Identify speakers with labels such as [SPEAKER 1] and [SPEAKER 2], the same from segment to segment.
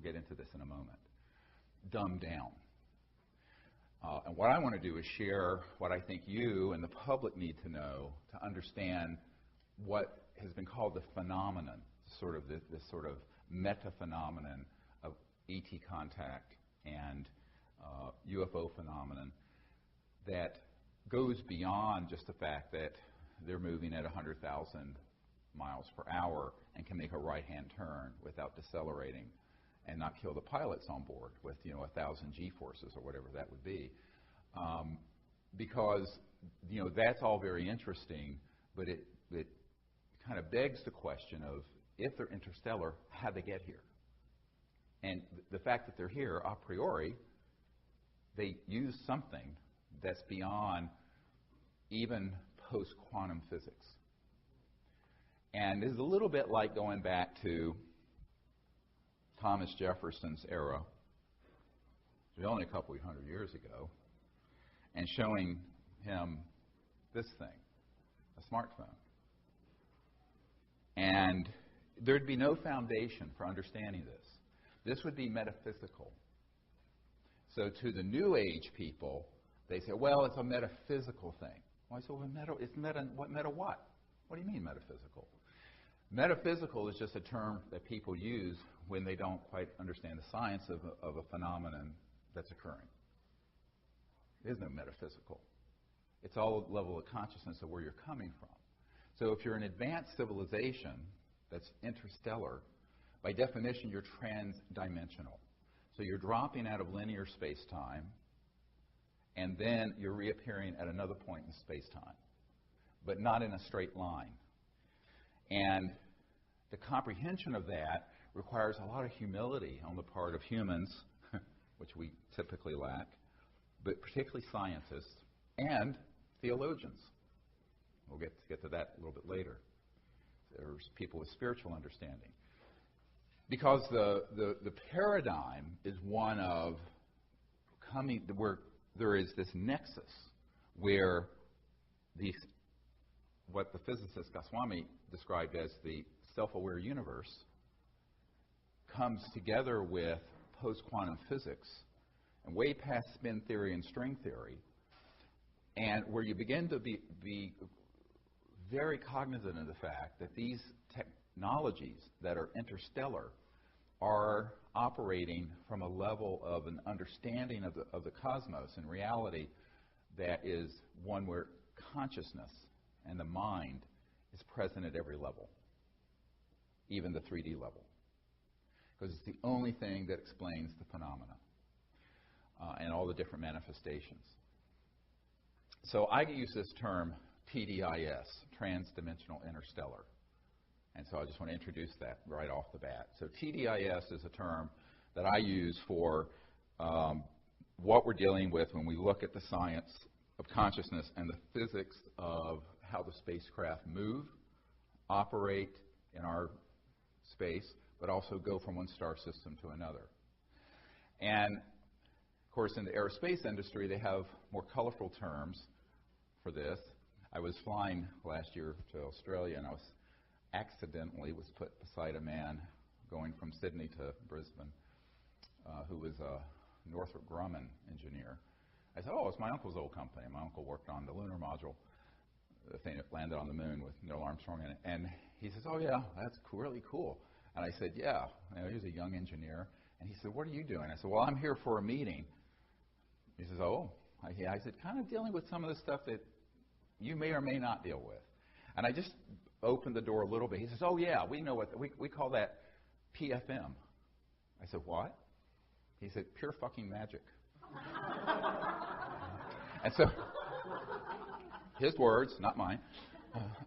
[SPEAKER 1] get into this in a moment, dumbed down. And what I want to do is share what I think you and the public need to know to understand what has been called the phenomenon, sort of this sort of meta-phenomenon of ET contact and UFO phenomenon that goes beyond just the fact that they're moving at 100,000 miles per hour and can make a right-hand turn without decelerating and not kill the pilots on board with 1,000 G-forces or whatever that would be, because that's all very interesting, but it kind of begs the question of, if they're interstellar, how'd they get here? And the fact that they're here a priori, they use something that's beyond even post-quantum physics. And it's a little bit like going back to Thomas Jefferson's era, which was only a couple of hundred years ago, and showing him this thing, a smartphone. And there'd be no foundation for understanding this. This would be metaphysical. So to the New Age people, they say, well, it's a metaphysical thing. Well, I said, well, it's meta what? What do you mean metaphysical? Metaphysical is just a term that people use when they don't quite understand the science of a phenomenon that's occurring. There's no metaphysical. It's all a level of consciousness of where you're coming from. So if you're an advanced civilization that's interstellar, by definition, you're transdimensional. So you're dropping out of linear space-time, and then you're reappearing at another point in space-time, but not in a straight line. And the comprehension of that requires a lot of humility on the part of humans, which we typically lack, but particularly scientists and theologians. We'll get to that a little bit later. There's people with spiritual understanding. Because the paradigm is one of coming, where there is this nexus where what the physicist Goswami described as the self-aware universe comes together with post-quantum physics and way past spin theory and string theory, and where you begin to be very cognizant of the fact that these technologies that are interstellar are operating from a level of an understanding of the cosmos and reality that is one where consciousness and the mind is present at every level, even the 3D level, because it's the only thing that explains the phenomena and all the different manifestations. So I use this term TDIS, transdimensional interstellar. And so I just want to introduce that right off the bat. So TDIS is a term that I use for what we're dealing with when we look at the science of consciousness and the physics of how the spacecraft move, operate in our space, but also go from one star system to another. And, of course, in the aerospace industry, they have more colorful terms for this. I was flying last year to Australia, and I was put beside a man going from Sydney to Brisbane who was a Northrop Grumman engineer. I said, oh, it's my uncle's old company. My uncle worked on the lunar module, the thing that landed on the moon with Neil Armstrong in it. And he says, oh, yeah, that's really cool. And I said, yeah. He was a young engineer. And he said, what are you doing? I said, well, I'm here for a meeting. He says, oh. I said, kind of dealing with some of the stuff that you may or may not deal with. And I just opened the door a little bit. He says, oh, yeah, we know what, we call that PFM. I said, what? He said, pure fucking magic. And so, his words, not mine,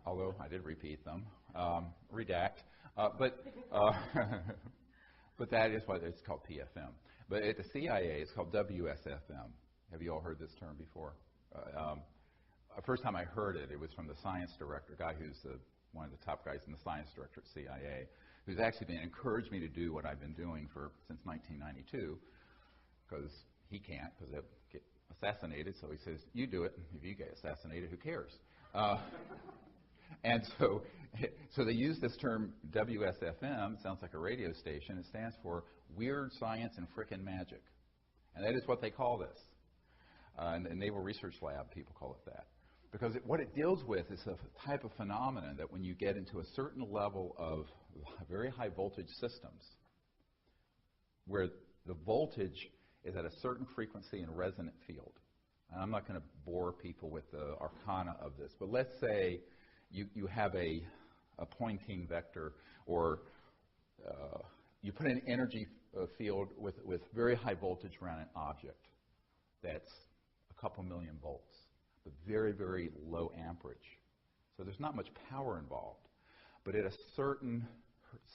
[SPEAKER 1] although I did repeat them, redact, but that is why it's called PFM. But at the CIA, it's called WSFM. Have you all heard this term before? The first time I heard it, it was from the science director, a guy who's one of the top guys in the science director at CIA, who's actually encouraged me to do what I've been doing since 1992, because he can't, because he'll get assassinated. So he says, you do it. If you get assassinated, who cares? And so they use this term WSFM, sounds like a radio station. It stands for Weird Science and Frickin' Magic. And that is what they call this. In the Naval Research Lab, people call it that. Because what it deals with is a type of phenomenon that when you get into a certain level of very high voltage systems, where the voltage is at a certain frequency and resonant field. And I'm not going to bore people with the arcana of this, but let's say you have a Poynting vector, or you put an energy field with very high voltage around an object that's a couple million volts, but very, very low amperage. So there's not much power involved, but at a certain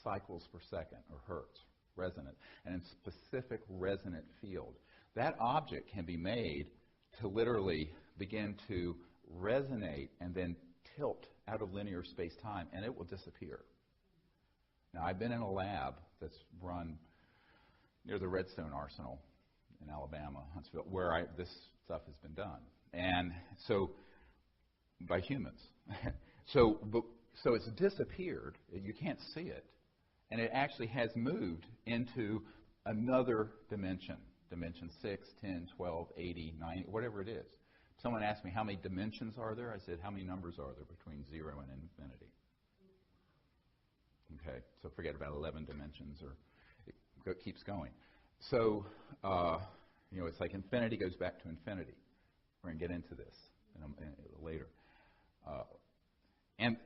[SPEAKER 1] cycles per second, or hertz, resonant, and in specific resonant field, that object can be made to literally begin to resonate and then tilt out of linear space-time, and it will disappear. Now, I've been in a lab that's run near the Redstone Arsenal in Alabama, Huntsville, where this stuff has been done, and so by humans. So it's disappeared. You can't see it, and it actually has moved into another dimension. Dimension 6, 10, 12, 80, 90, whatever it is. Someone asked me, how many dimensions are there? I said, how many numbers are there between 0 and infinity? Okay, so forget about 11 dimensions, or it keeps going. So, it's like infinity goes back to infinity. We're going to get into this later. And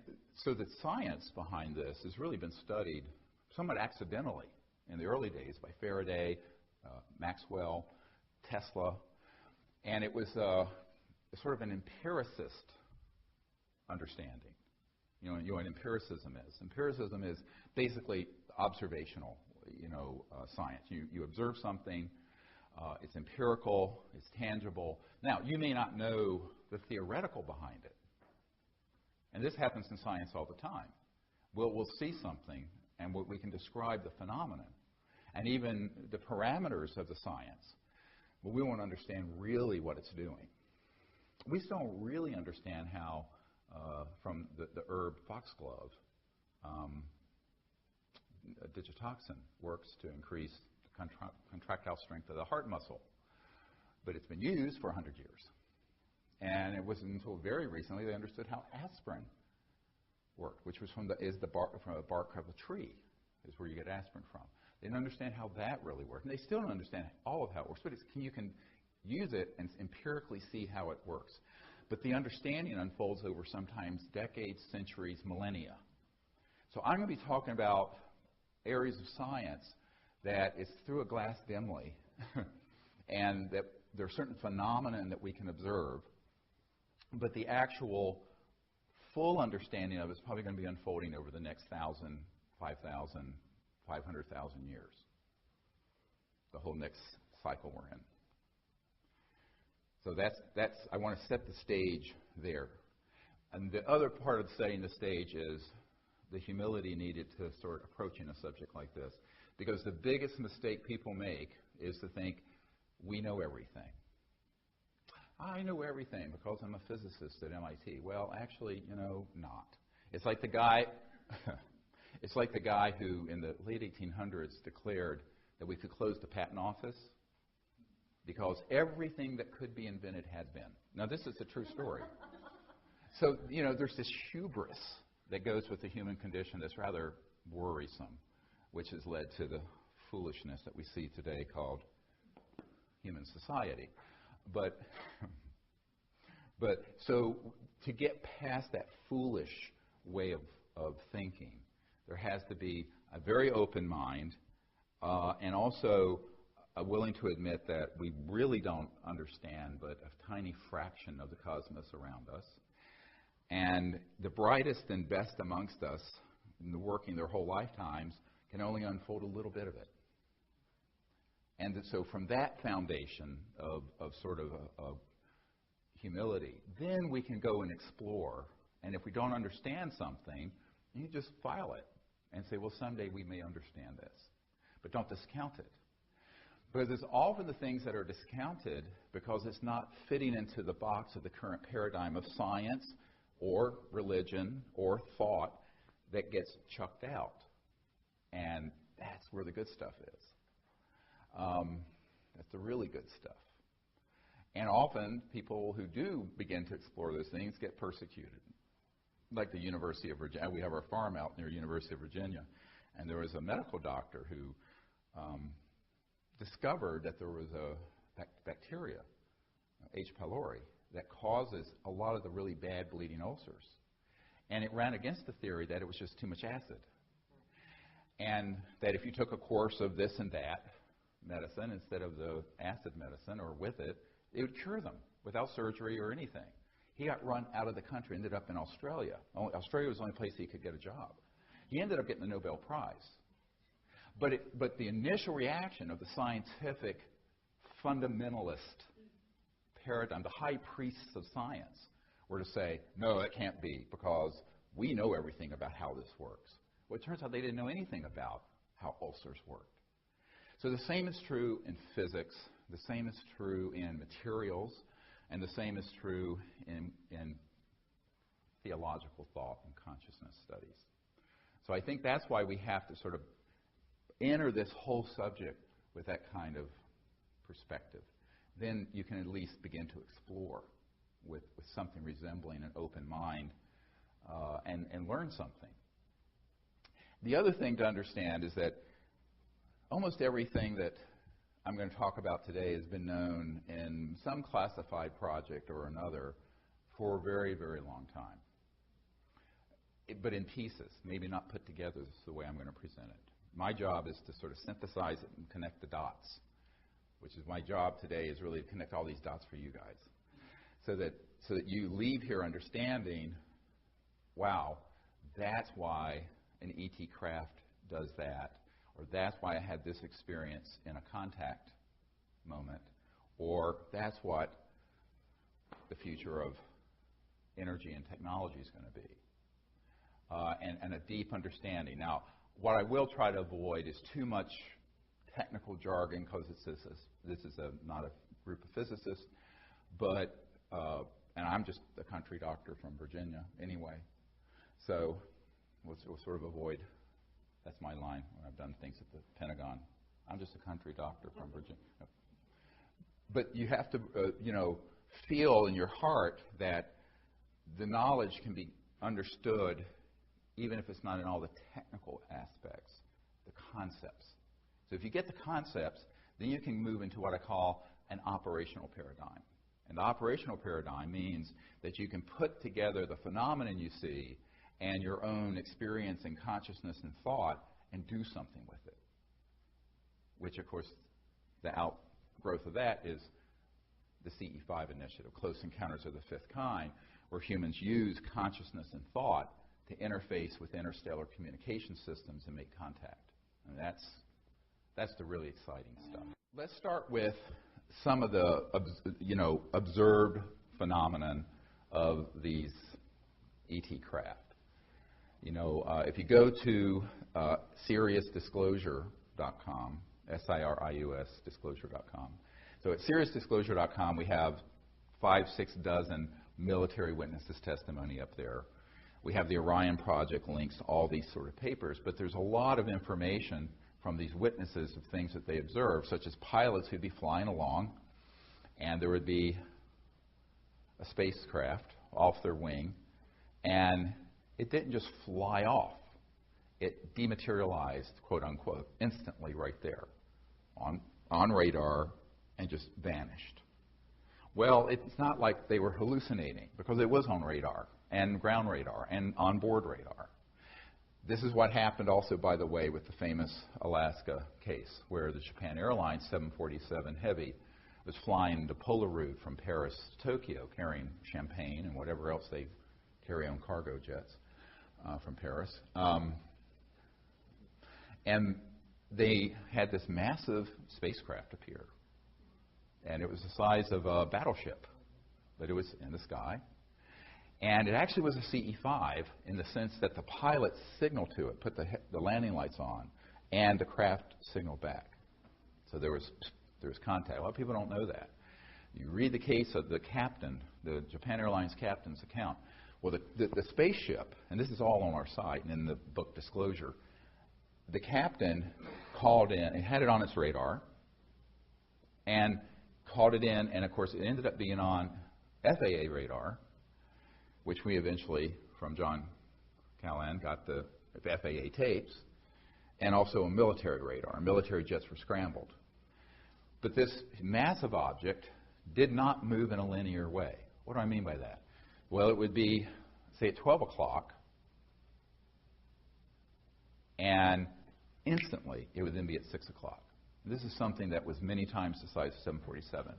[SPEAKER 1] so the science behind this has really been studied somewhat accidentally in the early days by Faraday, Maxwell, Tesla, and it was sort of an empiricist understanding. You know what empiricism is. Empiricism is basically observational, science. You observe something, it's empirical, it's tangible. Now, you may not know the theoretical behind it, and this happens in science all the time. We'll see something, and we can describe the phenomenon, and even the parameters of the science, but we won't understand really what it's doing. We still don't really understand how, from the herb foxglove, digitoxin works to increase the contractile strength of the heart muscle. But it's been used for 100 years. And it wasn't until very recently they understood how aspirin worked, which was from the bark of a tree, is where you get aspirin from. They didn't understand how that really worked. And they still don't understand all of how it works, but you can use it and empirically see how it works. But the understanding unfolds over sometimes decades, centuries, millennia. So I'm going to be talking about areas of science that is through a glass dimly, and that there are certain phenomena that we can observe, but the actual full understanding of it is probably going to be unfolding over the next 1,000, 5,000, 500,000 years, the whole next cycle we're in. So that's I want to set the stage there. And the other part of setting the stage is the humility needed to start approaching a subject like this. Because the biggest mistake people make is to think, we know everything. I know everything because I'm a physicist at MIT. Well, actually, not. It's like the guy who in the late 1800s declared that we could close the patent office because everything that could be invented had been. Now, this is a true story. So, there's this hubris that goes with the human condition that's rather worrisome, which has led to the foolishness that we see today called human society. But so to get past that foolish way of thinking, there has to be a very open mind and also willing to admit that we really don't understand but a tiny fraction of the cosmos around us. And the brightest and best amongst us, working their whole lifetimes, can only unfold a little bit of it. And so from that foundation of sort of a humility, then we can go and explore. And if we don't understand something, you just file it and say, well, someday we may understand this. But don't discount it. Because it's often the things that are discounted because it's not fitting into the box of the current paradigm of science, or religion or thought that gets chucked out. And that's where the good stuff is. That's the really good stuff. And often people who do begin to explore those things get persecuted. Like the University of Virginia. We have our farm out near University of Virginia. And there was a medical doctor who discovered that there was a bacteria, H. pylori, that causes a lot of the really bad bleeding ulcers. And it ran against the theory that it was just too much acid. And that if you took a course of this and that medicine instead of the acid medicine or with it, it would cure them without surgery or anything. He got run out of the country, ended up in Australia. Australia was the only place he could get a job. He ended up getting the Nobel Prize. But the initial reaction of the scientific fundamentalist paradigm, the high priests of science, were to say, no, it can't be, because we know everything about how this works. Well, it turns out they didn't know anything about how ulcers worked. So the same is true in physics, the same is true in materials, and the same is true in theological thought and consciousness studies. So I think that's why we have to sort of enter this whole subject with that kind of perspective. Then you can at least begin to explore with something resembling an open mind and learn something. The other thing to understand is that almost everything that I'm going to talk about today has been known in some classified project or another for a very, very long time. But in pieces, maybe not put together the way I'm going to present it. My job is to sort of synthesize it and connect the dots, which is my job today, is really to connect all these dots for you guys. So that you leave here understanding, wow, that's why an ET craft does that, or that's why I had this experience in a contact moment, or that's what the future of energy and technology is going to be. And a deep understanding. Now, what I will try to avoid is too much technical jargon, because this is not a group of physicists, but and I'm just a country doctor from Virginia anyway, so we'll sort of avoid. That's my line when I've done things at the Pentagon. I'm just a country doctor from Virginia. But you have to, feel in your heart that the knowledge can be understood, even if it's not in all the technical aspects, the concepts. So if you get the concepts, then you can move into what I call an operational paradigm. And the operational paradigm means that you can put together the phenomenon you see and your own experience and consciousness and thought and do something with it. Which, of course, the outgrowth of that is the CE5 initiative, Close Encounters of the Fifth Kind, where humans use consciousness and thought to interface with interstellar communication systems and make contact. And that's the really exciting stuff. Let's start with some of the observed phenomenon of these ET craft. If you go to SiriusDisclosure.com, SIRIUS disclosure.com. So at SiriusDisclosure.com, we have 5-6 dozen military witnesses' testimony up there. We have the Orion Project links to all these sort of papers, but there's a lot of information from these witnesses of things that they observed, such as pilots who'd be flying along, and there would be a spacecraft off their wing, and it didn't just fly off. It dematerialized, quote unquote, instantly right there on radar and just vanished. Well, it's not like they were hallucinating, because it was on radar and ground radar and onboard radar. This is what happened also, by the way, with the famous Alaska case, where the Japan Airlines 747 Heavy was flying the polar route from Paris to Tokyo, carrying champagne and whatever else they carry on cargo jets from Paris. And they had this massive spacecraft appear. And it was the size of a battleship, but it was in the sky. And it actually was a CE5 in the sense that the pilot signaled to it, put the landing lights on, and the craft signaled back. So there was contact. A lot of people don't know that. You read the case of the captain, the Japan Airlines captain's account. Well, the spaceship, and this is all on our site and in the book disclosure, the captain called in and had it on its radar and called it in, and of course it ended up being on FAA radar, which we eventually, from John Callan, got the FAA tapes, and also a military radar. Military jets were scrambled. But this massive object did not move in a linear way. What do I mean by that? Well, it would be, say, at 12 o'clock, and instantly it would then be at 6 o'clock. This is something that was many times the size of 747.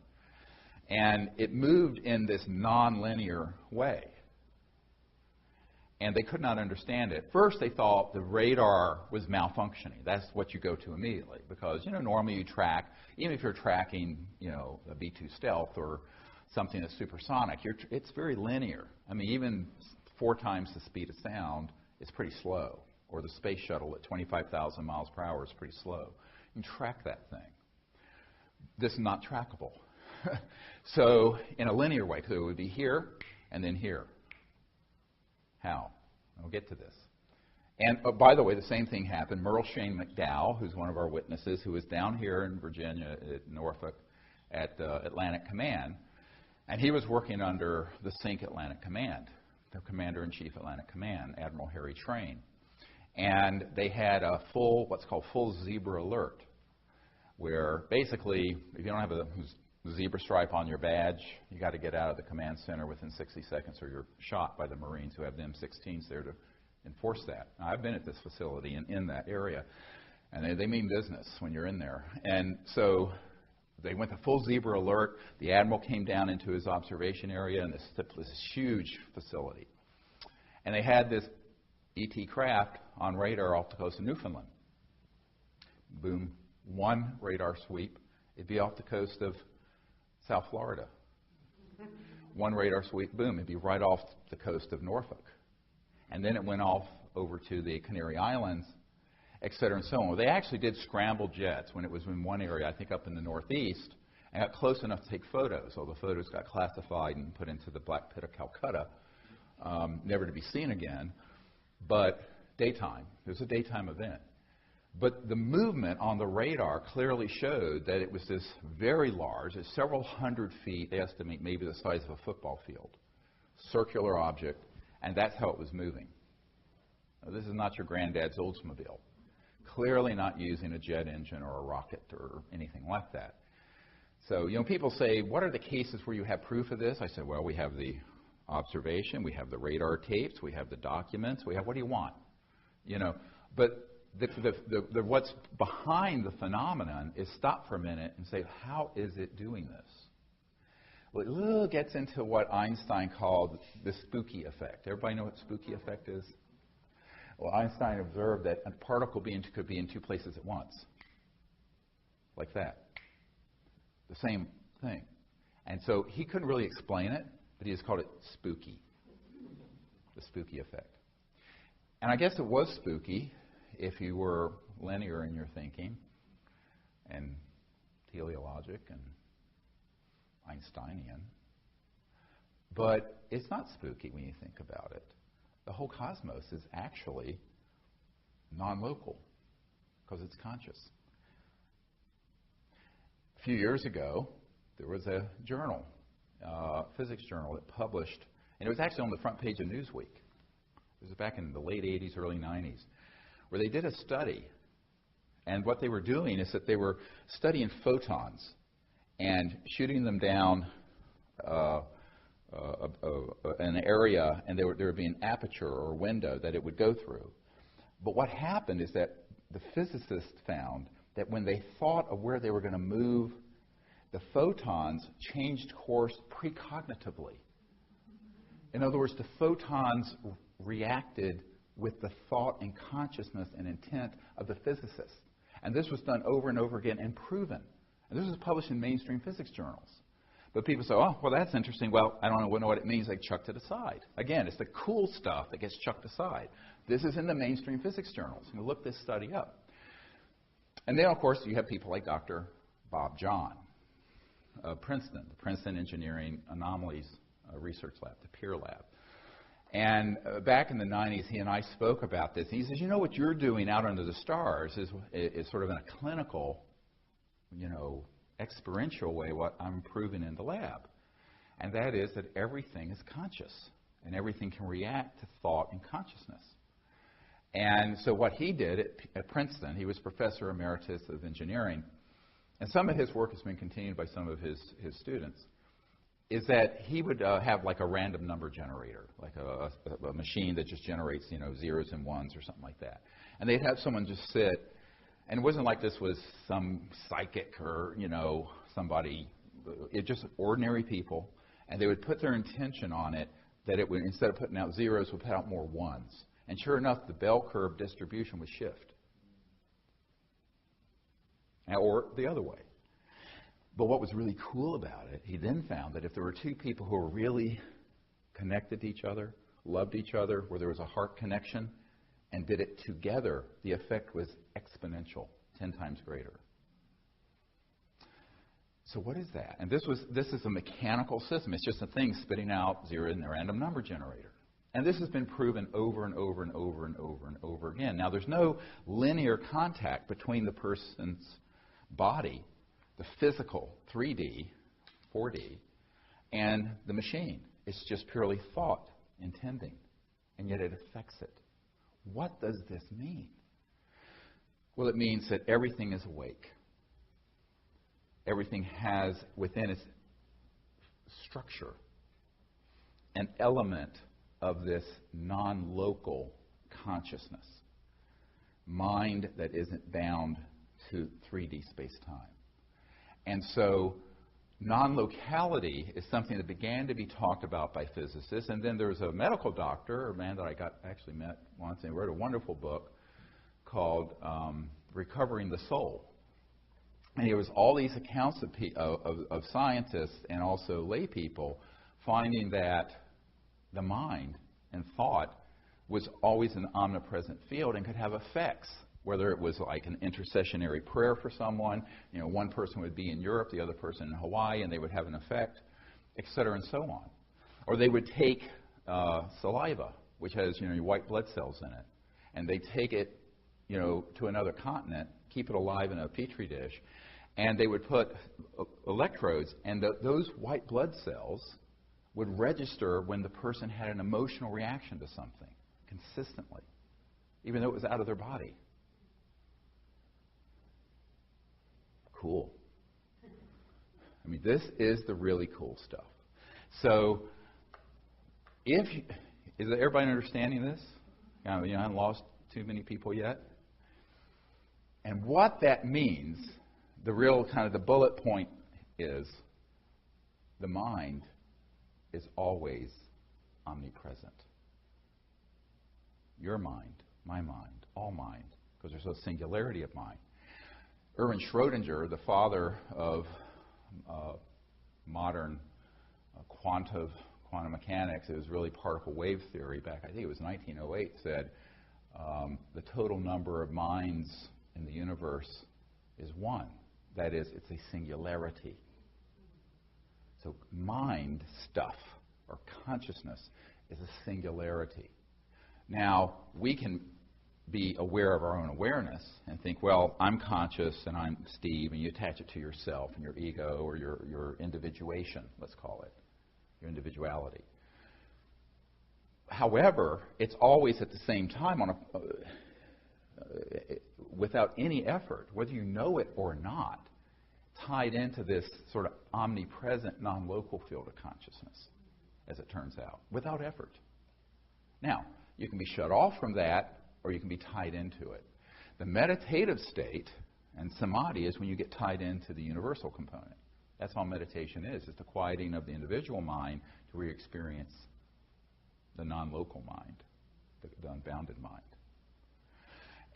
[SPEAKER 1] And it moved in this non-linear way. And they could not understand it. First, they thought the radar was malfunctioning. That's what you go to immediately, because normally you track, even if you're tracking, a B-2 stealth or something that's supersonic, it's very linear. I mean, even 4 times the speed of sound is pretty slow. Or the space shuttle at 25,000 miles per hour is pretty slow. You can track that thing. This is not trackable. So in a linear way, because it would be here and then here. How? We'll get to this. And by the way, the same thing happened. Merle Shane McDowell, who's one of our witnesses, who was down here in Virginia at Norfolk at Atlantic Command, and he was working under the SYNC Atlantic Command, the Commander-in-Chief Atlantic Command, Admiral Harry Train. And they had a what's called full zebra alert, where basically, if you don't have a zebra stripe on your badge, you got to get out of the command center within 60 seconds or you're shot by the Marines who have the M16s there to enforce that. Now, I've been at this facility in that area, and they mean business when you're in there. And so they went to full zebra alert. The Admiral came down into his observation area, and this huge facility. And they had this ET craft on radar off the coast of Newfoundland. Boom, one radar sweep, it'd be off the coast of South Florida. One radar sweep, boom, it'd be right off the coast of Norfolk. And then it went off over to the Canary Islands, et cetera, and so on. Well, they actually did scramble jets when it was in one area, I think up in the Northeast, and got close enough to take photos. All the photos got classified and put into the Black Pit of Calcutta, never to be seen again. But daytime, it was a daytime event. But the movement on the radar clearly showed that it was this very large, it's several hundred feet, they estimate maybe the size of a football field, circular object, and that's how it was moving. Now, this is not your granddad's Oldsmobile. Clearly not using a jet engine or a rocket or anything like that. So, people say, what are the cases where you have proof of this? I said, well, we have the observation, we have the radar tapes, we have the documents, we have, what do you want? But the what's behind the phenomenon is stop for a minute and say, how is it doing this? Well, it little gets into what Einstein called the spooky effect. Everybody know what spooky effect is? Well, Einstein observed that a particle could be in 2 places at once, like that. The same thing. And so he couldn't really explain it, but he just called it spooky, the spooky effect. And I guess it was spooky if you were linear in your thinking and teleologic and Einsteinian. But it's not spooky when you think about it. The whole cosmos is actually non-local because it's conscious. A few years ago, there was a journal, physics journal, that published, and it was actually on the front page of Newsweek. It was back in the late 80s, early 90s, where they did a study. And what they were doing is that they were studying photons and shooting them down an area, and there would be an aperture or window that it would go through. But what happened is that the physicists found that when they thought of where they were going to move, the photons changed course precognitively. In other words, the photons reacted with the thought and consciousness and intent of the physicists. And this was done over and over again and proven. And this was published in mainstream physics journals. But people say, oh, well, that's interesting. Well, I don't know what it means. They chucked it aside. Again, it's the cool stuff that gets chucked aside. This is in the mainstream physics journals. You look this study up. And then, of course, you have people like Dr. Bob John of Princeton, the Princeton Engineering Anomalies Research Lab, the PEER Lab. And back in the 90s, he and I spoke about this. He says, you know, what you're doing out under the stars is sort of in a clinical, experiential way what I'm proving in the lab. And that is that everything is conscious, and everything can react to thought and consciousness. And so what he did at Princeton, he was professor emeritus of engineering, and some of his work has been continued by some of his students, is that he would have like a random number generator, like a machine that just generates, zeros and ones or something like that. And they'd have someone just sit, and it wasn't like this was some psychic or, somebody, it just ordinary people, and they would put their intention on it that it would, instead of putting out zeros, would put out more ones. And sure enough, the bell curve distribution would shift. Or the other way. But what was really cool about it, he then found that if there were two people who were really connected to each other, loved each other, where there was a heart connection, and did it together, the effect was exponential, 10 times greater. So what is that? And this is a mechanical system. It's just a thing spitting out zero in the random number generator. And this has been proven over and over and over and over and over again. Now, there's no linear contact between the person's body, the physical 3D, 4D, and the machine. It's just purely thought, intending, and yet it affects it. What does this mean? Well, it means that everything is awake. Everything has within its structure an element of this non-local consciousness, mind that isn't bound to 3D space-time. And so non-locality is something that began to be talked about by physicists. And then there was a medical doctor, a man that I actually met once, and he wrote a wonderful book called Recovering the Soul. And it was all these accounts of scientists and also lay people finding that the mind and thought was always an omnipresent field and could have effects, whether it was like an intercessionary prayer for someone. One person would be in Europe, the other person in Hawaii, and they would have an effect, et cetera, and so on. Or they would take saliva, which has your white blood cells in it, and they take it to another continent, keep it alive in a petri dish, and they would put electrodes, and those white blood cells would register when the person had an emotional reaction to something consistently, even though it was out of their body. Cool. I mean, this is the really cool stuff. So, is everybody understanding this? I haven't lost too many people yet. And what that means, the real kind of the bullet point is, the mind is always omnipresent. Your mind, my mind, all mind, because there's a singularity of mind. Erwin Schrödinger, the father of modern quantum mechanics, it was really particle wave theory back, I think it was 1908, said the total number of minds in the universe is one. That is, it's a singularity. So mind stuff, or consciousness, is a singularity. Now, we can be aware of our own awareness and think, well, I'm conscious and I'm Steve, and you attach it to yourself and your ego or your individuation, let's call it, your individuality. However, it's always at the same time without any effort, whether you know it or not, tied into this sort of omnipresent, non-local field of consciousness, as it turns out, without effort. Now, you can be shut off from that, or you can be tied into it. The meditative state and samadhi is when you get tied into the universal component. That's all meditation is. It's the quieting of the individual mind to re-experience the non-local mind, the unbounded mind.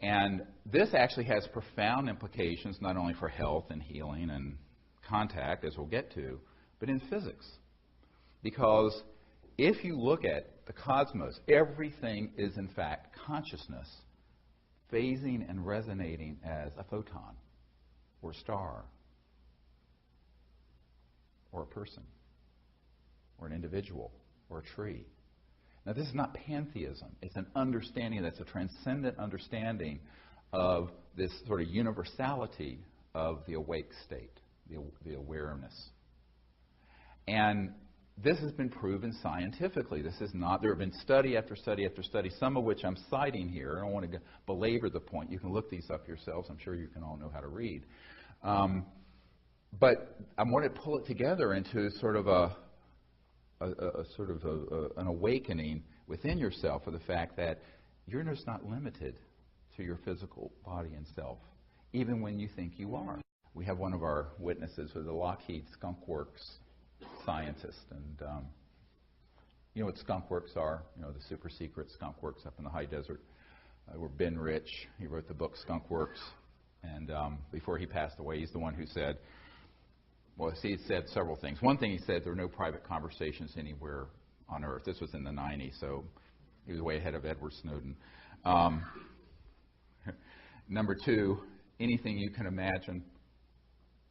[SPEAKER 1] And this actually has profound implications not only for health and healing and contact, as we'll get to, but in physics. Because if you look at the cosmos, everything is in fact consciousness, phasing and resonating as a photon, or a star, or a person, or an individual, or a tree. Now, this is not pantheism. It's an understanding that's a transcendent understanding of this sort of universality of the awake state, the awareness. And this has been proven scientifically. This is not, there have been study after study after study, some of which I'm citing here. I don't want to belabor the point. You can look these up yourselves. I'm sure you can all know how to read. But I want to pull it together into sort of an awakening within yourself of the fact that you're just not limited to your physical body and self, even when you think you are. We have one of our witnesses who's a Lockheed Skunk Works scientist, and you know what Skunk Works are? You know, the super secret Skunk Works up in the high desert. Where Ben Rich, he wrote the book Skunk Works, and before he passed away, he's the one who said, well, he said several things. One thing he said, there are no private conversations anywhere on Earth. This was in the 90s, so he was way ahead of Edward Snowden. Number two, anything you can imagine,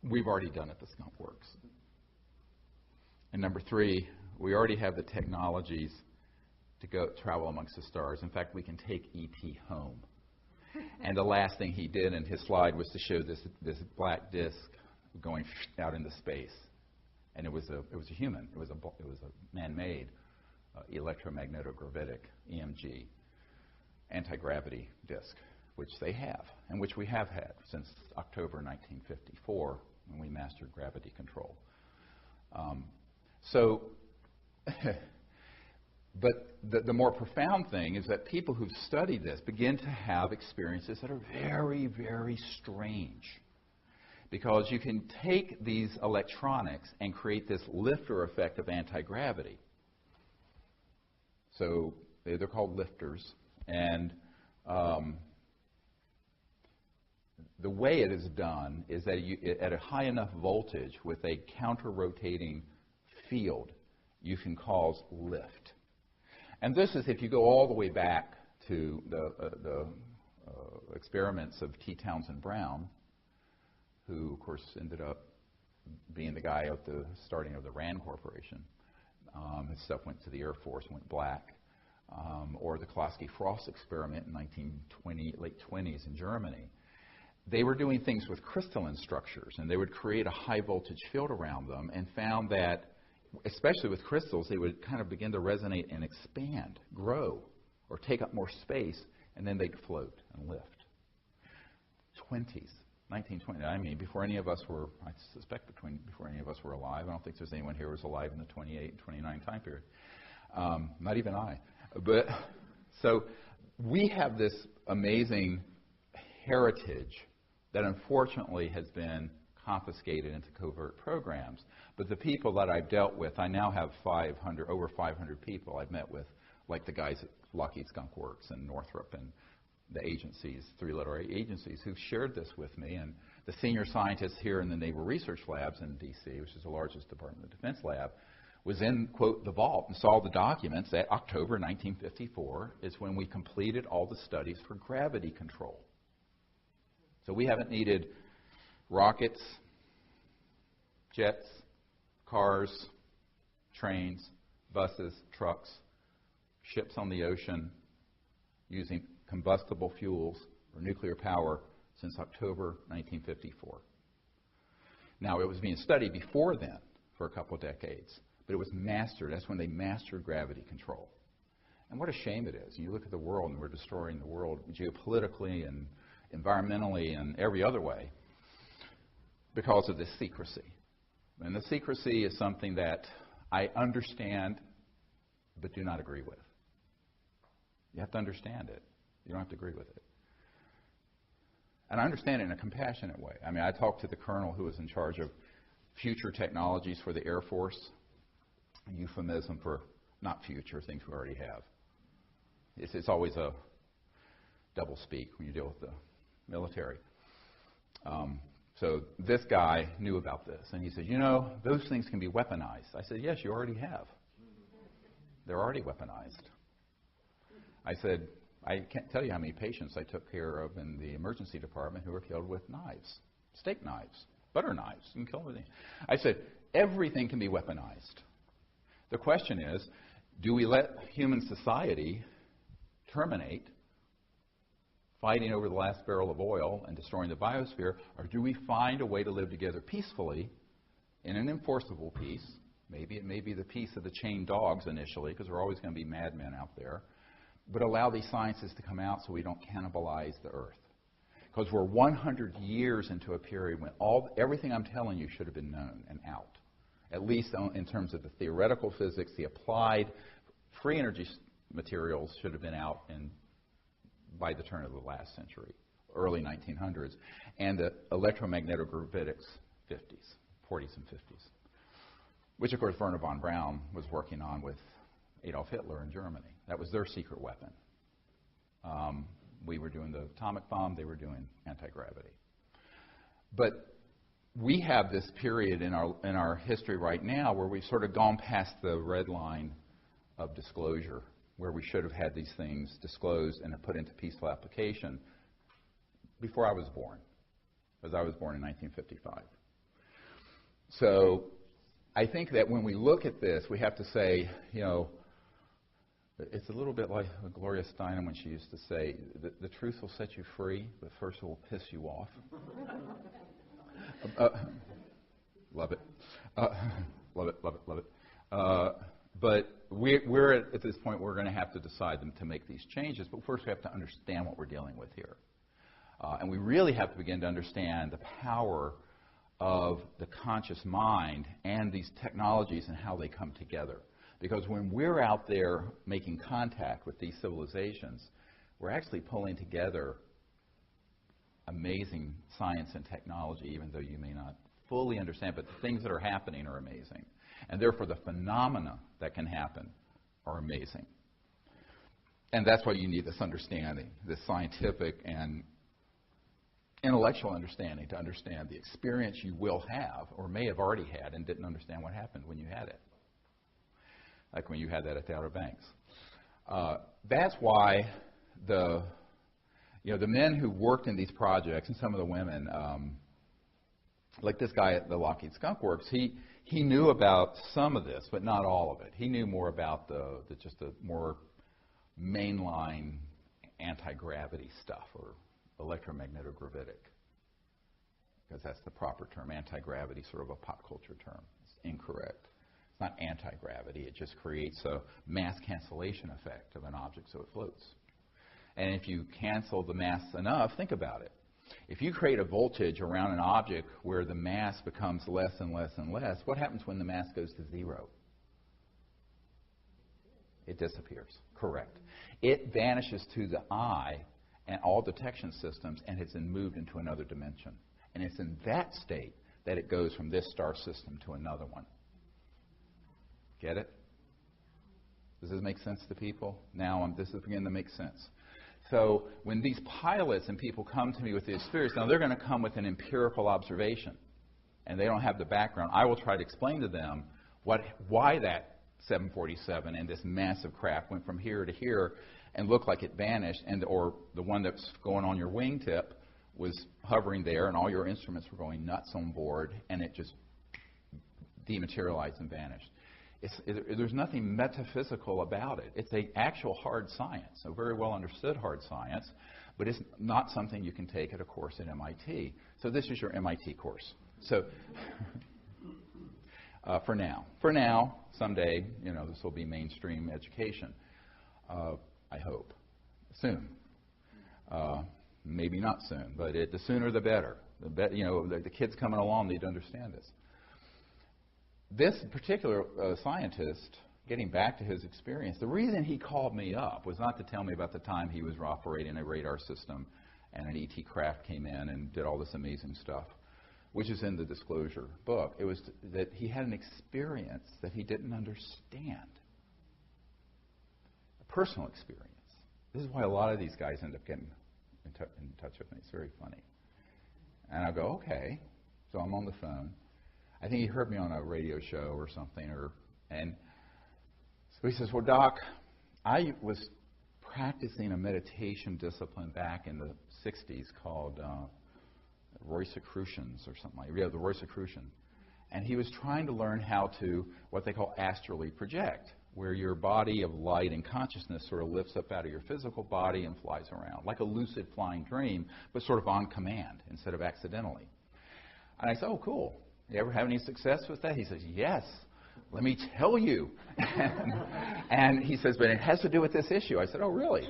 [SPEAKER 1] we've already done at the Skunk Works. And number three, we already have the technologies to go travel amongst the stars. In fact, we can take E.T. home. And the last thing he did in his slide was to show this black disk going out into space, and it was a human. It was a man-made electromagnetic EMG anti-gravity disk, which they have, and which we have had since October 1954 when we mastered gravity control. But the more profound thing is that people who've studied this begin to have experiences that are very, very strange. Because you can take these electronics and create this lifter effect of anti-gravity. So they're called lifters. And the way it is done is that at a high enough voltage with a counter-rotating field, you can cause lift. And this is if you go all the way back to the experiments of T. Townsend Brown, who, of course, ended up being the guy at the starting of the RAND Corporation. His stuff went to the Air Force, went black. Or the Klasky-Frost experiment in late 20s in Germany. They were doing things with crystalline structures, and they would create a high voltage field around them, and found that, especially with crystals, they would kind of begin to resonate and expand, grow, or take up more space, and then they'd float and lift. 1920. I mean, before any of us were, I suspect before any of us were alive. I don't think there's anyone here who was alive in the 28 and 29 time period. Not even I. But so we have this amazing heritage that unfortunately has been confiscated into covert programs. But the people that I've dealt with, I now have over 500 people I've met with, like the guys at Lockheed Skunk Works and Northrop and the agencies, three-letter agencies, who've shared this with me. And the senior scientist here in the Naval Research Labs in D.C., which is the largest Department of Defense lab, was in, quote, the vault and saw the documents that October 1954 is when we completed all the studies for gravity control. So we haven't needed rockets, jets, cars, trains, buses, trucks, ships on the ocean using combustible fuels or nuclear power since October 1954. Now, it was being studied before then for a couple of decades, but it was mastered. That's when they mastered gravity control. And what a shame it is. You look at the world, and we're destroying the world geopolitically and environmentally and every other way because of this secrecy. And the secrecy is something that I understand but do not agree with. You have to understand it. You don't have to agree with it. And I understand it in a compassionate way. I mean, I talked to the colonel who was in charge of future technologies for the Air Force, a euphemism for not future, things we already have. It's always a double speak when you deal with the military. So this guy knew about this, and he said, you know, those things can be weaponized. I said, yes, you already have. They're already weaponized. I said, I can't tell you how many patients I took care of in the emergency department who were killed with knives, steak knives, butter knives. You can kill everything. I said, everything can be weaponized. The question is, Do we let human society terminate, fighting over the last barrel of oil and destroying the biosphere, or do we find a way to live together peacefully in an enforceable peace? Maybe it may be the peace of the chained dogs initially, because there are always going to be madmen out there, but allow these sciences to come out so we don't cannibalize the earth. Because we're 100 years into a period when everything I'm telling you should have been known and out, at least in terms of the theoretical physics. The applied free energy materials should have been out by the turn of the last century, early 1900s, and the electromagnetogravitics 40s and 50s, which, of course, Werner von Braun was working on with Adolf Hitler in Germany. That was their secret weapon. We were doing the atomic bomb. They were doing anti-gravity. But we have this period in our history right now where we've sort of gone past the red line of disclosure, where we should have had these things disclosed and put into peaceful application before I was born, because I was born in 1955. So I think that when we look at this, we have to say, it's a little bit like Gloria Steinem when she used to say, the truth will set you free, but first it will piss you off. Love it. Love it, love it, love it. But we're at this point where we're going to have to decide to make these changes, but first we have to understand what we're dealing with here. And we really have to begin to understand the power of the conscious mind and these technologies and how they come together. Because when we're out there making contact with these civilizations, we're actually pulling together amazing science and technology, even though you may not fully understand, but the things that are happening are amazing. And therefore the phenomena that can happen are amazing. And that's why you need this understanding, this scientific and intellectual understanding to understand the experience you will have or may have already had and didn't understand what happened when you had it. Like when you had that at the Outer Banks. That's why the men who worked in these projects and some of the women, like this guy at the Lockheed Skunk Works, he knew about some of this, but not all of it. He knew more about just the more mainline anti-gravity stuff, or electromagnetogravitic, because that's the proper term. Anti-gravity, sort of a pop culture term. It's incorrect. It's not anti-gravity. It just creates a mass cancellation effect of an object so it floats. And if you cancel the mass enough, think about it. If you create a voltage around an object where the mass becomes less and less and less, what happens when the mass goes to zero? It disappears. Correct. It vanishes to the eye and all detection systems, and it's then moved into another dimension. And it's in that state that it goes from this star system to another one. Get it? Does this make sense to people? Now this is beginning to make sense. So when these pilots and people come to me with the experience, now they're going to come with an empirical observation, and they don't have the background. I will try to explain to them why that 747 and this massive craft went from here to here and looked like it vanished, or the one that's going on your wingtip was hovering there, and all your instruments were going nuts on board, and it just dematerialized and vanished. There's nothing metaphysical about it. It's an actual hard science, a very well understood hard science, but it's not something you can take at a course at MIT. So this is your MIT course. So for now, someday, this will be mainstream education. I hope soon. Maybe not soon, but the sooner the better. The kids coming along need to understand this. This particular scientist, getting back to his experience, the reason he called me up was not to tell me about the time he was operating a radar system and an ET craft came in and did all this amazing stuff, which is in the disclosure book. It was that he had an experience that he didn't understand, a personal experience. This is why a lot of these guys end up getting in touch with me. It's very funny. And I go, okay. So I'm on the phone. I think he heard me on a radio show or something, and so he says, well, Doc, I was practicing a meditation discipline back in the 60s called Rosicrucians or something like that. Yeah, the Rosicrucian. And he was trying to learn how to, what they call astrally project. where your body of light and consciousness sort of lifts up out of your physical body and flies around, like a lucid flying dream, but sort of on command instead of accidentally. And I said, oh, cool. You ever have any success with that? He says, yes. Let me tell you. And he says, but it has to do with this issue. I said, oh, really?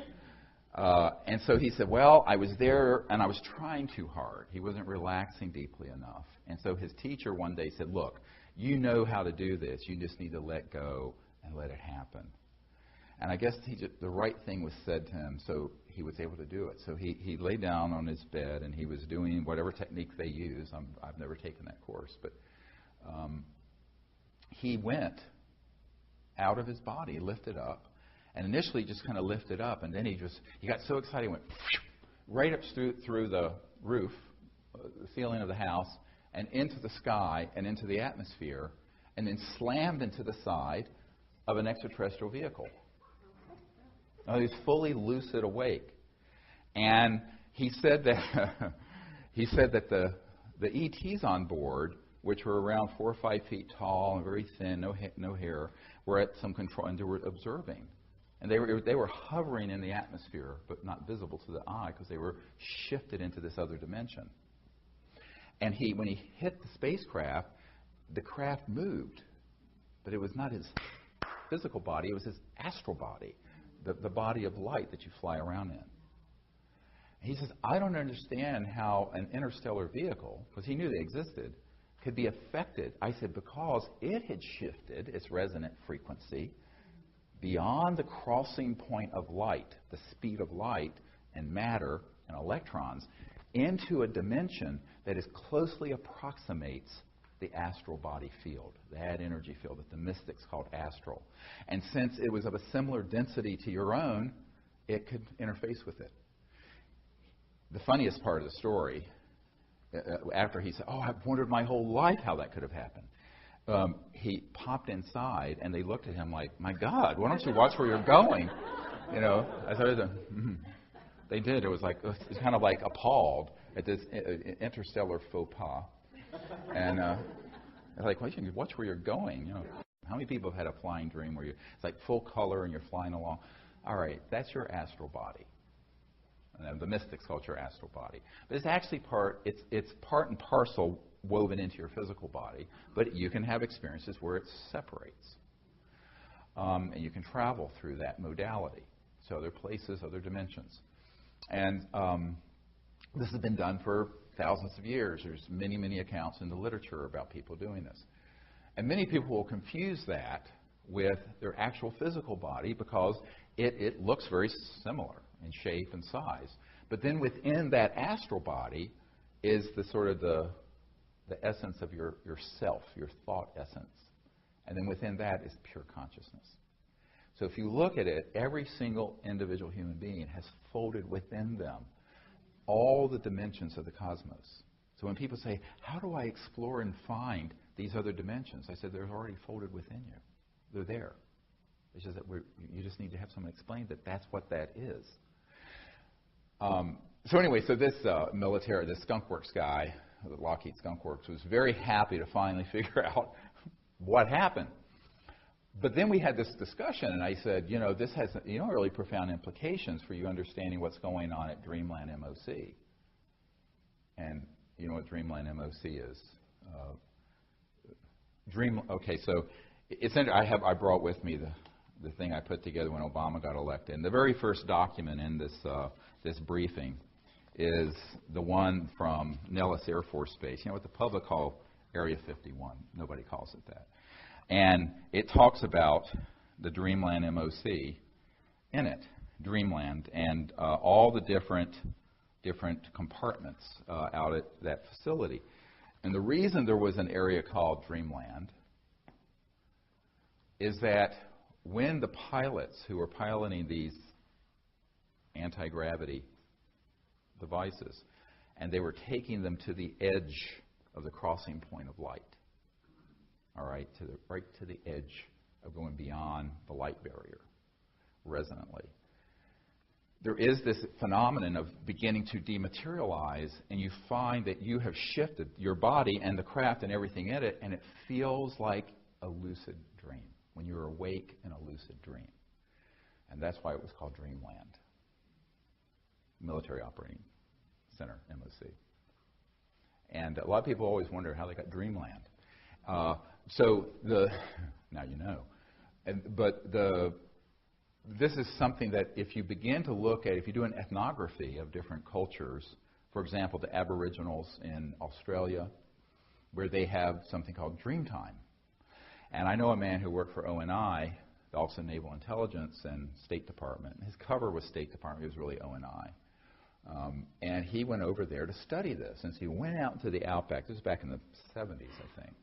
[SPEAKER 1] And so he said, well, I was there and I was trying too hard. He wasn't relaxing deeply enough. And so his teacher one day said, look, you know how to do this. You just need to let go and let it happen. And I guess the right thing was said to him, so he was able to do it. So he lay down on his bed and he was doing whatever technique they use. I've never taken that course, but he went out of his body, lifted up, and initially just kind of lifted up, and then he got so excited, he went right up through the roof, the ceiling of the house, and into the sky and into the atmosphere, and then slammed into the side of an extraterrestrial vehicle. Now, he was fully lucid awake, and he said that the ETs on board, which were around 4 or 5 feet tall and very thin, no hair, were at some control, and they were observing. And they were hovering in the atmosphere, but not visible to the eye because they were shifted into this other dimension. And when he hit the spacecraft, the craft moved, but it was not his physical body, it was his astral body, the body of light that you fly around in. He says, I don't understand how an interstellar vehicle, because he knew they existed, could be affected. I said, because it had shifted its resonant frequency beyond the crossing point of light, the speed of light and matter and electrons, into a dimension that closely approximates the astral body field, that energy field that the mystics called astral. And since it was of a similar density to your own, it could interface with it. The funniest part of the story, after he said, oh, I've wondered my whole life how that could have happened. He popped inside, and they looked at him like, my God, why don't you watch where you're going? You know, I thought they did. It was kind of like appalled at this interstellar faux pas. And they're like, well, you can watch where you're going. You know, how many people have had a flying dream where it's like full color and you're flying along? All right, that's your astral body. And the mystics call it your astral body. But it's actually it's part and parcel woven into your physical body, but you can have experiences where it separates. And you can travel through that modality. So other places, other dimensions. And this has been done for thousands of years. There's many, many accounts in the literature about people doing this. And many people will confuse that with their actual physical body because it looks very similar in shape and size. But then within that astral body is the sort of the essence of your self, your thought essence. And then within that is pure consciousness. So if you look at it, every single individual human being has folded within them all the dimensions of the cosmos. So when people say, how do I explore and find these other dimensions? I said, they're already folded within you. They're there. It's just that you just need to have someone explain that that's what that is. So anyway, so this this Skunk Works guy, the Lockheed Skunk Works, was very happy to finally figure out what happened. But then we had this discussion, and I said, this has really profound implications for you understanding what's going on at Dreamland MOC. And you know what Dreamland MOC is? Okay, so I brought with me the thing I put together when Obama got elected. And the very first document in this briefing is the one from Nellis Air Force Base. What the public call Area 51. Nobody calls it that. And it talks about the Dreamland MOC in it, Dreamland, and all the different compartments out at that facility. And the reason there was an area called Dreamland is that when the pilots who were piloting these anti-gravity devices, and they were taking them to the edge of the crossing point of light, all right, right to the edge of going beyond the light barrier resonantly. There is this phenomenon of beginning to dematerialize, and you find that you have shifted your body and the craft and everything in it, and it feels like a lucid dream. when you're awake in a lucid dream. And that's why it was called Dreamland. Military Operating Center, MOC. And a lot of people always wonder how they got Dreamland. Now you know. This is something that if you begin to look at, if you do an ethnography of different cultures, for example, the Aboriginals in Australia, where they have something called Dreamtime. And I know a man who worked for ONI, the Office of Naval Intelligence and State Department. His cover was State Department. It was really ONI. And he went over there to study this. And so he went out into the outback. This was back in the 70s, I think.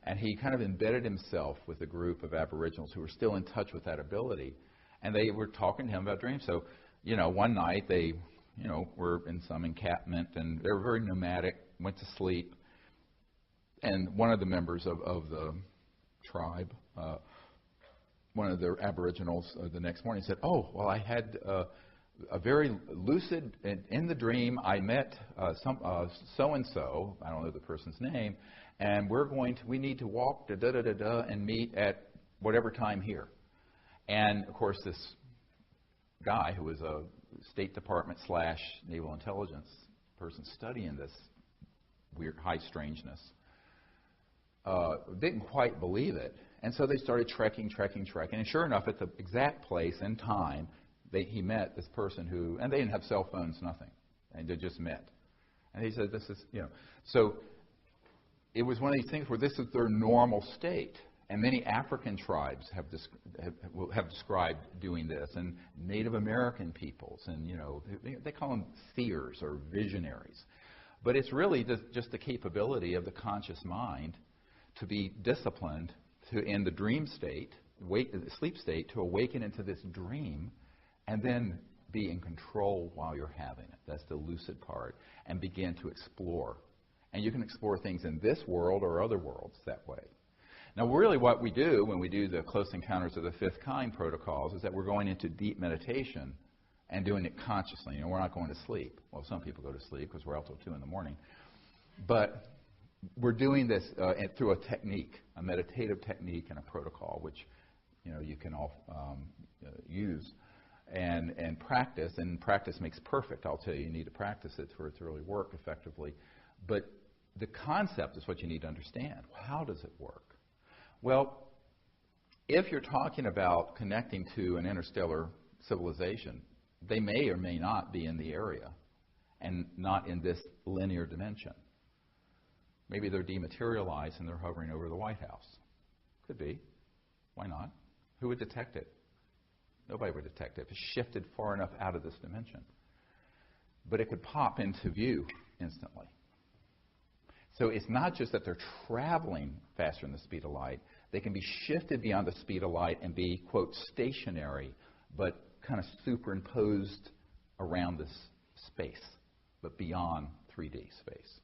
[SPEAKER 1] And he kind of embedded himself with a group of Aboriginals who were still in touch with that ability. And they were talking to him about dreams. So, one night they, were in some encampment, and they were very nomadic, went to sleep. And one of the members of the tribe, one of the Aboriginals, the next morning said, "Oh, well, I had a very lucid, in the dream, I met so-and-so, I don't know the person's name, and we need to walk and meet at whatever time here." And, of course, this guy who was a State Department / Naval Intelligence person studying this weird high strangeness didn't quite believe it. And so they started trekking. And sure enough, at the exact place and time, he met this person and they didn't have cell phones, nothing. And they just met. And he said, this is, So it was one of these things where this is their normal state. And many African tribes have described doing this, and Native American peoples, and they call them seers or visionaries. But it's really just the capability of the conscious mind to be disciplined in the dream state, sleep state, to awaken into this dream, and then be in control while you're having it. That's the lucid part, and begin to explore. And you can explore things in this world or other worlds that way. Now, really what we do when we do the Close Encounters of the Fifth Kind protocols is that we're going into deep meditation and doing it consciously. We're not going to sleep. Well, some people go to sleep because we're out till 2 in the morning. But we're doing this through a technique, a meditative technique and a protocol, which you can all use and practice. And practice makes perfect. I'll tell you, you need to practice it for it to really work effectively. But the concept is what you need to understand. How does it work? Well, if you're talking about connecting to an interstellar civilization, they may or may not be in the area and not in this linear dimension. Maybe they're dematerialized and they're hovering over the White House. Could be. Why not? Who would detect it? Nobody would detect it. If it's shifted far enough out of this dimension. But it could pop into view instantly. So it's not just that they're traveling faster than the speed of light. They can be shifted beyond the speed of light and be, quote, stationary, but kind of superimposed around this space, but beyond 3D space.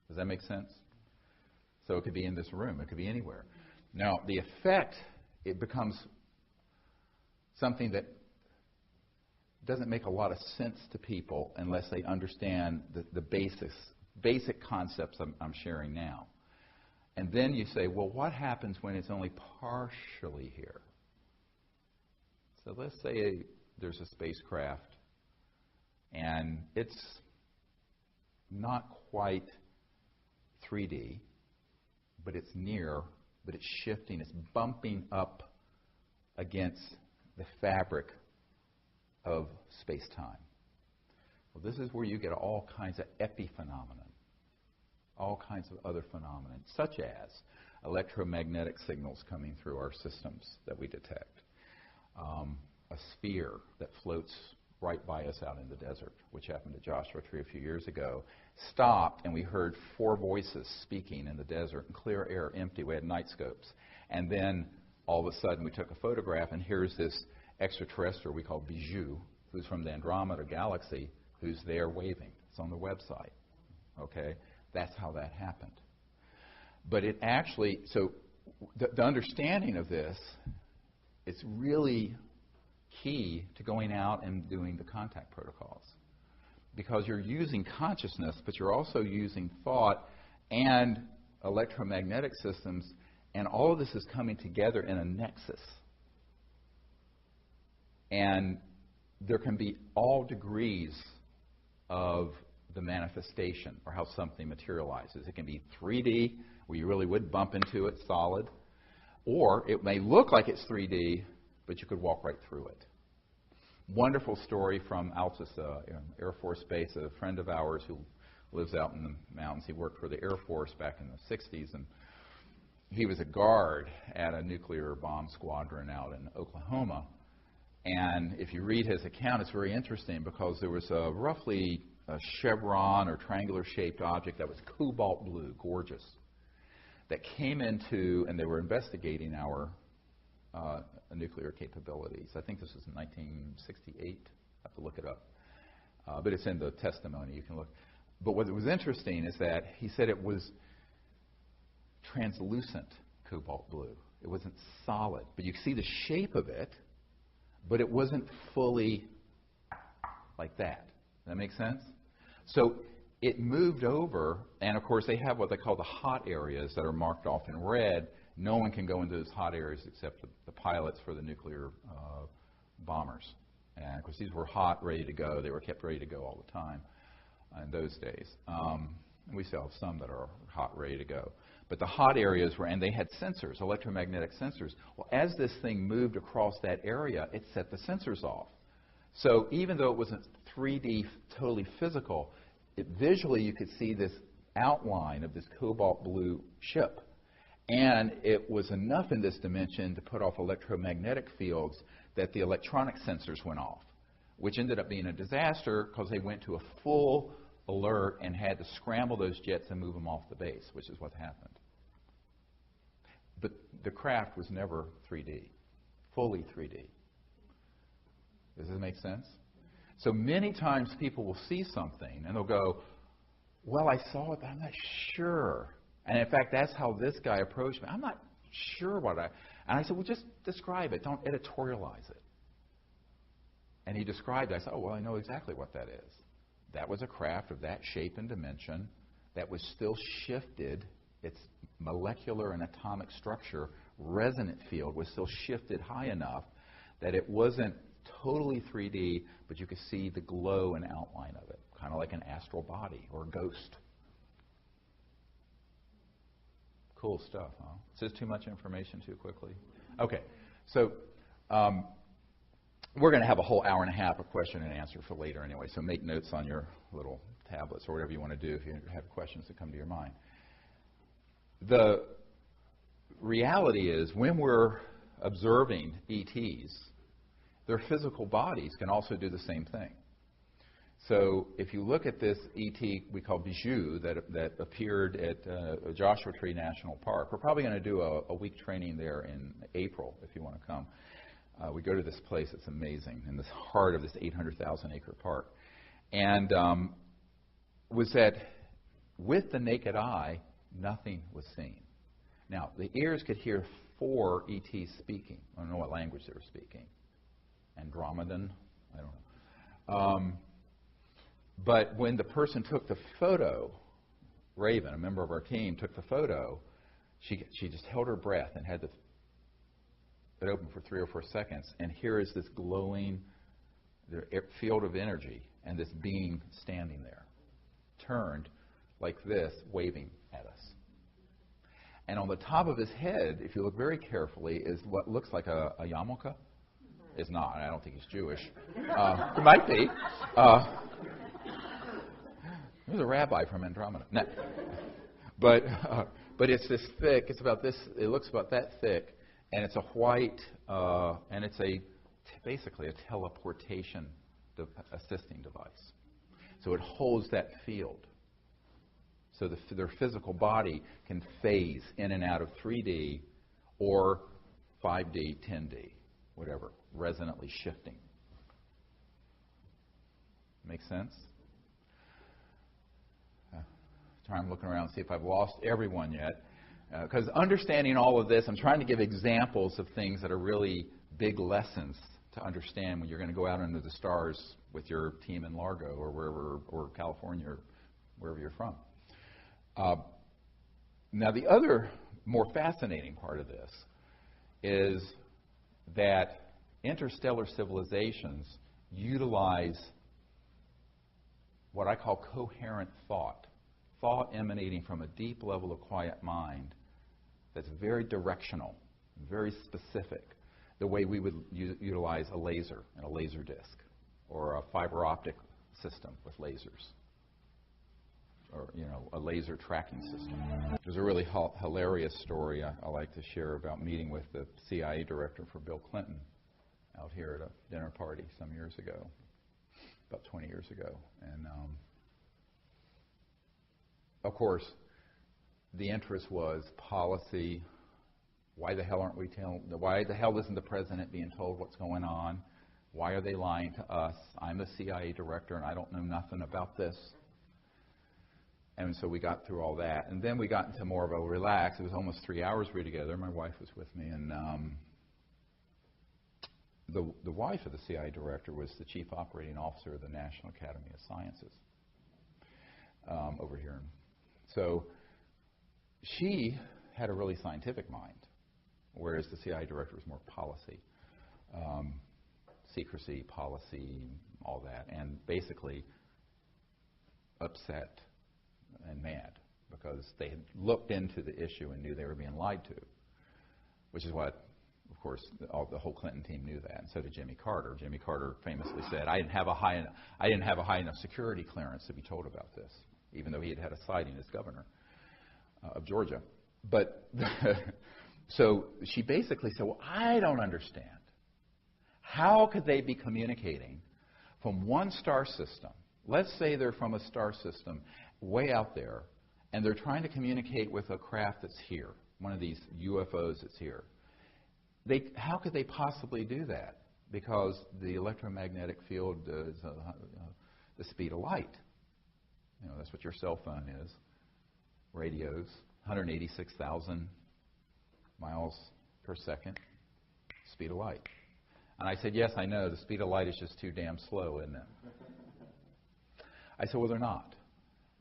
[SPEAKER 1] Does that make sense? So it could be in this room. It could be anywhere. Now, the effect, it becomes something that doesn't make a lot of sense to people unless they understand the basic concepts I'm sharing now. And then you say, well, what happens when it's only partially here? So let's say there's a spacecraft and it's not quite 3D, but it's near, but it's shifting, it's bumping up against the fabric of space-time. Well, this is where you get all kinds of epiphenomenon, all kinds of other phenomena, such as electromagnetic signals coming through our systems that we detect. A sphere that floats right by us out in the desert, which happened at Joshua Tree a few years ago, stopped, and we heard 4 voices speaking in the desert, in clear air, empty. We had night scopes. And then all of a sudden we took a photograph, and here's this extraterrestrial we call Bijou, who's from the Andromeda Galaxy, who's there waving. It's on the website. Okay? That's how that happened. But it actually, so the understanding of this, it's really key to going out and doing the contact protocols. Because you're using consciousness, but you're also using thought and electromagnetic systems And all of this is coming together in a nexus. And there can be all degrees of the manifestation or how something materializes. It can be 3D, where you really would bump into it solid, or it may look like it's 3D, but you could walk right through it. Wonderful story from Altus Air Force Base. A friend of ours who lives out in the mountains, he worked for the Air Force back in the 60s, and he was a guard at a nuclear bomb squadron out in Oklahoma. And if you read his account, it's very interesting because there was roughly a chevron or triangular-shaped object that was cobalt blue, gorgeous, that came into, and they were investigating our nuclear capabilities. I think this was in 1968. I have to look it up. But it's in the testimony. You can look. But what was interesting is that he said it was translucent cobalt blue. It wasn't solid. But you could see the shape of it, but it wasn't fully like that. Does that make sense? So it moved over, and of course they have what they call the hot areas that are marked off in red. No one can go into those hot areas except the pilots for the nuclear bombers. And of course these were hot, ready to go. They were kept ready to go all the time in those days. We still have some that are hot, ready to go. But the hot areas were, and they had sensors, electromagnetic sensors. Well, as this thing moved across that area, it set the sensors off. So even though it wasn't 3D, totally physical, visually you could see this outline of this cobalt blue ship. And it was enough in this dimension to put off electromagnetic fields that the electronic sensors went off, which ended up being a disaster because they went to a full alert and had to scramble those jets and move them off the base, which is what happened. But the craft was never 3D, fully 3D. Does this make sense? So many times people will see something and they'll go, well, I saw it, but I'm not sure. And in fact, that's how this guy approached me. I'm not sure what I... And I said, well, just describe it. Don't editorialize it. And he described it. I said, oh, well, I know exactly what that is. That was a craft of that shape and dimension that was still shifted. Its molecular and atomic structure, resonant field, was still shifted high enough that it wasn't totally 3D, but you could see the glow and outline of it, kind of like an astral body or a ghost. Cool stuff, huh? Is this too much information too quickly? Okay, so we're going to have a whole hour and a half of question and answer for later anyway, so make notes on your little tablets or whatever you want to do if you have questions that come to your mind. The reality is when we're observing ETs, their physical bodies can also do the same thing. So if you look at this ET we call Bijou that appeared at Joshua Tree National Park, we're probably going to do a week training there in April if you want to come. We go to this place, it's amazing, in the heart of this 800,000 acre park. And was that with the naked eye, nothing was seen. Now, the ears could hear 4 ETs speaking. I don't know what language they were speaking. Andromedan? I don't know. But when the person took the photo, Raven, a member of our team, took the photo, she just held her breath and had it open for 3 or 4 seconds. And here is this glowing field of energy and this being standing there, turned like this, waving at us. And on the top of his head, if you look very carefully, is what looks like a yarmulke. It's not. I don't think he's Jewish. He might be. He was a rabbi from Andromeda. No. But it's this thick. It's about this. It looks about that thick, and it's a white, and it's basically a teleportation assisting device. So it holds that field. So their physical body can phase in and out of 3D or 5D, 10D, whatever, resonantly shifting. Make sense? I'm looking around to see if I've lost everyone yet. Because understanding all of this, I'm trying to give examples of things that are really big lessons to understand when you're going to go out into the stars with your team in Largo or wherever, or California, or wherever you're from. Now, the other more fascinating part of this is that interstellar civilizations utilize what I call coherent thought, thought emanating from a deep level of quiet mind that's very directional, very specific, the way we would utilize a laser and a laser disc, or a fiber optic system with lasers, or a laser tracking system. There's a really hilarious story I like to share about meeting with the CIA director for Bill Clinton out here at a dinner party some years ago, about 20 years ago. And of course, the interest was policy. Why the hell aren't we why the hell isn't the president being told what's going on? Why are they lying to us? I'm the CIA director and I don't know nothing about this. And so we got through all that. And then we got into more of a relax. It was almost 3 hours we were together. My wife was with me. And the wife of the CIA director was the chief operating officer of the National Academy of Sciences over here. So she had a really scientific mind, whereas the CIA director was more policy, secrecy, policy, all that, and basically upset and mad because they had looked into the issue and knew they were being lied to, which is what, of course, the whole Clinton team knew that, and so did Jimmy Carter. Jimmy Carter famously said, "I didn't have a high enough security clearance to be told about this," even though he had had a sighting as governor of Georgia. But so she basically said, "Well, I don't understand. How could they be communicating from one star system? Let's say they're from a star system way out there, and they're trying to communicate with a craft that's here, one of these UFOs that's here. How could they possibly do that? Because the electromagnetic field is the speed of light. That's what your cell phone is. Radios, 186,000 miles per second, speed of light." And I said, "Yes, I know. The speed of light is just too damn slow, isn't it?" I said, "Well, they're not.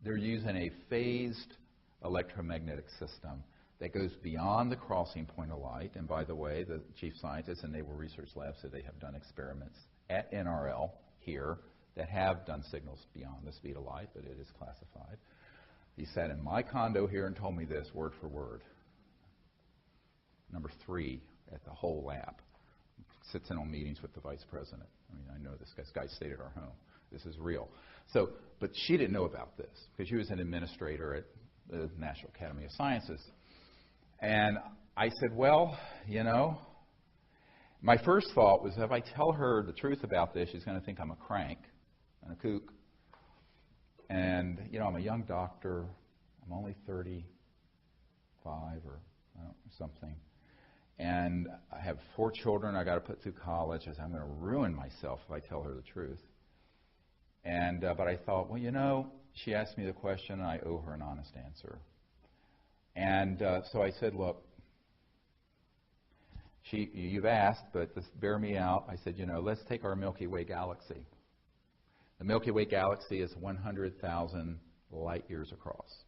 [SPEAKER 1] They're using a phased electromagnetic system that goes beyond the crossing point of light." And by the way, the chief scientists in Naval Research Lab said they have done experiments at NRL here that have done signals beyond the speed of light, but it is classified. He sat in my condo here and told me this word for word. Number 3 at the whole lab. Sits in on meetings with the vice president. I mean, I know this guy stayed at our home. This is real. So, but she didn't know about this because she was an administrator at the National Academy of Sciences. And I said, "Well, my first thought was if I tell her the truth about this, she's going to think I'm a crank and a kook. And, I'm a young doctor. I'm only 35 or something. And I have 4 children I got to put through college. I said, I'm going to ruin myself if I tell her the truth." And but I thought, well, she asked me the question, and I owe her an honest answer. And so I said, "Look, you've asked, but just bear me out." I said, let's take our Milky Way galaxy. The Milky Way galaxy is 100,000 light years across.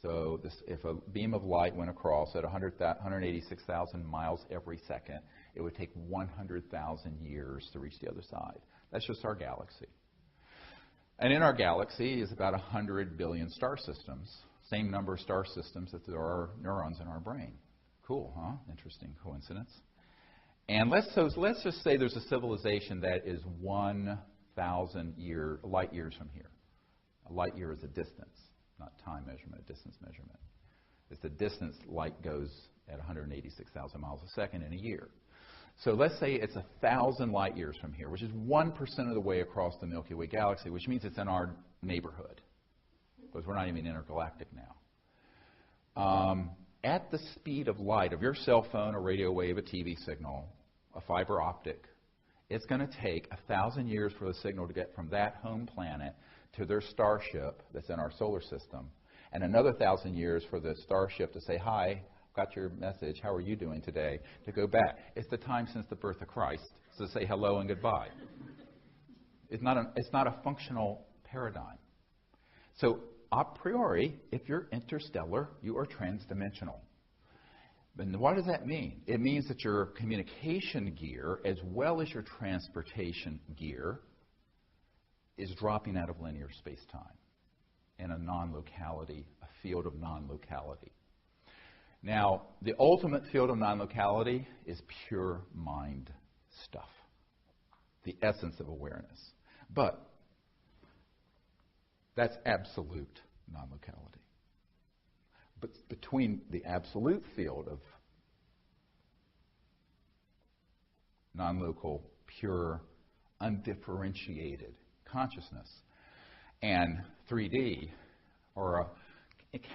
[SPEAKER 1] So if a beam of light went across at 186,000 miles every second, it would take 100,000 years to reach the other side. That's just our galaxy. And in our galaxy is about 100 billion star systems, same number of star systems that there are neurons in our brain. Cool, huh? Interesting coincidence. And let's just say there's a civilization that is 1,000 light years from here. A light year is a distance. Not time measurement, a distance measurement. It's the distance light goes at 186,000 miles a second in a year. So let's say it's 1,000 light years from here, which is 1% of the way across the Milky Way galaxy, which means it's in our neighborhood, because we're not even intergalactic now. At the speed of light of your cell phone, a radio wave, a TV signal, a fiber optic, it's going to take 1,000 years for the signal to get from that home planet to their starship that's in our solar system, and another 1,000 years for the starship to say, "Hi, got your message, how are you doing today?" to go back. It's the time since the birth of Christ to say hello and goodbye. It's not a functional paradigm. So a priori, if you're interstellar, you are transdimensional. And what does that mean? It means that your communication gear, as well as your transportation gear, is dropping out of linear space-time in a non-locality, a field of non-locality. Now, the ultimate field of non-locality is pure mind stuff, the essence of awareness. But that's absolute non-locality. But between the absolute field of non-local, pure, undifferentiated consciousness and 3D are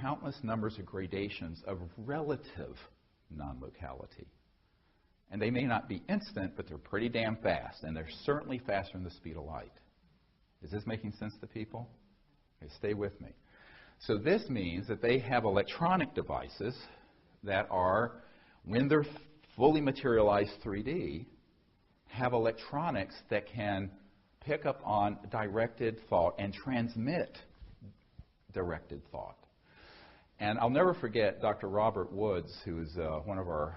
[SPEAKER 1] countless numbers of gradations of relative non-locality. And they may not be instant, but they're pretty damn fast, and they're certainly faster than the speed of light. Is this making sense to people? Okay, stay with me. So this means that they have electronic devices that are, when they're fully materialized 3D, have electronics that can pick up on directed thought and transmit directed thought. And I'll never forget Dr. Robert Woods, who is one of our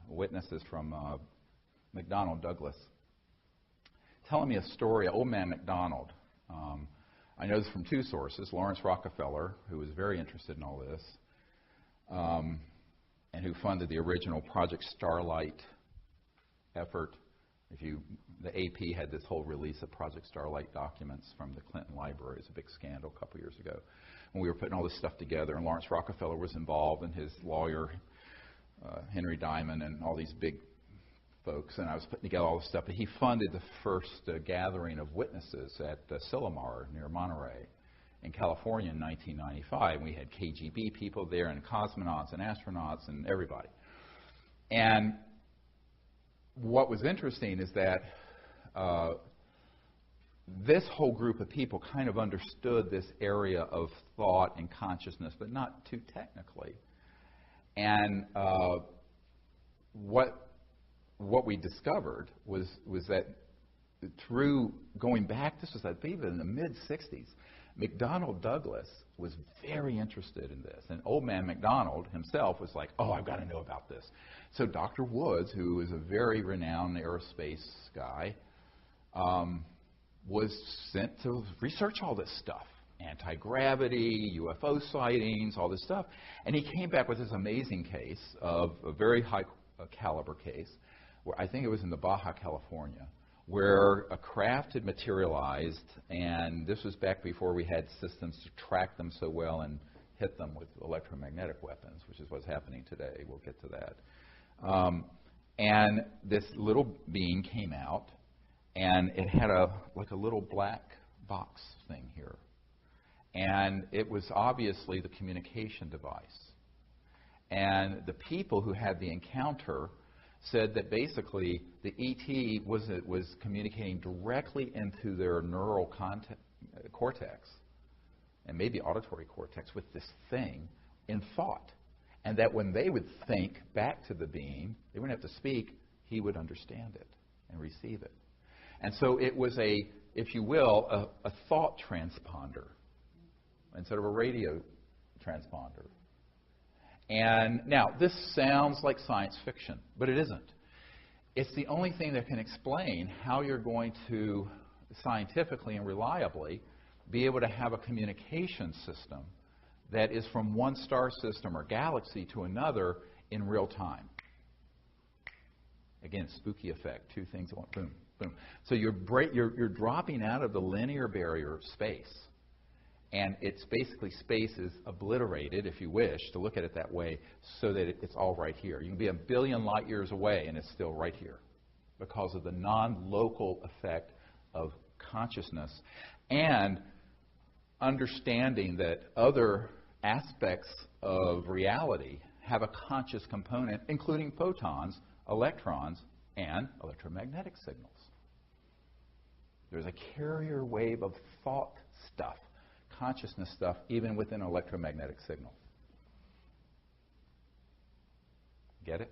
[SPEAKER 1] witnesses from McDonnell Douglas, telling me a story, old man McDonald. I know this from two sources, Lawrence Rockefeller, who was very interested in all this, and who funded the original Project Starlight effort. The AP had this whole release of Project Starlight documents from the Clinton Library. It was a big scandal a couple years ago when we were putting all this stuff together, and Lawrence Rockefeller was involved, and his lawyer, Henry Diamond, and all these big folks, and I was putting together all this stuff. But he funded the first gathering of witnesses at Silomar near Monterey in California in 1995. We had KGB people there, and cosmonauts and astronauts and everybody. And what was interesting is that this whole group of people kind of understood this area of thought and consciousness, but not too technically. And what we discovered was that through going back, this was I believe in the mid-'60s, McDonnell Douglas was very interested in this. And old man McDonald himself was like, oh, I've got to know about this. So Dr. Woods, who is a very renowned aerospace guy, was sent to research all this stuff. Anti-gravity, UFO sightings, all this stuff. And he came back with this amazing case of a very high caliber case, where I think it was in the Baja California, where a craft had materialized, and this was back before we had systems to track them so well and hit them with electromagnetic weapons, which is what's happening today. We'll get to that. And this little being came out, and it had like a little black box thing here. And it was obviously the communication device. And the people who had the encounter said that basically the ET was communicating directly into their neural cortex, and maybe auditory cortex, with this thing in thought. And that when they would think back to the being, they wouldn't have to speak, he would understand it and receive it. And so it was if you will, a thought transponder instead of a radio transponder. And now, this sounds like science fiction, but it isn't. It's the only thing that can explain how you're going to scientifically and reliably be able to have a communication system that is from one star system or galaxy to another in real time. Again, spooky effect, two things at once, boom, boom. So you're dropping out of the linear barrier of space. And it's basically space is obliterated, if you wish, to look at it that way, so that it's all right here. You can be a billion light years away, and it's still right here because of the non-local effect of consciousness and understanding that other aspects of reality have a conscious component, including photons, electrons, and electromagnetic signals. There's a carrier wave of thought stuff, consciousness stuff, even within an electromagnetic signal. Get it?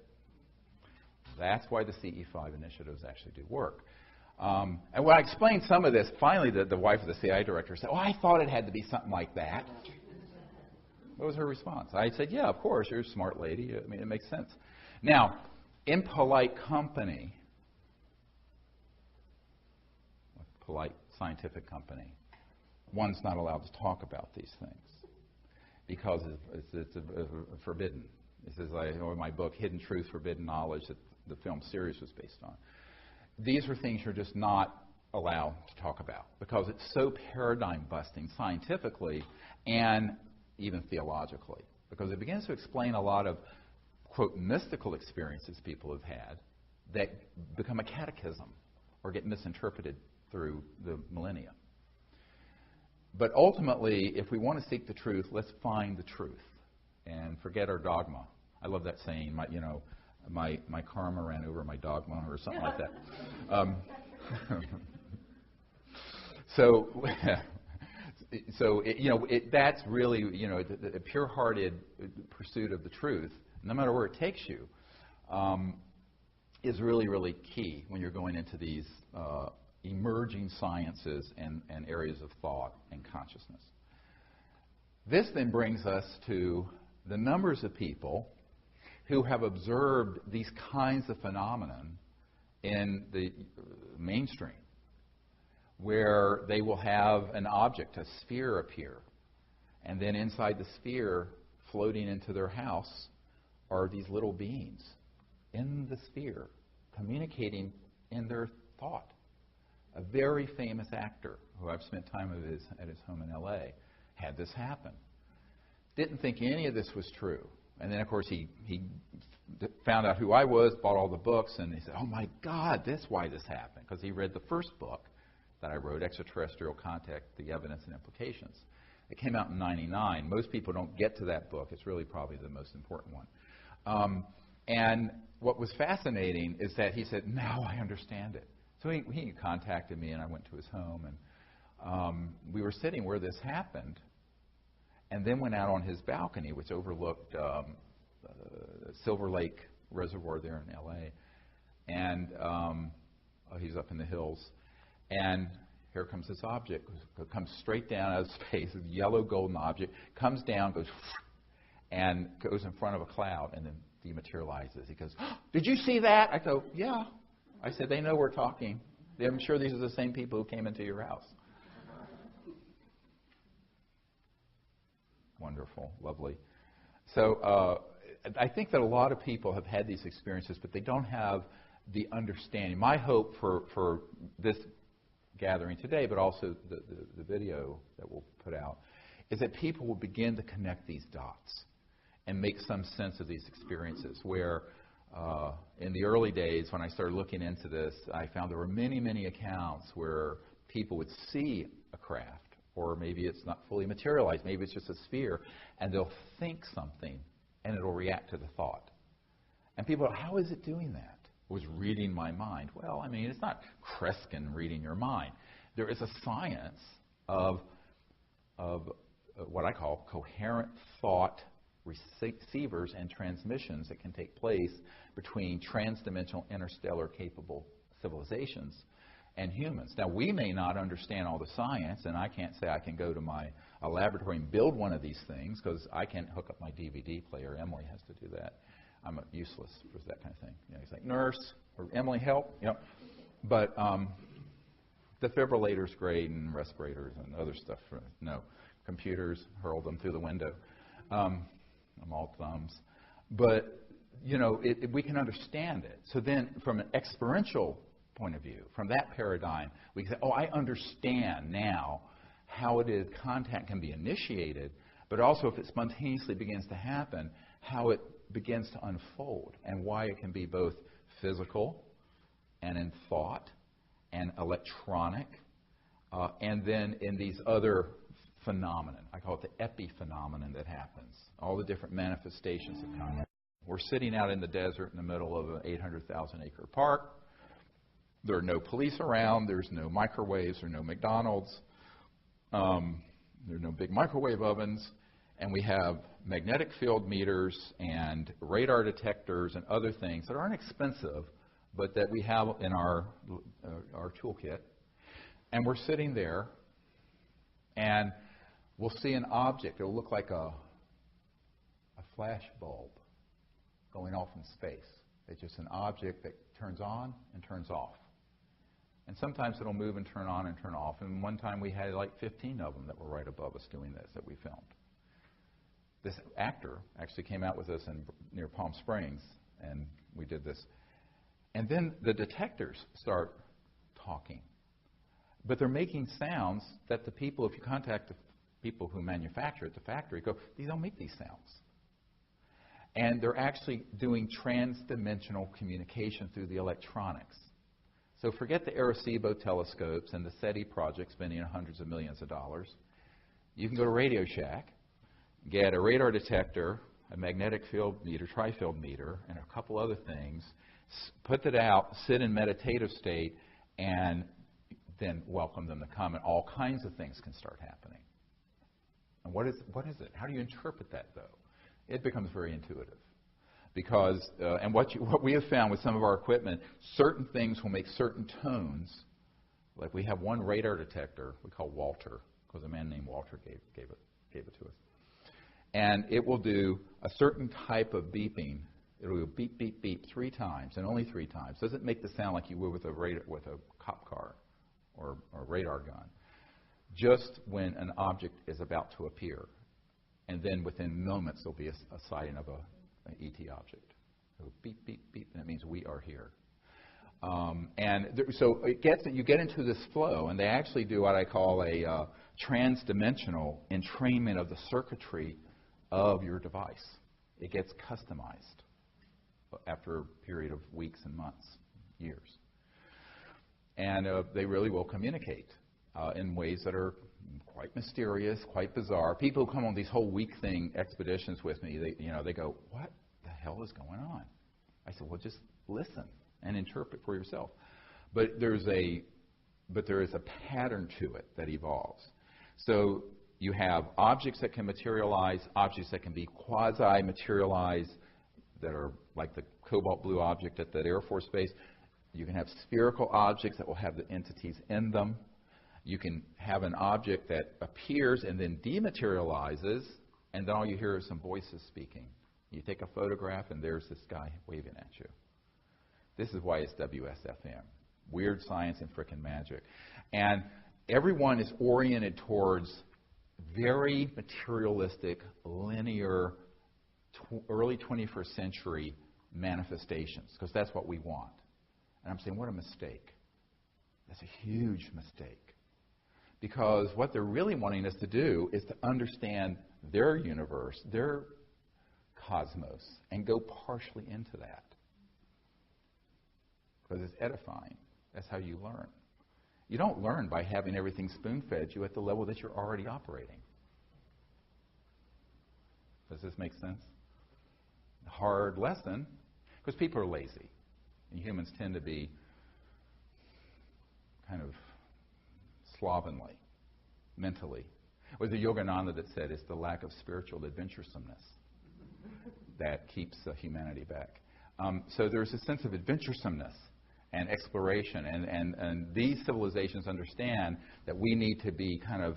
[SPEAKER 1] That's why the CE5 initiatives actually do work. And when I explained some of this, finally the wife of the CIA director said, oh, I thought it had to be something like that. What was her response? I said, yeah, of course, you're a smart lady. I mean, it makes sense. Now, in polite company, polite scientific company, one's not allowed to talk about these things because it's forbidden. This is like my book, Hidden Truth, Forbidden Knowledge, that the film series was based on. These are things you're just not allowed to talk about because it's so paradigm busting scientifically and even theologically, because it begins to explain a lot of, quote, mystical experiences people have had that become a catechism or get misinterpreted through the millennia. But ultimately, if we want to seek the truth, let's find the truth and forget our dogma. I love that saying, my karma ran over my dogma or something like that. That's really, the pure-hearted pursuit of the truth, no matter where it takes you, is really, really key when you're going into these emerging sciences and areas of thought and consciousness. This then brings us to the numbers of people who have observed these kinds of phenomenon in the mainstream, where they will have an object, a sphere, appear, and then inside the sphere, floating into their house, are these little beings in the sphere, communicating in their thought. A very famous actor, who I've spent time at his home in L.A., had this happen. Didn't think any of this was true. And then, of course, he found out who I was, bought all the books, and he said, oh, my God, that's why this happened. Because he read the first book that I wrote, Extraterrestrial Contact, The Evidence and Implications. It came out in '99. Most people don't get to that book. It's really probably the most important one. And what was fascinating is that he said, now I understand it. So he contacted me, and I went to his home, and we were sitting where this happened, and then went out on his balcony, which overlooked Silver Lake Reservoir there in L.A., and he's up in the hills, and here comes this object, comes straight down out of space, a yellow golden object, comes down, goes, and goes in front of a cloud, and then dematerializes. He goes, oh, did you see that? I go, yeah. I said, they know we're talking. I'm sure these are the same people who came into your house. Wonderful, lovely. So I think that a lot of people have had these experiences, but they don't have the understanding. My hope for this gathering today, but also the video that we'll put out, is that people will begin to connect these dots and make some sense of these experiences where in the early days when I started looking into this, I found there were many, many accounts where people would see a craft, or maybe it's not fully materialized, maybe it's just a sphere, and they'll think something and it'll react to the thought. And people go, how is it doing that? It was reading my mind. Well, I mean, it's not Kreskin reading your mind. There is a science of what I call coherent thought receivers and transmissions that can take place between transdimensional interstellar capable civilizations and humans. Now, we may not understand all the science, and I can't say I can go to a laboratory and build one of these things because I can't hook up my DVD player. Emily has to do that. I'm useless for that kind of thing. He's like, nurse, or Emily, help. But defibrillators great, and respirators and other stuff. No, computers, hurl them through the window. I'm all thumbs. But, we can understand it. So then from an experiential point of view, from that paradigm, we can say, oh, I understand now how it is contact can be initiated, but also if it spontaneously begins to happen, how it begins to unfold and why it can be both physical and in thought and electronic and then in these other phenomenon. I call it the epiphenomenon that happens. All the different manifestations of contact. We're sitting out in the desert in the middle of an 800,000-acre park. There are no police around. There's no microwaves or no McDonald's. There are no big microwave ovens. And we have magnetic field meters and radar detectors and other things that aren't expensive, but that we have in our toolkit. And we're sitting there, and we'll see an object. It'll look like a flash bulb going off in space. It's just an object that turns on and turns off. And sometimes it'll move and turn on and turn off. And one time we had like 15 of them that were right above us doing this that we filmed. This actor actually came out with us near Palm Springs, and we did this. And then the detectors start talking. But they're making sounds that the people, if you contact the people who manufacture at the factory, go, these don't make these sounds. And they're actually doing trans-dimensional communication through the electronics. So forget the Arecibo telescopes and the SETI project spending hundreds of millions of dollars. You can go to Radio Shack, get a radar detector, a magnetic field meter, tri-field meter, and a couple other things, put it out, sit in meditative state, and then welcome them to come, and all kinds of things can start happening. And what is it? How do you interpret that, though? It becomes very intuitive. Because, and what we have found with some of our equipment, certain things will make certain tones. Like we have one radar detector we call Walter, because a man named Walter gave it to us. And it will do a certain type of beeping. It will go beep, beep, beep 3 times, and only 3 times. Doesn't make the sound like you would with a cop car or a radar gun. Just when an object is about to appear. And then within moments there'll be a sighting of an ET object. So beep, beep, beep, and that means we are here. So you get into this flow, and they actually do what I call a trans-dimensional entrainment of the circuitry of your device. It gets customized after a period of weeks and months, years. And they really will communicate in ways that are quite mysterious, quite bizarre. People who come on these whole week-thing expeditions with me, they go, what the hell is going on? I said, well, just listen and interpret for yourself. But there is a pattern to it that evolves. So you have objects that can materialize, objects that can be quasi-materialized, that are like the cobalt blue object at that Air Force Base. You can have spherical objects that will have the entities in them. You can have an object that appears and then dematerializes, and then all you hear is some voices speaking. You take a photograph, and there's this guy waving at you. This is why it's WSFM. Weird science and frickin' magic. And everyone is oriented towards very materialistic, linear, early 21st century manifestations, because that's what we want. And I'm saying, what a mistake. That's a huge mistake. Because what they're really wanting us to do is to understand their universe, their cosmos, and go partially into that. Because it's edifying. That's how you learn. You don't learn by having everything spoon-fed you at the level that you're already operating. Does this make sense? Hard lesson, because people are lazy. And humans tend to be kind of slovenly, mentally. It was the Yogananda that said it's the lack of spiritual adventuresomeness that keeps humanity back. So there's a sense of adventuresomeness and exploration, and these civilizations understand that we need to be kind of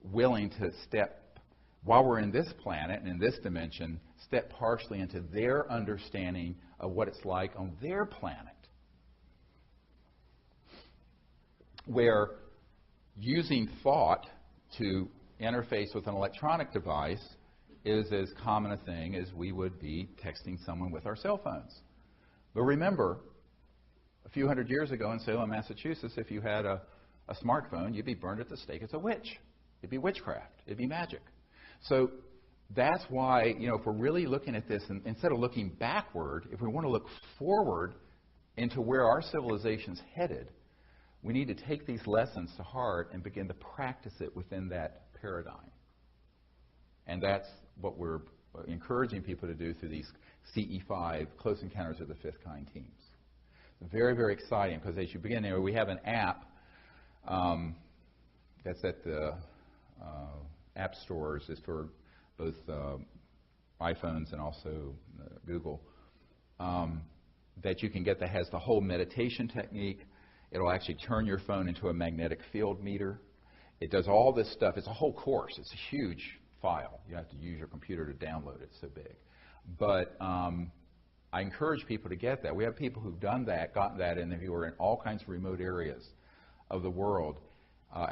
[SPEAKER 1] willing to step, while we're in this planet and in this dimension, step partially into their understanding of what it's like on their planet, where using thought to interface with an electronic device is as common a thing as we would be texting someone with our cell phones. But remember, a few hundred years ago in Salem, Massachusetts, if you had a smartphone, you'd be burned at the stake as a witch. It'd be witchcraft. It'd be magic. So that's why, if we're really looking at this, and instead of looking backward, if we want to look forward into where our civilization's headed, we need to take these lessons to heart and begin to practice it within that paradigm. And that's what we're encouraging people to do through these CE5 Close Encounters of the Fifth Kind teams. Very, very exciting, because as you begin there, we have an app that's at the app stores. It's for both iPhones and also Google, that you can get that has the whole meditation technique. It'll actually turn your phone into a magnetic field meter. It does all this stuff. It's a whole course. It's a huge file. You have to use your computer to download it. It's so big. But I encourage people to get that. We have people who've done that, gotten that, and who are in all kinds of remote areas of the world.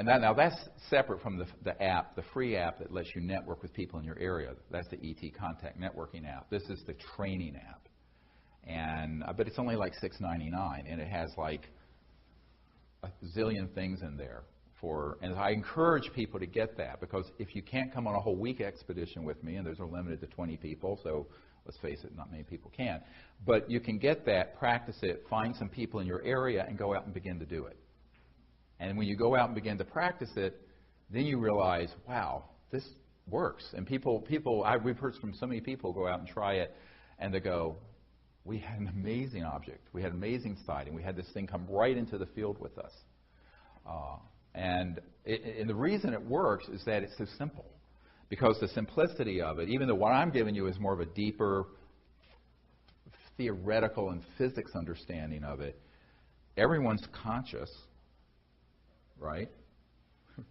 [SPEAKER 1] Now that's separate from the app, the free app that lets you network with people in your area. That's the ET Contact Networking app. This is the training app. But it's only like $6.99, and it has like a zillion things in there. And I encourage people to get that, because if you can't come on a whole week expedition with me, and those are limited to 20 people, so let's face it, not many people can, but you can get that, practice it, find some people in your area, and go out and begin to do it. And when you go out and begin to practice it, then you realize, wow, this works. And we've heard from so many people go out and try it, and they go, we had an amazing object, we had amazing sighting, we had this thing come right into the field with us. And the reason it works is that it's so simple. Because the simplicity of it, even though what I'm giving you is more of a deeper theoretical and physics understanding of it, everyone's conscious, right?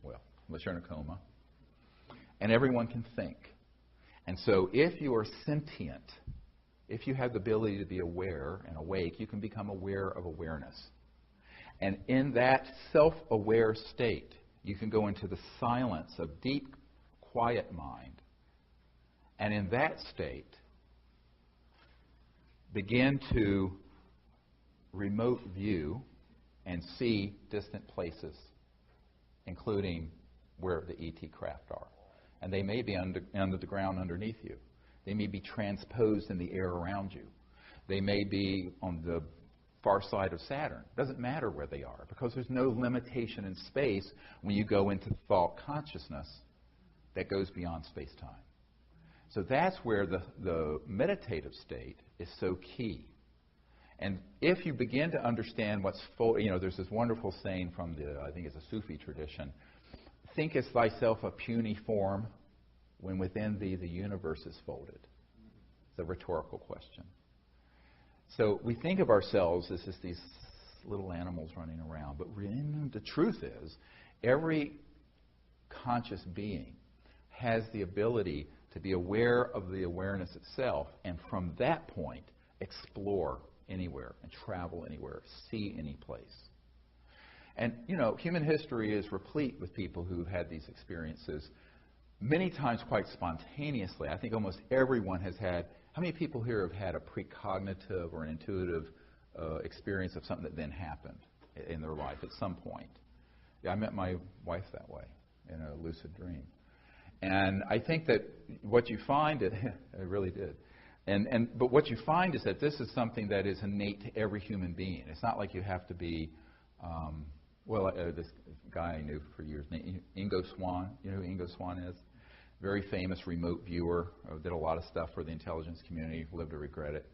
[SPEAKER 1] Well, unless you're in a coma. And everyone can think. And so if you are sentient, if you have the ability to be aware and awake, you can become aware of awareness. And in that self-aware state, you can go into the silence of deep, quiet mind. And in that state, begin to remote view and see distant places, including where the ET craft are. And they may be under the ground underneath you. They may be transposed in the air around you. They may be on the far side of Saturn. It doesn't matter where they are, because there's no limitation in space when you go into thought consciousness that goes beyond space-time. So that's where the meditative state is so key. And if you begin to understand what's there's this wonderful saying from I think it's a Sufi tradition, thinkest thyself a puny form when within thee the universe is folded. It's a rhetorical question. So we think of ourselves as just these little animals running around, but the truth is, every conscious being has the ability to be aware of the awareness itself, and from that point, explore anywhere and travel anywhere, see any place. And, human history is replete with people who've had these experiences, many times quite spontaneously. I think almost everyone has had. How many people here have had a precognitive or an intuitive experience of something that then happened in their life at some point? Yeah, I met my wife that way, in a lucid dream. And I think that what you find, it really did. But what you find is that this is something that is innate to every human being. It's not like you have to be, this guy I knew for years, Ingo Swann. You know who Ingo Swann is? Very famous remote viewer, did a lot of stuff for the intelligence community, lived to regret it.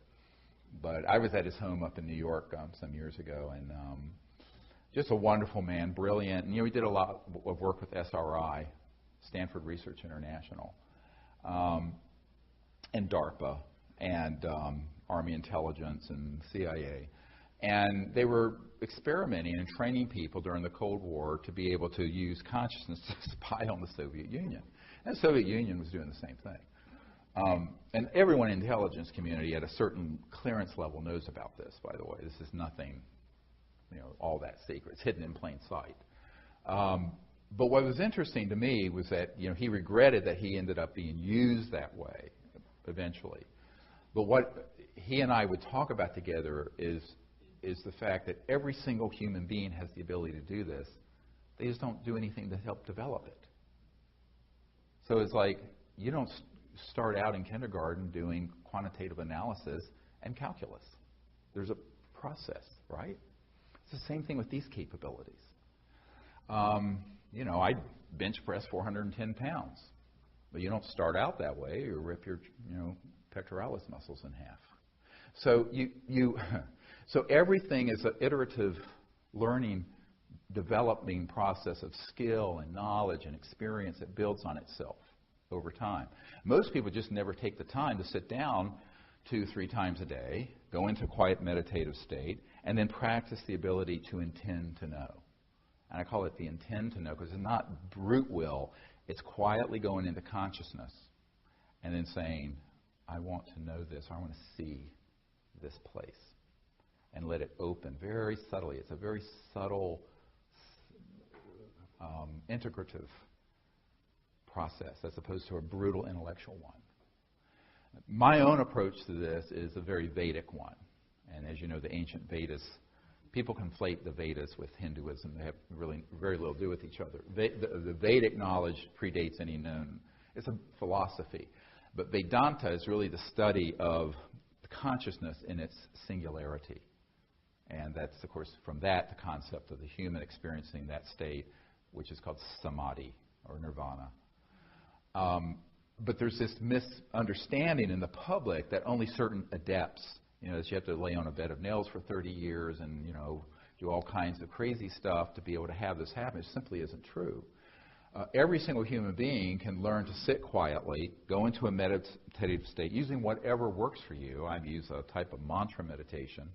[SPEAKER 1] But I was at his home up in New York some years ago, and just a wonderful man, brilliant. And he did a lot of work with SRI, Stanford Research International, and DARPA, and Army Intelligence and CIA. And they were experimenting and training people during the Cold War to be able to use consciousness to spy on the Soviet Union. And the Soviet Union was doing the same thing. And everyone in the intelligence community at a certain clearance level knows about this, by the way. This is nothing, all that secret. It's hidden in plain sight. But what was interesting to me was that, he regretted that he ended up being used that way eventually. But what he and I would talk about together is the fact that every single human being has the ability to do this. They just don't do anything to help develop it. So it's like, you don't start out in kindergarten doing quantitative analysis and calculus. There's a process, right? It's the same thing with these capabilities. I bench press 410 pounds, but you don't start out that way. You rip your, pectoralis muscles in half. So so everything is an iterative learning, developing process of skill and knowledge and experience that builds on itself over time. Most people just never take the time to sit down 2-3 times a day, go into a quiet meditative state, and then practice the ability to intend to know. And I call it the intend to know because it's not brute will. It's quietly going into consciousness and then saying, I want to know this. I want to see this place. And let it open very subtly. It's a very subtle, integrative process as opposed to a brutal intellectual one. My own approach to this is a very Vedic one. And as you know, the ancient Vedas, people conflate the Vedas with Hinduism. They have really very little to do with each other. The Vedic knowledge predates any known. It's a philosophy. But Vedanta is really the study of consciousness in its singularity. And that's, of course, from that, the concept of the human experiencing that state, which is called samadhi or nirvana. But there's this misunderstanding in the public that only certain adepts, that you have to lay on a bed of nails for 30 years and, do all kinds of crazy stuff to be able to have this happen. It simply isn't true. Every single human being can learn to sit quietly, go into a meditative state, using whatever works for you. I use a type of mantra meditation.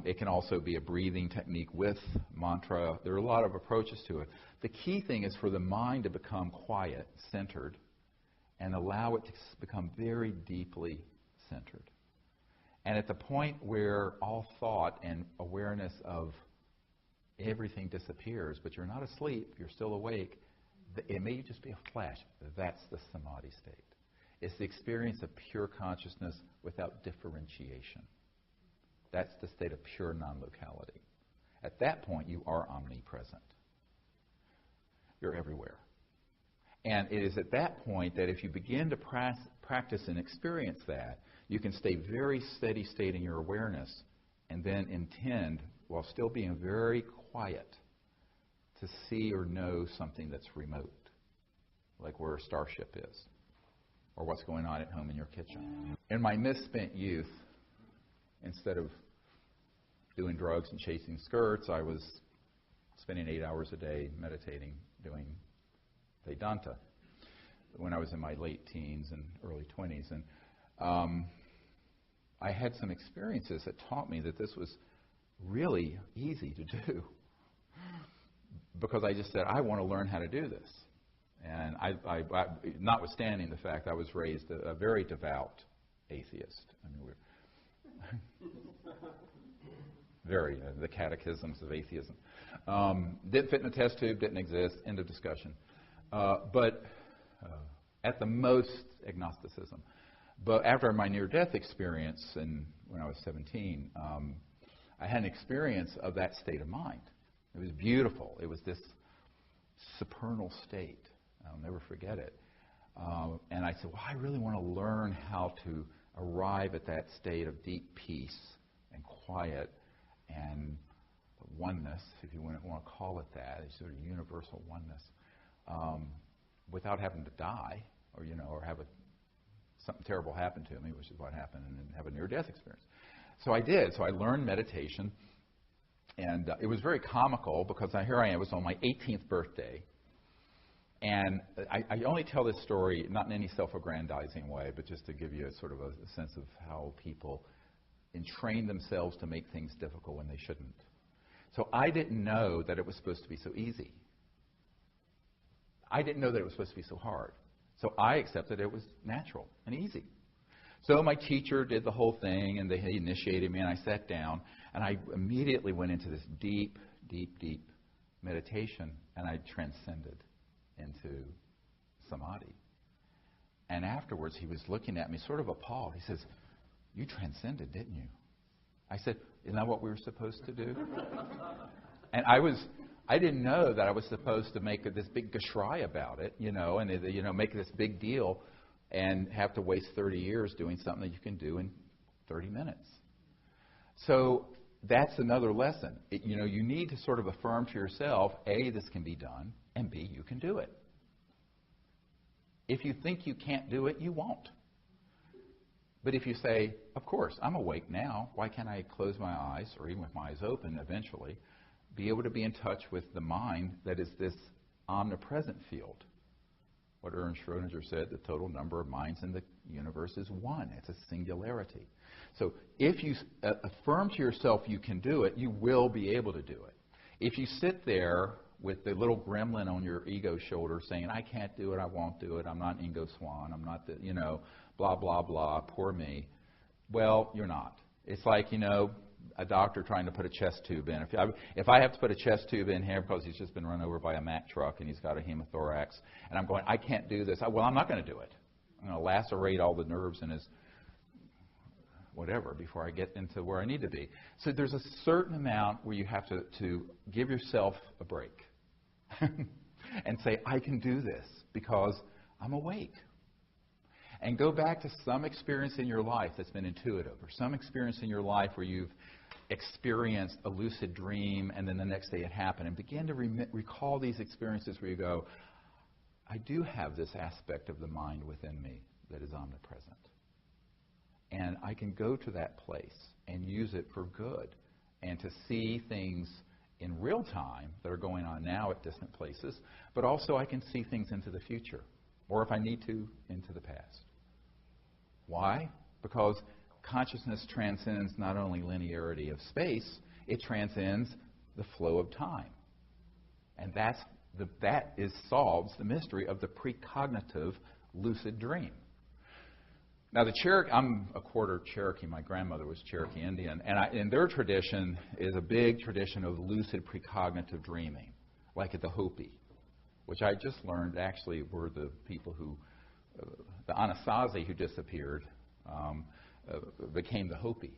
[SPEAKER 1] It can also be a breathing technique with mantra. There are a lot of approaches to it. The key thing is for the mind to become quiet, centered, and allow it to become very deeply centered. And at the point where all thought and awareness of everything disappears, but you're not asleep, you're still awake, it may just be a flash. That's the samadhi state. It's the experience of pure consciousness without differentiation. That's the state of pure non-locality. At that point, you are omnipresent. You're everywhere. And it is at that point that if you begin to practice and experience that, you can stay very steady state in your awareness and then intend, while still being very quiet, to see or know something that's remote, like where a starship is, or what's going on at home in your kitchen. In my misspent youth, instead of doing drugs and chasing skirts, I was spending 8 hours a day meditating, doing Vedanta, when I was in my late teens and early 20s. And I had some experiences that taught me that this was really easy to do, because I just said, I want to learn how to do this. And I notwithstanding the fact I was raised a very devout atheist. I mean, the catechisms of atheism. Didn't fit in a test tube, didn't exist, end of discussion. But at the most, agnosticism. But after my near-death experience, when I was 17, I had an experience of that state of mind. It was beautiful. It was this supernal state. I'll never forget it. And I said, well, I really want to learn how to arrive at that state of deep peace and quiet and oneness, if you want to call it that, a sort of universal oneness, without having to die or have something terrible happen to me, which is what happened, and then have a near-death experience. So I did. So I learned meditation, and it was very comical because here I am. It was on my 18th birthday, and I only tell this story not in any self-aggrandizing way, but just to give you a sort of a sense of how people entrain themselves to make things difficult when they shouldn't. So I didn't know that it was supposed to be so easy. I didn't know that it was supposed to be so hard. So I accepted it was natural and easy. So my teacher did the whole thing, and they initiated me, and I sat down, and I immediately went into this deep, deep, deep meditation, and I transcended into samadhi. And afterwards, he was looking at me sort of appalled. He says, you transcended, didn't you? I said, isn't that what we were supposed to do? And I didn't know that I was supposed to make this big gashrai about it, and make this big deal and have to waste 30 years doing something that you can do in 30 minutes. So that's another lesson. You need to sort of affirm to yourself, A, this can be done, and B, you can do it. If you think you can't do it, you won't. But if you say, of course, I'm awake now, why can't I close my eyes, or even with my eyes open eventually, be able to be in touch with the mind that is this omnipresent field? What Ernst Schrödinger said, the total number of minds in the universe is one. It's a singularity. So if you affirm to yourself you can do it, you will be able to do it. If you sit there with the little gremlin on your ego shoulder saying, I can't do it, I won't do it, I'm not Ingo Swann, I'm not blah, blah, blah, poor me. Well, you're not. It's like, a doctor trying to put a chest tube in. If I have to put a chest tube in here because he's just been run over by a Mack truck and he's got a hemothorax, and I'm going, I can't do this. Well, I'm not going to do it. I'm going to lacerate all the nerves in his whatever before I get into where I need to be. So there's a certain amount where you have to give yourself a break and say, I can do this because I'm awake. And go back to some experience in your life that's been intuitive, or some experience in your life where you've experienced a lucid dream and then the next day it happened, and begin to recall these experiences where you go, I do have this aspect of the mind within me that is omnipresent. And I can go to that place and use it for good and to see things in real time that are going on now at distant places, but also I can see things into the future, or if I need to, into the past. Why? Because consciousness transcends not only linearity of space, it transcends the flow of time. And that solves the mystery of the precognitive lucid dream. Now, I'm a quarter Cherokee. My grandmother was Cherokee Indian. And their tradition is a big tradition of lucid precognitive dreaming, like at the Hopi, which I just learned actually were the people who, the Anasazi who disappeared, became the Hopi.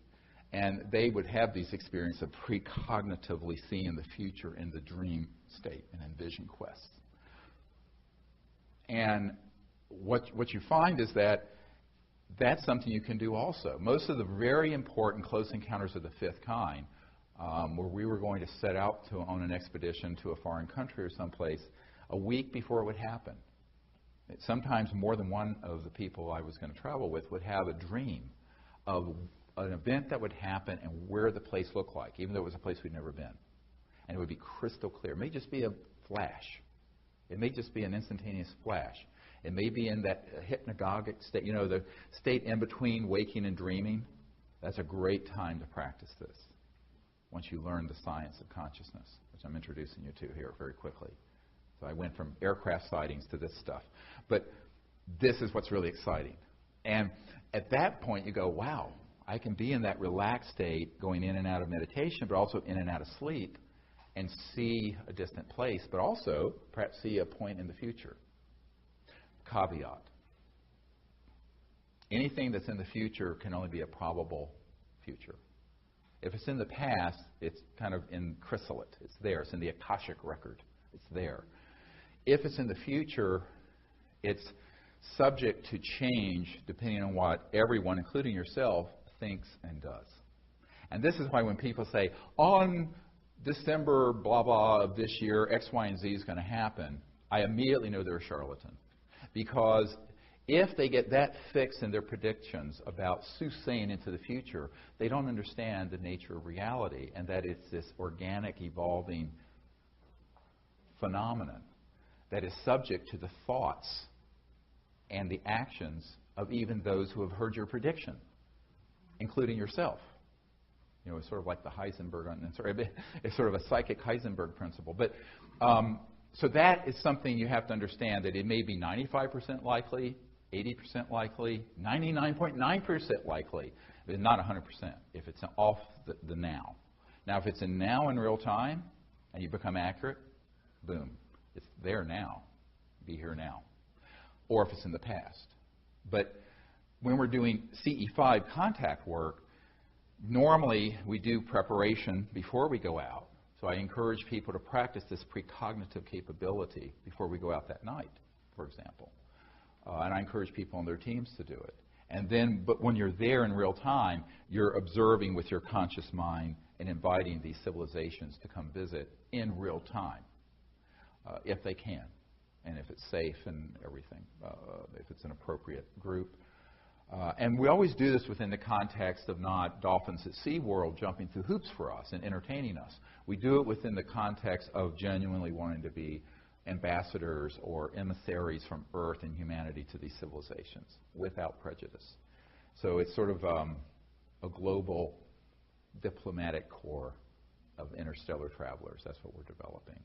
[SPEAKER 1] And they would have these experiences of precognitively seeing the future in the dream state and in vision quests. And what you find is that that's something you can do also. Most of the very important close encounters of the fifth kind, where we were going to set out on an expedition to a foreign country or someplace, a week before it would happen. Sometimes more than one of the people I was going to travel with would have a dream of an event that would happen and where the place looked like, even though it was a place we'd never been. And it would be crystal clear. It may just be a flash. It may just be an instantaneous flash. It may be in that hypnagogic state, the state in between waking and dreaming. That's a great time to practice this once you learn the science of consciousness, which I'm introducing you to here very quickly. So I went from aircraft sightings to this stuff. But this is what's really exciting. And at that point, you go, wow, I can be in that relaxed state, going in and out of meditation, but also in and out of sleep, and see a distant place, but also perhaps see a point in the future. Caveat. Anything that's in the future can only be a probable future. If it's in the past, it's kind of in chrysalid. It's there. It's in the Akashic record. It's there. If it's in the future, it's subject to change depending on what everyone, including yourself, thinks and does. And this is why when people say, on December blah blah of this year, X, Y, and Z is going to happen, I immediately know they're a charlatan. Because if they get that fixed in their predictions about soothsaying into the future, they don't understand the nature of reality and that it's this organic, evolving phenomenon that is subject to the thoughts and the actions of even those who have heard your prediction, including yourself. It's sort of like the Heisenberg, it's sort of a psychic Heisenberg principle. But so that is something you have to understand, that it may be 95% likely, 80% likely, 99.9% likely, but not 100% if it's off the now. Now, if it's in now in real time and you become accurate, boom, it's there now, be here now. Or if it's in the past. But when we're doing CE5 contact work, normally we do preparation before we go out. So I encourage people to practice this precognitive capability before we go out that night, for example. And I encourage people on their teams to do it. And then, but when you're there in real time, you're observing with your conscious mind and inviting these civilizations to come visit in real time, if they can, and if it's safe and everything, if it's an appropriate group. And we always do this within the context of not dolphins at SeaWorld jumping through hoops for us and entertaining us. We do it within the context of genuinely wanting to be ambassadors or emissaries from Earth and humanity to these civilizations without prejudice. So it's sort of a global diplomatic corps of interstellar travelers. That's what we're developing,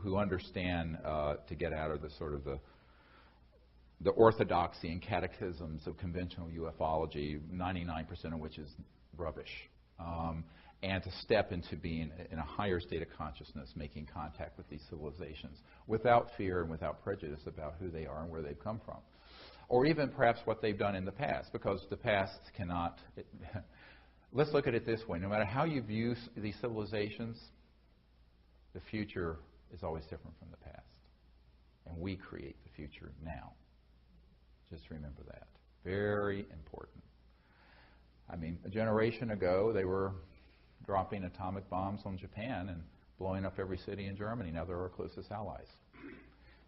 [SPEAKER 1] who understand to get out of the sort of the orthodoxy and catechisms of conventional ufology, 99% of which is rubbish, and to step into being in a higher state of consciousness, making contact with these civilizations without fear and without prejudice about who they are and where they've come from. Or even perhaps what they've done in the past, because the past cannot... Let's look at it this way. No matter how you view these civilizations, the future is always different from the past. And we create the future now. Just remember that. Very important. I mean, a generation ago, they were dropping atomic bombs on Japan and blowing up every city in Germany. Now they're our closest allies.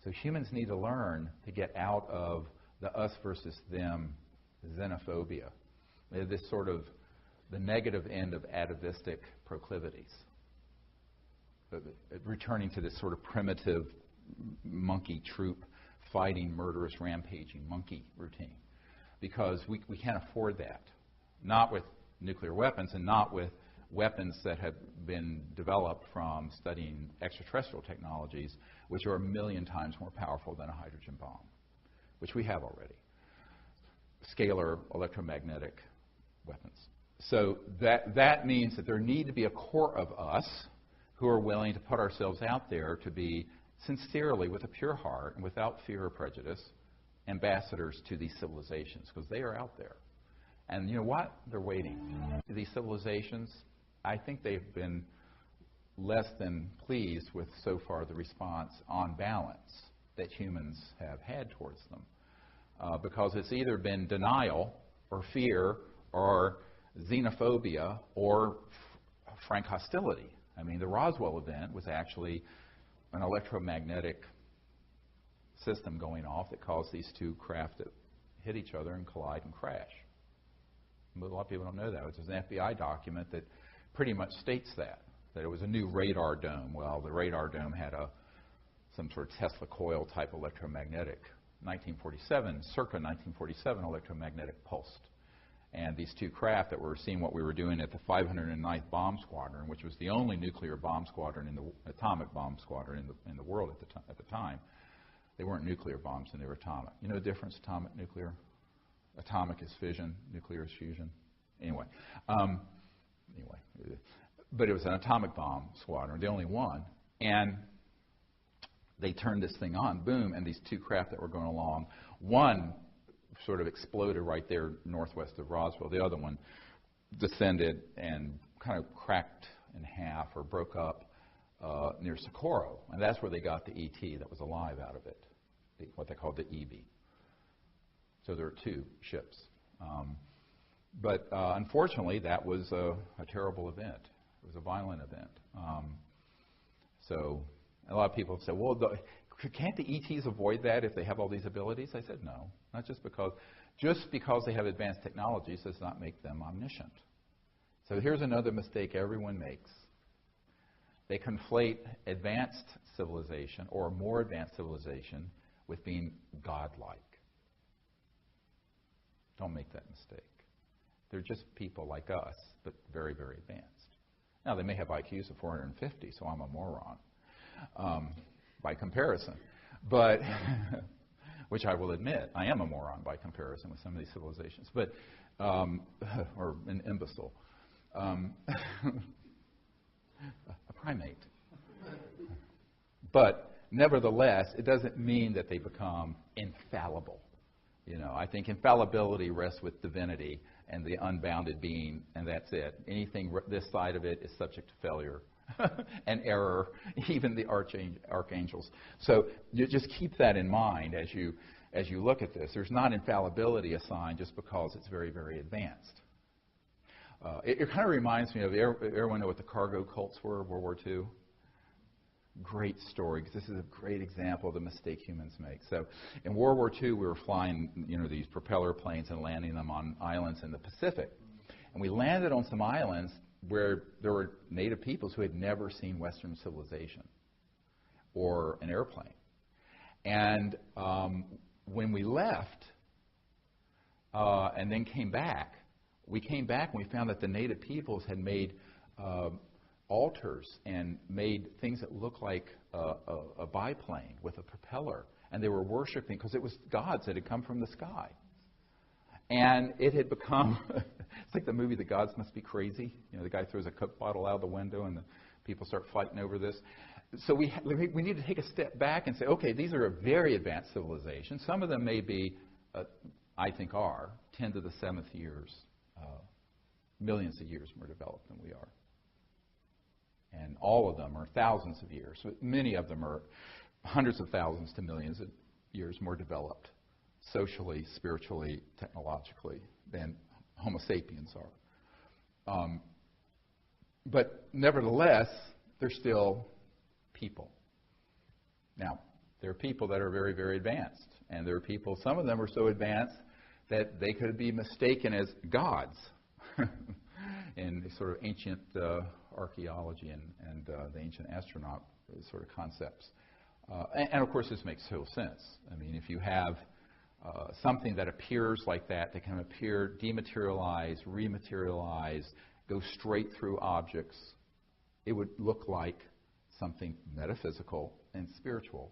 [SPEAKER 1] So humans need to learn to get out of the us versus them xenophobia. This sort of the negative end of atavistic proclivities. Returning to this sort of primitive monkey troop fighting, murderous, rampaging monkey routine. Because we can't afford that. Not with nuclear weapons and not with weapons that have been developed from studying extraterrestrial technologies, which are 1,000,000 times more powerful than a hydrogen bomb, which we have already. Scalar electromagnetic weapons. So that means that there need to be a core of us who are willing to put ourselves out there to be sincerely, with a pure heart and without fear or prejudice, ambassadors to these civilizations, because they are out there. And you know what? They're waiting. These civilizations, I think they've been less than pleased with, so far, the response on balance that humans have had towards them. Because it's either been denial or fear or xenophobia or frank hostility. I mean, the Roswell event was actually an electromagnetic system going off that caused these two craft to hit each other and collide and crash. But a lot of people don't know that. It's an FBI document that pretty much states that it was a new radar dome. Well, the radar dome had some sort of Tesla coil type electromagnetic, circa 1947 electromagnetic pulse. And these two craft that were seeing what we were doing at the 509th Bomb Squadron, which was the only nuclear bomb squadron, atomic bomb squadron in the world at the time, they weren't nuclear bombs and they were atomic. You know the difference, atomic, nuclear? Atomic is fission, nuclear is fusion. Anyway, but it was an atomic bomb squadron, the only one. And they turned this thing on, boom, and these two craft that were going along, one sort of exploded right there northwest of Roswell. The other one descended and kind of cracked in half or broke up near Socorro. And that's where they got the ET that was alive out of it, what they called the EB. So there were two ships. But unfortunately, that was a terrible event. It was a violent event. So a lot of people have said, well, can't the ETs avoid that if they have all these abilities? I said no. Not just because they have advanced technologies does not make them omniscient. So here's another mistake everyone makes. They conflate advanced civilization or more advanced civilization with being godlike. Don't make that mistake. They're just people like us, but very, very advanced. Now, they may have IQs of 450, so I'm a moron by comparison. But, which I will admit, I am a moron by comparison with some of these civilizations, but, or an imbecile. A primate. But, nevertheless, it doesn't mean that they become infallible. You know, I think infallibility rests with divinity and the unbounded being, and that's it. Anything this side of it is subject to failure and error, even the archangels. So you just keep that in mind as you look at this. There's not infallibility assigned just because it's very, very advanced. It kind of reminds me of, everyone know what the cargo cults were, World War II? Great story, because this is a great example of the mistake humans make. So in World War II, we were flying, these propeller planes and landing them on islands in the Pacific. And we landed on some islands where there were native peoples who had never seen Western civilization or an airplane. And when we left and then came back, we found that the native peoples had made altars and made things that looked like a biplane with a propeller And they were worshiping because it was gods that had come from the sky. And it had become, it's like the movie The Gods Must Be Crazy. You know, the guy throws a Coke bottle out the window and the people start fighting over this. So we need to take a step back and say, okay, these are a very advanced civilization. Some of them may be, I think are, 10 to the 7th years, millions of years more developed than we are. And all of them are thousands of years. Many of them are hundreds of thousands to millions of years more developed, socially, spiritually, technologically, than Homo sapiens are. But nevertheless, they're still people. Now, there are people that are very, very advanced. And there are people, some of them are so advanced that they could be mistaken as gods in sort of ancient archaeology and the ancient astronaut sort of concepts. And of course, this makes total sense. I mean, if you have something that appears like that can appear, dematerialize, rematerialize, go straight through objects, it would look like something metaphysical and spiritual.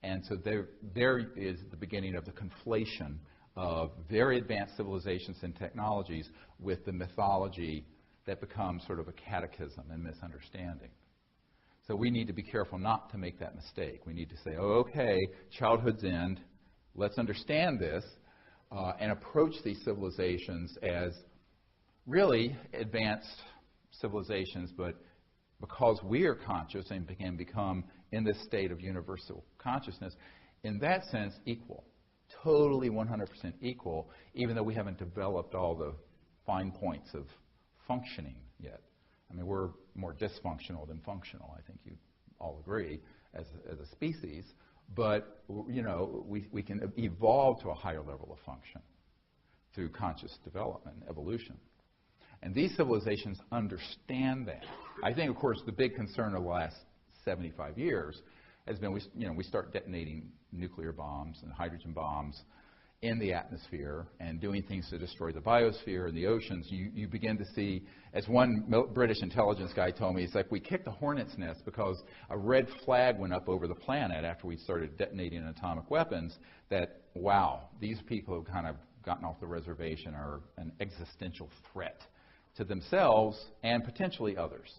[SPEAKER 1] And so there is the beginning of the conflation of very advanced civilizations and technologies with the mythology that becomes sort of a catechism and misunderstanding. So we need to be careful not to make that mistake. We need to say, oh, okay, childhood's end, let's understand this, and approach these civilizations as really advanced civilizations, but because we are conscious and can become in this state of universal consciousness, in that sense, equal. Totally 100% equal, even though we haven't developed all the fine points of functioning yet. I mean, we're more dysfunctional than functional, I think you all agree, as a species. But, you know, we can evolve to a higher level of function through conscious development and evolution. And these civilizations understand that. I think, of course, the big concern of the last 75 years has been we start detonating nuclear bombs and hydrogen bombs in the atmosphere and doing things to destroy the biosphere and the oceans. You begin to see, as one British intelligence guy told me, it's like we kicked a hornet's nest because a red flag went up over the planet after we started detonating atomic weapons that, wow, these people have kind of gotten off the reservation are an existential threat to themselves and potentially others.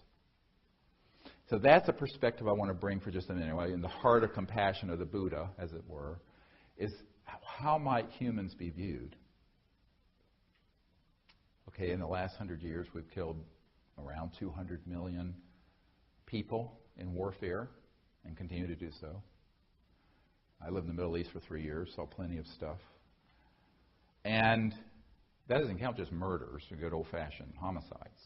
[SPEAKER 1] So that's a perspective I want to bring for just a minute. In the heart of compassion of the Buddha, as it were, is how might humans be viewed? Okay, in the last 100 years, we've killed around 200 million people in warfare and continue to do so. I lived in the Middle East for 3 years, saw plenty of stuff. And that doesn't count just murders, or good old-fashioned homicides.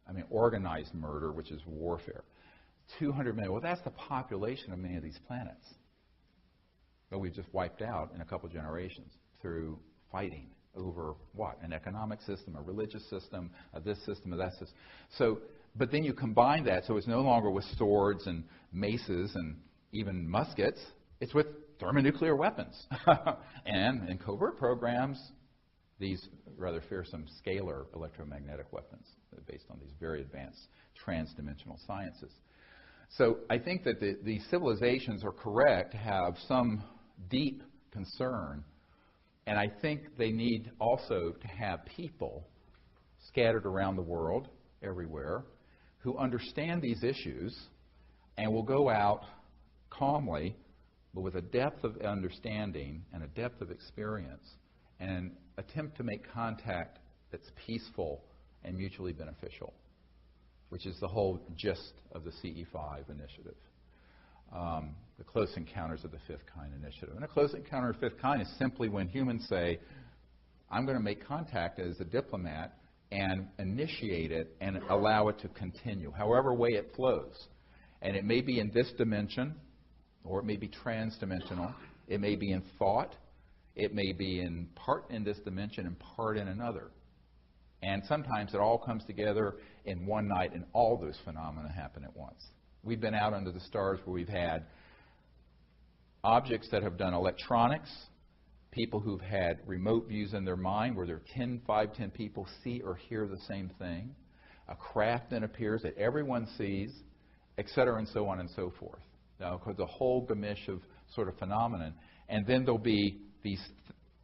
[SPEAKER 1] I mean, organized murder, which is warfare. 200 million. Well, that's the population of many of these planets that we've just wiped out in a couple of generations through fighting over what? An economic system, a religious system, this system, that system. So, but then you combine that, so it's no longer with swords and maces and even muskets. It's with thermonuclear weapons. And in covert programs, these rather fearsome scalar electromagnetic weapons based on these very advanced transdimensional sciences. So I think that the civilizations are correct to have some deep concern, and I think they need also to have people scattered around the world, everywhere, who understand these issues and will go out calmly, but with a depth of understanding and a depth of experience, and attempt to make contact that's peaceful and mutually beneficial, which is the whole gist of the CE5 initiative, the Close Encounters of the Fifth Kind initiative. And a close encounter of the fifth kind is simply when humans say, I'm going to make contact as a diplomat and initiate it and allow it to continue, however way it flows. And it may be in this dimension, or it may be transdimensional. It may be in thought. It may be in part in this dimension and part in another. And sometimes it all comes together in one night and all those phenomena happen at once. We've been out under the stars where we've had objects that have done electronics, people who've had remote views in their mind where there are 5, 10 people see or hear the same thing. A craft then appears that everyone sees, et cetera, and so on and so forth. Now, because the whole gamish of sort of phenomenon. And then there'll be these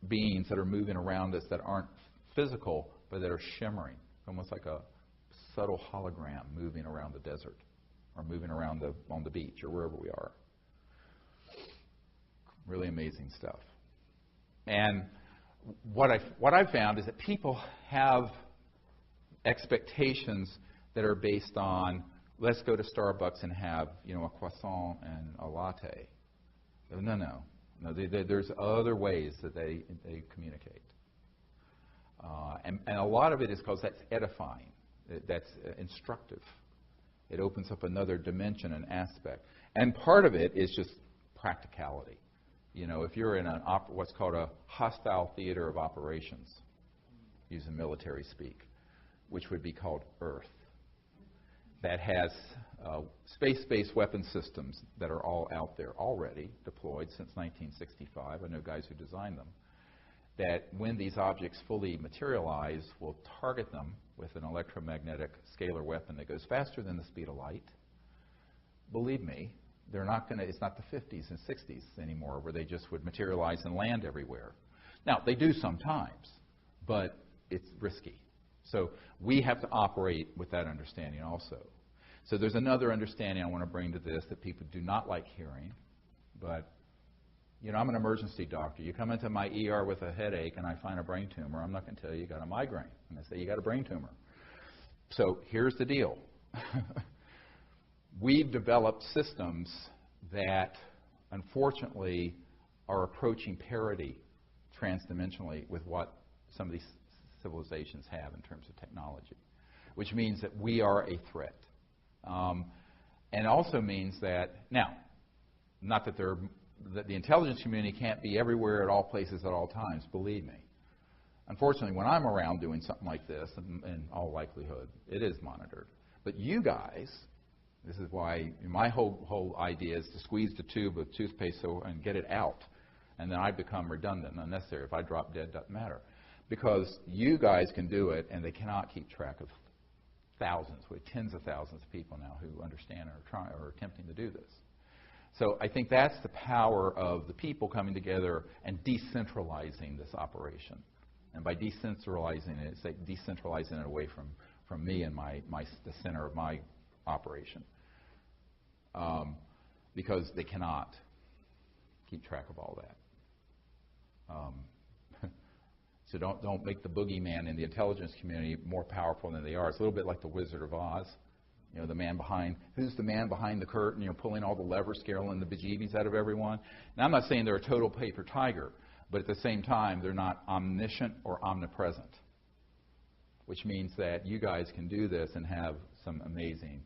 [SPEAKER 1] beings that are moving around us that aren't physical, but that are shimmering, almost like a subtle hologram moving around the desert or moving around on the beach or wherever we are. Really amazing stuff. And what I've found is that people have expectations that are based on, let's go to Starbucks and have, a croissant and a latte. No. There's other ways that they communicate. And a lot of it is because that's edifying. That's instructive. It opens up another dimension and aspect. And part of it is just practicality. If you're in what's called a hostile theater of operations, using military speak, which would be called Earth, that has space-based weapon systems that are all out there already deployed since 1965. I know guys who designed them. That when these objects fully materialize, will target them with an electromagnetic scalar weapon that goes faster than the speed of light. Believe me, they're not going to. It's not the 50s and 60s anymore where they just would materialize and land everywhere. Now they do sometimes, but it's risky. So we have to operate with that understanding also. So there's another understanding I want to bring to this that people do not like hearing, but I'm an emergency doctor. You come into my ER with a headache and I find a brain tumor, I'm not going to tell you got a migraine. I'm going to say you got a brain tumor. So here's the deal. We've developed systems that, unfortunately, are approaching parity transdimensionally with what some of these civilizations have in terms of technology, which means that we are a threat. And also means that, now, not that the intelligence community can't be everywhere at all places at all times, believe me. Unfortunately, when I'm around doing something like this, in all likelihood, it is monitored. But you guys, this is why my whole idea is to squeeze the tube of toothpaste and get it out. And then I become redundant and unnecessary. If I drop dead, it doesn't matter. Because you guys can do it, and they cannot keep track of thousands, with tens of thousands of people now who understand or are attempting to do this. So I think that's the power of the people coming together and decentralizing this operation. And by decentralizing it, it's like decentralizing it away from me and the center of my operation. Because they cannot keep track of all that. So don't make the boogeyman in the intelligence community more powerful than they are. It's a little bit like the Wizard of Oz. The man behind, who's the man behind the curtain, pulling all the levers, scaling the bejeebies out of everyone. Now, I'm not saying they're a total paper tiger, but at the same time, they're not omniscient or omnipresent, which means that you guys can do this and have some amazing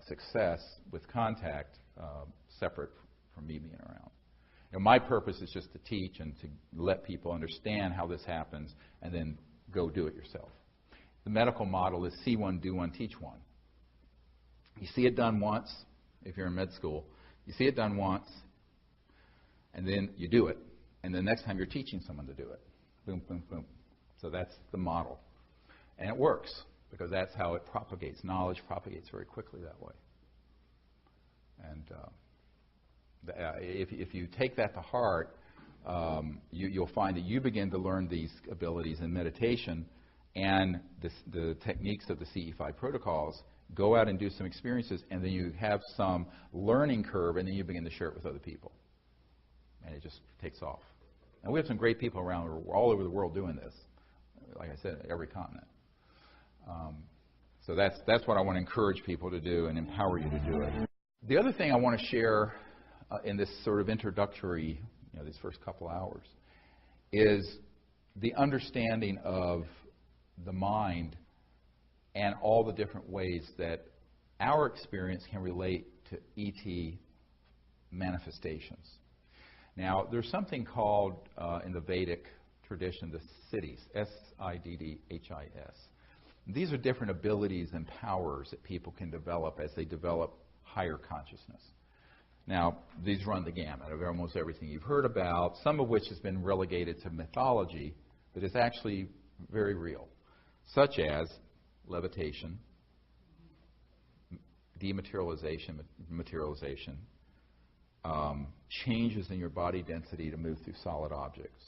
[SPEAKER 1] success with contact separate from me being around. My purpose is just to teach and to let people understand how this happens and then go do it yourself. The medical model is see one, do one, teach one. You see it done once, if you're in med school. You see it done once, and then you do it. And the next time you're teaching someone to do it. Boom, boom, boom. So that's the model. And it works, because that's how it propagates. Knowledge propagates very quickly that way. And if you take that to heart, you'll find that you begin to learn these abilities in meditation and the techniques of the CE5 protocols. Go out and do some experiences, and then you have some learning curve, and then you begin to share it with other people. And it just takes off. And we have some great people around all over the world doing this. Like I said, every continent. So that's what I want to encourage people to do and empower you to do it. The other thing I want to share in this sort of introductory, these first couple hours, is the understanding of the mind and all the different ways that our experience can relate to ET manifestations. Now, there's something called, in the Vedic tradition, the siddhis, S-I-D-D-H-I-S. These are different abilities and powers that people can develop as they develop higher consciousness. Now, these run the gamut of almost everything you've heard about, some of which has been relegated to mythology, but is actually very real, such as levitation, dematerialization, materialization, changes in your body density to move through solid objects,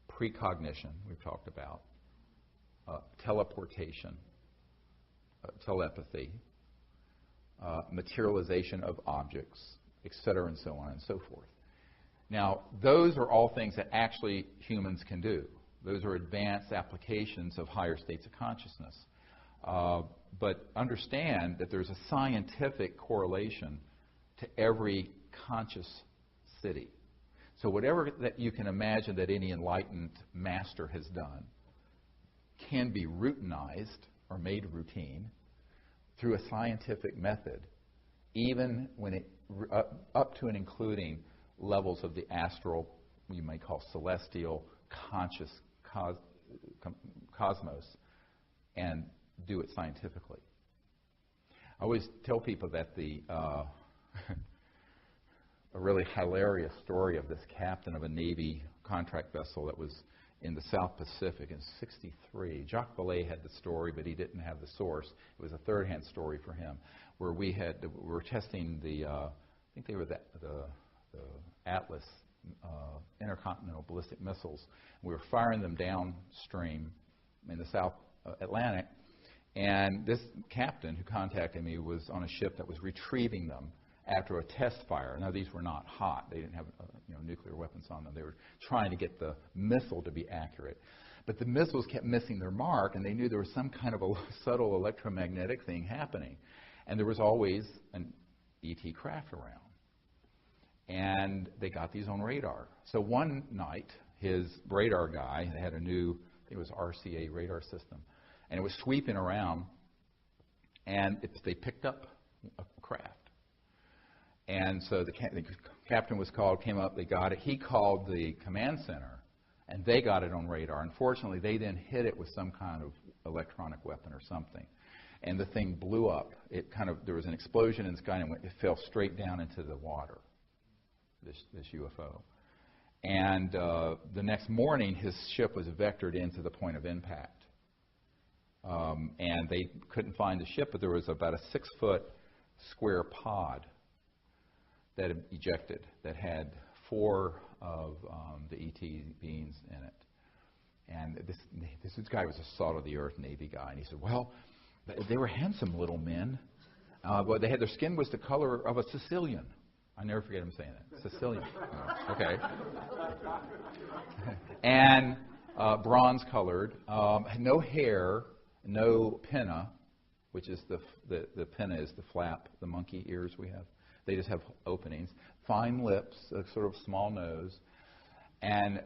[SPEAKER 1] precognition, we've talked about, teleportation, telepathy, materialization of objects, etc., and so on and so forth. Now, those are all things that actually humans can do. Those are advanced applications of higher states of consciousness. But understand that there's a scientific correlation to every conscious city. So whatever that you can imagine that any enlightened master has done can be routinized or made routine through a scientific method, even when it up to and including levels of the astral, you may call celestial, conscious cosmos, and do it scientifically. I always tell people that a really hilarious story of this captain of a Navy contract vessel that was in the South Pacific in '63. Jacques Vallée had the story, but he didn't have the source. It was a third-hand story for him, where we were testing I think they were the Atlas intercontinental ballistic missiles. We were firing them downstream in the South Atlantic, and this captain who contacted me was on a ship that was retrieving them after a test fire. Now, these were not hot. They didn't have nuclear weapons on them. They were trying to get the missile to be accurate. But the missiles kept missing their mark, and they knew there was some kind of a subtle electromagnetic thing happening. And there was always an ET craft around. And they got these on radar. So one night, his radar guy had a new, I think it was RCA radar system, and it was sweeping around, and they picked up a craft. And so the captain was called, came up, they got it. He called the command center, and they got it on radar. Unfortunately, they then hit it with some kind of electronic weapon or something, and the thing blew up. There was an explosion in the sky, and it fell straight down into the water, this UFO. And the next morning, his ship was vectored into the point of impact. And they couldn't find the ship, but there was about a 6-foot square pod that had ejected that had 4 of the ET beings in it. And this guy was a salt-of-the-earth Navy guy, and he said, well, they were handsome little men, but their skin was the color of a Sicilian. I never forget him saying that. Sicilian. Okay. And bronze-colored, no hair, no pinna, which is the pinna is the flap, the monkey ears we have. They just have openings. Fine lips, a sort of small nose. And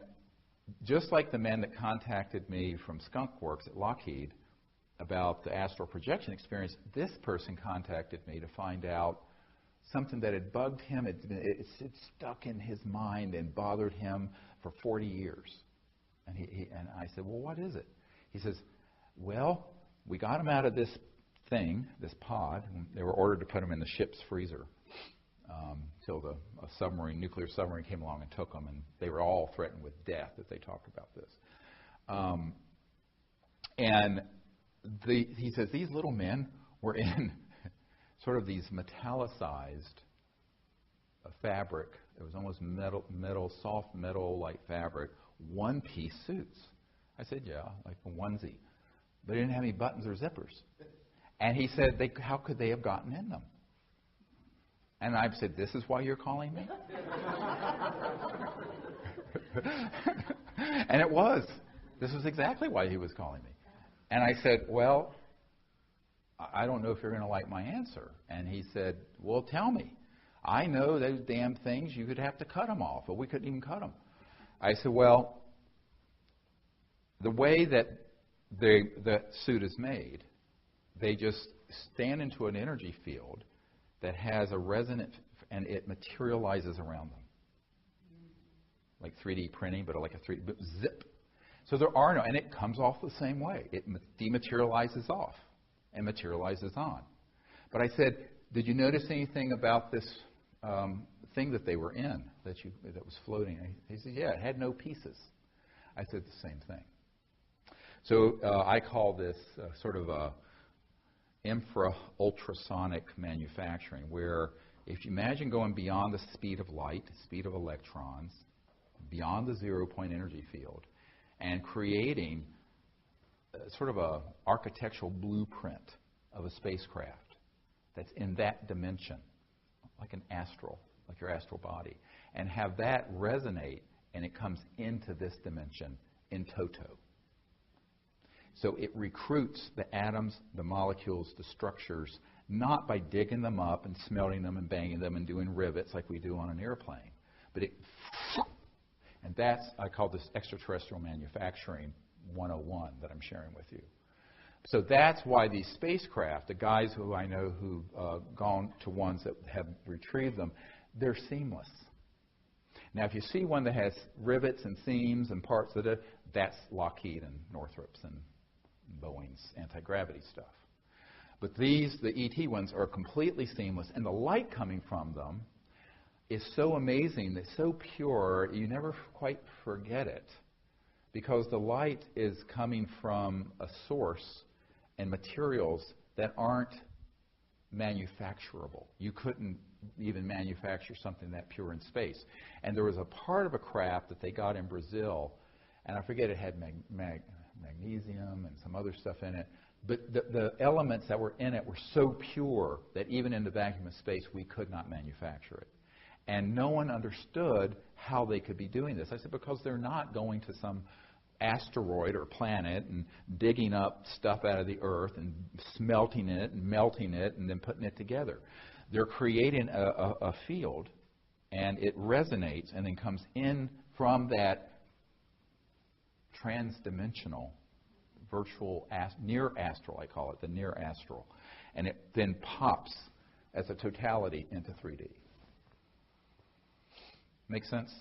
[SPEAKER 1] just like the men that contacted me from Skunk Works at Lockheed about the astral projection experience, this person contacted me to find out something that had bugged him. It stuck in his mind and bothered him for 40 years. And I said, well, what is it? He says, well, we got him out of this thing, this pod. And they were ordered to put him in the ship's freezer till a nuclear submarine came along and took them. And they were all threatened with death if they talked about this. He says these little men were in sort of these metallicized fabric. It was almost metal, soft metal-like fabric, one-piece suits. I said, yeah, like a onesie. But they didn't have any buttons or zippers. And he said, how could they have gotten in them? And I said, this is why you're calling me? And it was. This was exactly why he was calling me. And I said, well, I don't know if you're going to like my answer. And he said, well, tell me. I know those damn things, you could have to cut them off, but we couldn't even cut them. I said, well, the way that the suit is made, they just stand into an energy field that has a resonant, and it materializes around them. Like 3D printing, but like a 3D, zip. So there are no, and it comes off the same way. It dematerializes off and materializes on. But I said, did you notice anything about this thing that they were in, that was floating? He said, yeah, it had no pieces. I said the same thing. So I call this sort of a infra-ultrasonic manufacturing, where If you imagine going beyond the speed of light, speed of electrons, beyond the 0-point energy field, and creating sort of a architectural blueprint of a spacecraft that's in that dimension, like an astral, like your astral body, and have that resonate, and it comes into this dimension in toto. So it recruits the atoms, the molecules, the structures, not by digging them up and smelting them and banging them and doing rivets like we do on an airplane, but it, and that's, I call this extraterrestrial manufacturing 101 that I'm sharing with you. So that's why these spacecraft, the guys who I know who've gone to ones that have retrieved them, they're seamless. Now, if you see one that has rivets and seams and parts of it, that's Lockheed and Northrop's and Boeing's anti-gravity stuff. But these, the ET ones, are completely seamless, and the light coming from them is so amazing, it's so pure, you never quite forget it, because the light is coming from a source and materials that aren't manufacturable. You couldn't even manufacture something that pure in space. And there was a part of a craft that they got in Brazil, and I forget, it had magnesium and some other stuff in it, but the elements that were in it were so pure that even in the vacuum of space we could not manufacture it. And no one understood how they could be doing this. I said, because they're not going to some asteroid or planet and digging up stuff out of the earth and smelting it and melting it and then putting it together. They're creating a field, and it resonates and then comes in from that transdimensional, virtual, near astral, I call it, the near astral. And it then pops as a totality into 3D. Make sense?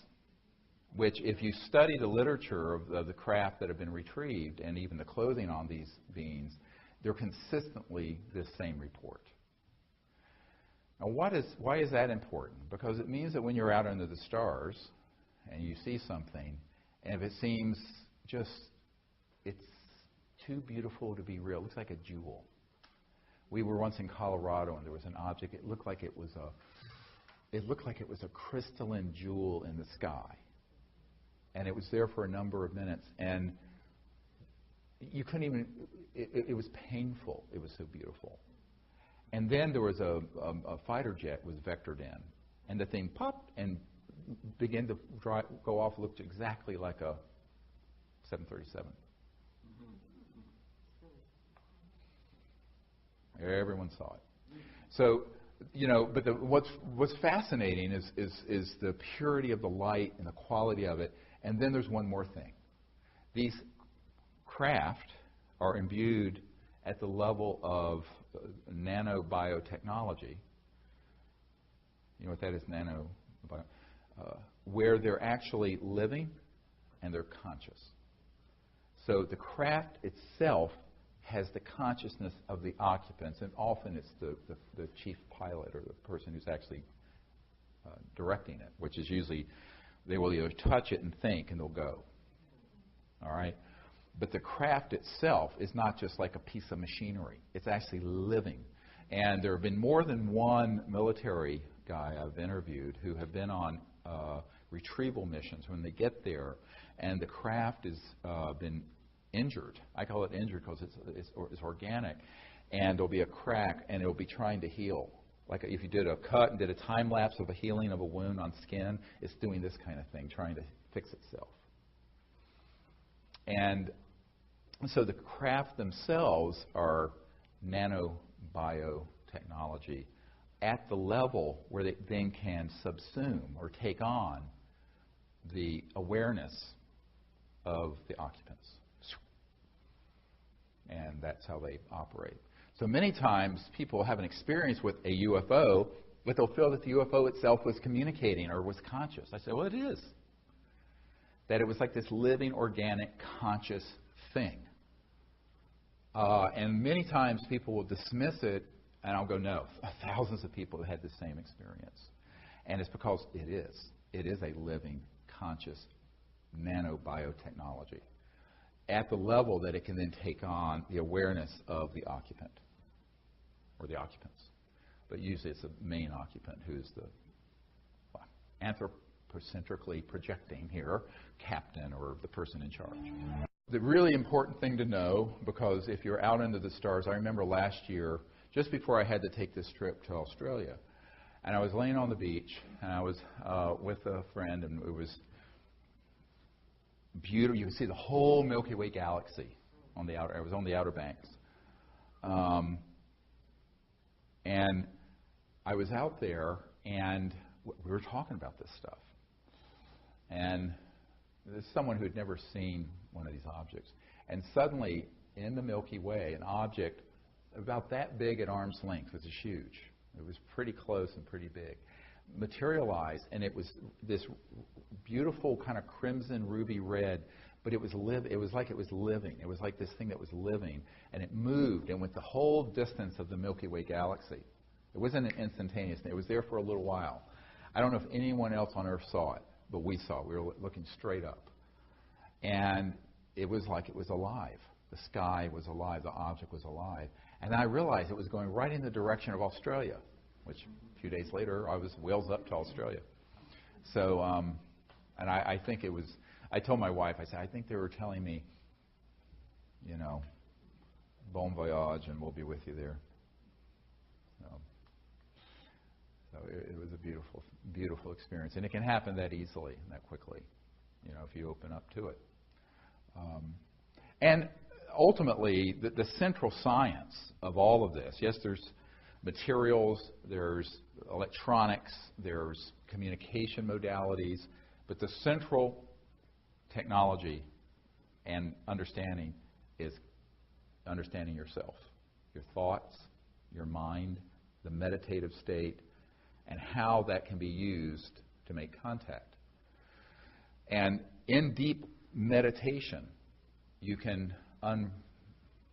[SPEAKER 1] Which, if you study the literature of the craft that have been retrieved and even the clothing on these beings, they're consistently this same report. Now, why is that important? Because it means that when you're out under the stars and you see something, and if it seems just, it's too beautiful to be real, it looks like a jewel. We were once in Colorado, and there was an object, it looked like it was a crystalline jewel in the sky. And it was there for a number of minutes, and you couldn't even, it was painful. It was so beautiful. And then there was a fighter jet was vectored in, and the thing popped and began to go off, looked exactly like a 737. Everyone saw it. So, but what's fascinating is the purity of the light and the quality of it. And then there's one more thing. These craft are imbued at the level of nanobiotechnology. You know what that is, where they're actually living and they're conscious. So the craft itself has the consciousness of the occupants, and often it's the chief pilot or the person who's actually directing it, which is usually they will either touch it and think, and they'll go. All right? But the craft itself is not just like a piece of machinery. It's actually living. And there have been more than one military guy I've interviewed who have been on retrieval missions when they get there, and the craft has been injured. I call it injured because it's organic, and there'll be a crack, and it'll be trying to heal. Like if you did a cut and did a time lapse of a healing of a wound on skin, it's doing this kind of thing, trying to fix itself. And so the craft themselves are nanobiotechnology at the level where they then can subsume or take on the awareness of the occupants. And that's how they operate. So many times people have an experience with a UFO, but they'll feel that the UFO itself was communicating or was conscious. I say, well, it is. That it was like this living, organic, conscious thing. And many times people will dismiss it, and I'll go, no, thousands of people have had the same experience. And it's because it is. It is a living, conscious nanobiotechnology at the level that it can then take on the awareness of the occupant or the occupants. but usually it's the main occupant who's the anthropocentrically projecting here captain or the person in charge. The really important thing to know, because if you're out into the stars, I remember last year, just before I had to take this trip to Australia, and I was laying on the beach, and I was with a friend, and it was beautiful. You could see the whole Milky Way galaxy on the outer. I was on the Outer Banks, and I was out there, and we were talking about this stuff. And there's someone who had never seen one of these objects, and suddenly in the Milky Way, an object about that big at arm's length, which is huge. It was pretty close and pretty big, materialized, and it was this beautiful kind of crimson ruby red, but it was like it was living. It was like this thing that was living, and it moved and went the whole distance of the Milky Way galaxy. It wasn't an instantaneous thing. It was there for a little while. I don't know if anyone else on Earth saw it, but we saw it. We were looking straight up, and it was like it was alive. The sky was alive. The object was alive. And I realized it was going right in the direction of Australia, which a few days later I was wheels up to Australia. So, and I think it was, I told my wife, I said, I think they were telling me, you know, bon voyage, and we'll be with you there. So it was a beautiful, beautiful experience. And it can happen that easily, that quickly, you know, if you open up to it. And ultimately, the central science of all of this, yes, there's materials, there's electronics, there's communication modalities, but the central technology and understanding is understanding yourself, your thoughts, your mind, the meditative state, and how that can be used to make contact. And in deep meditation, you can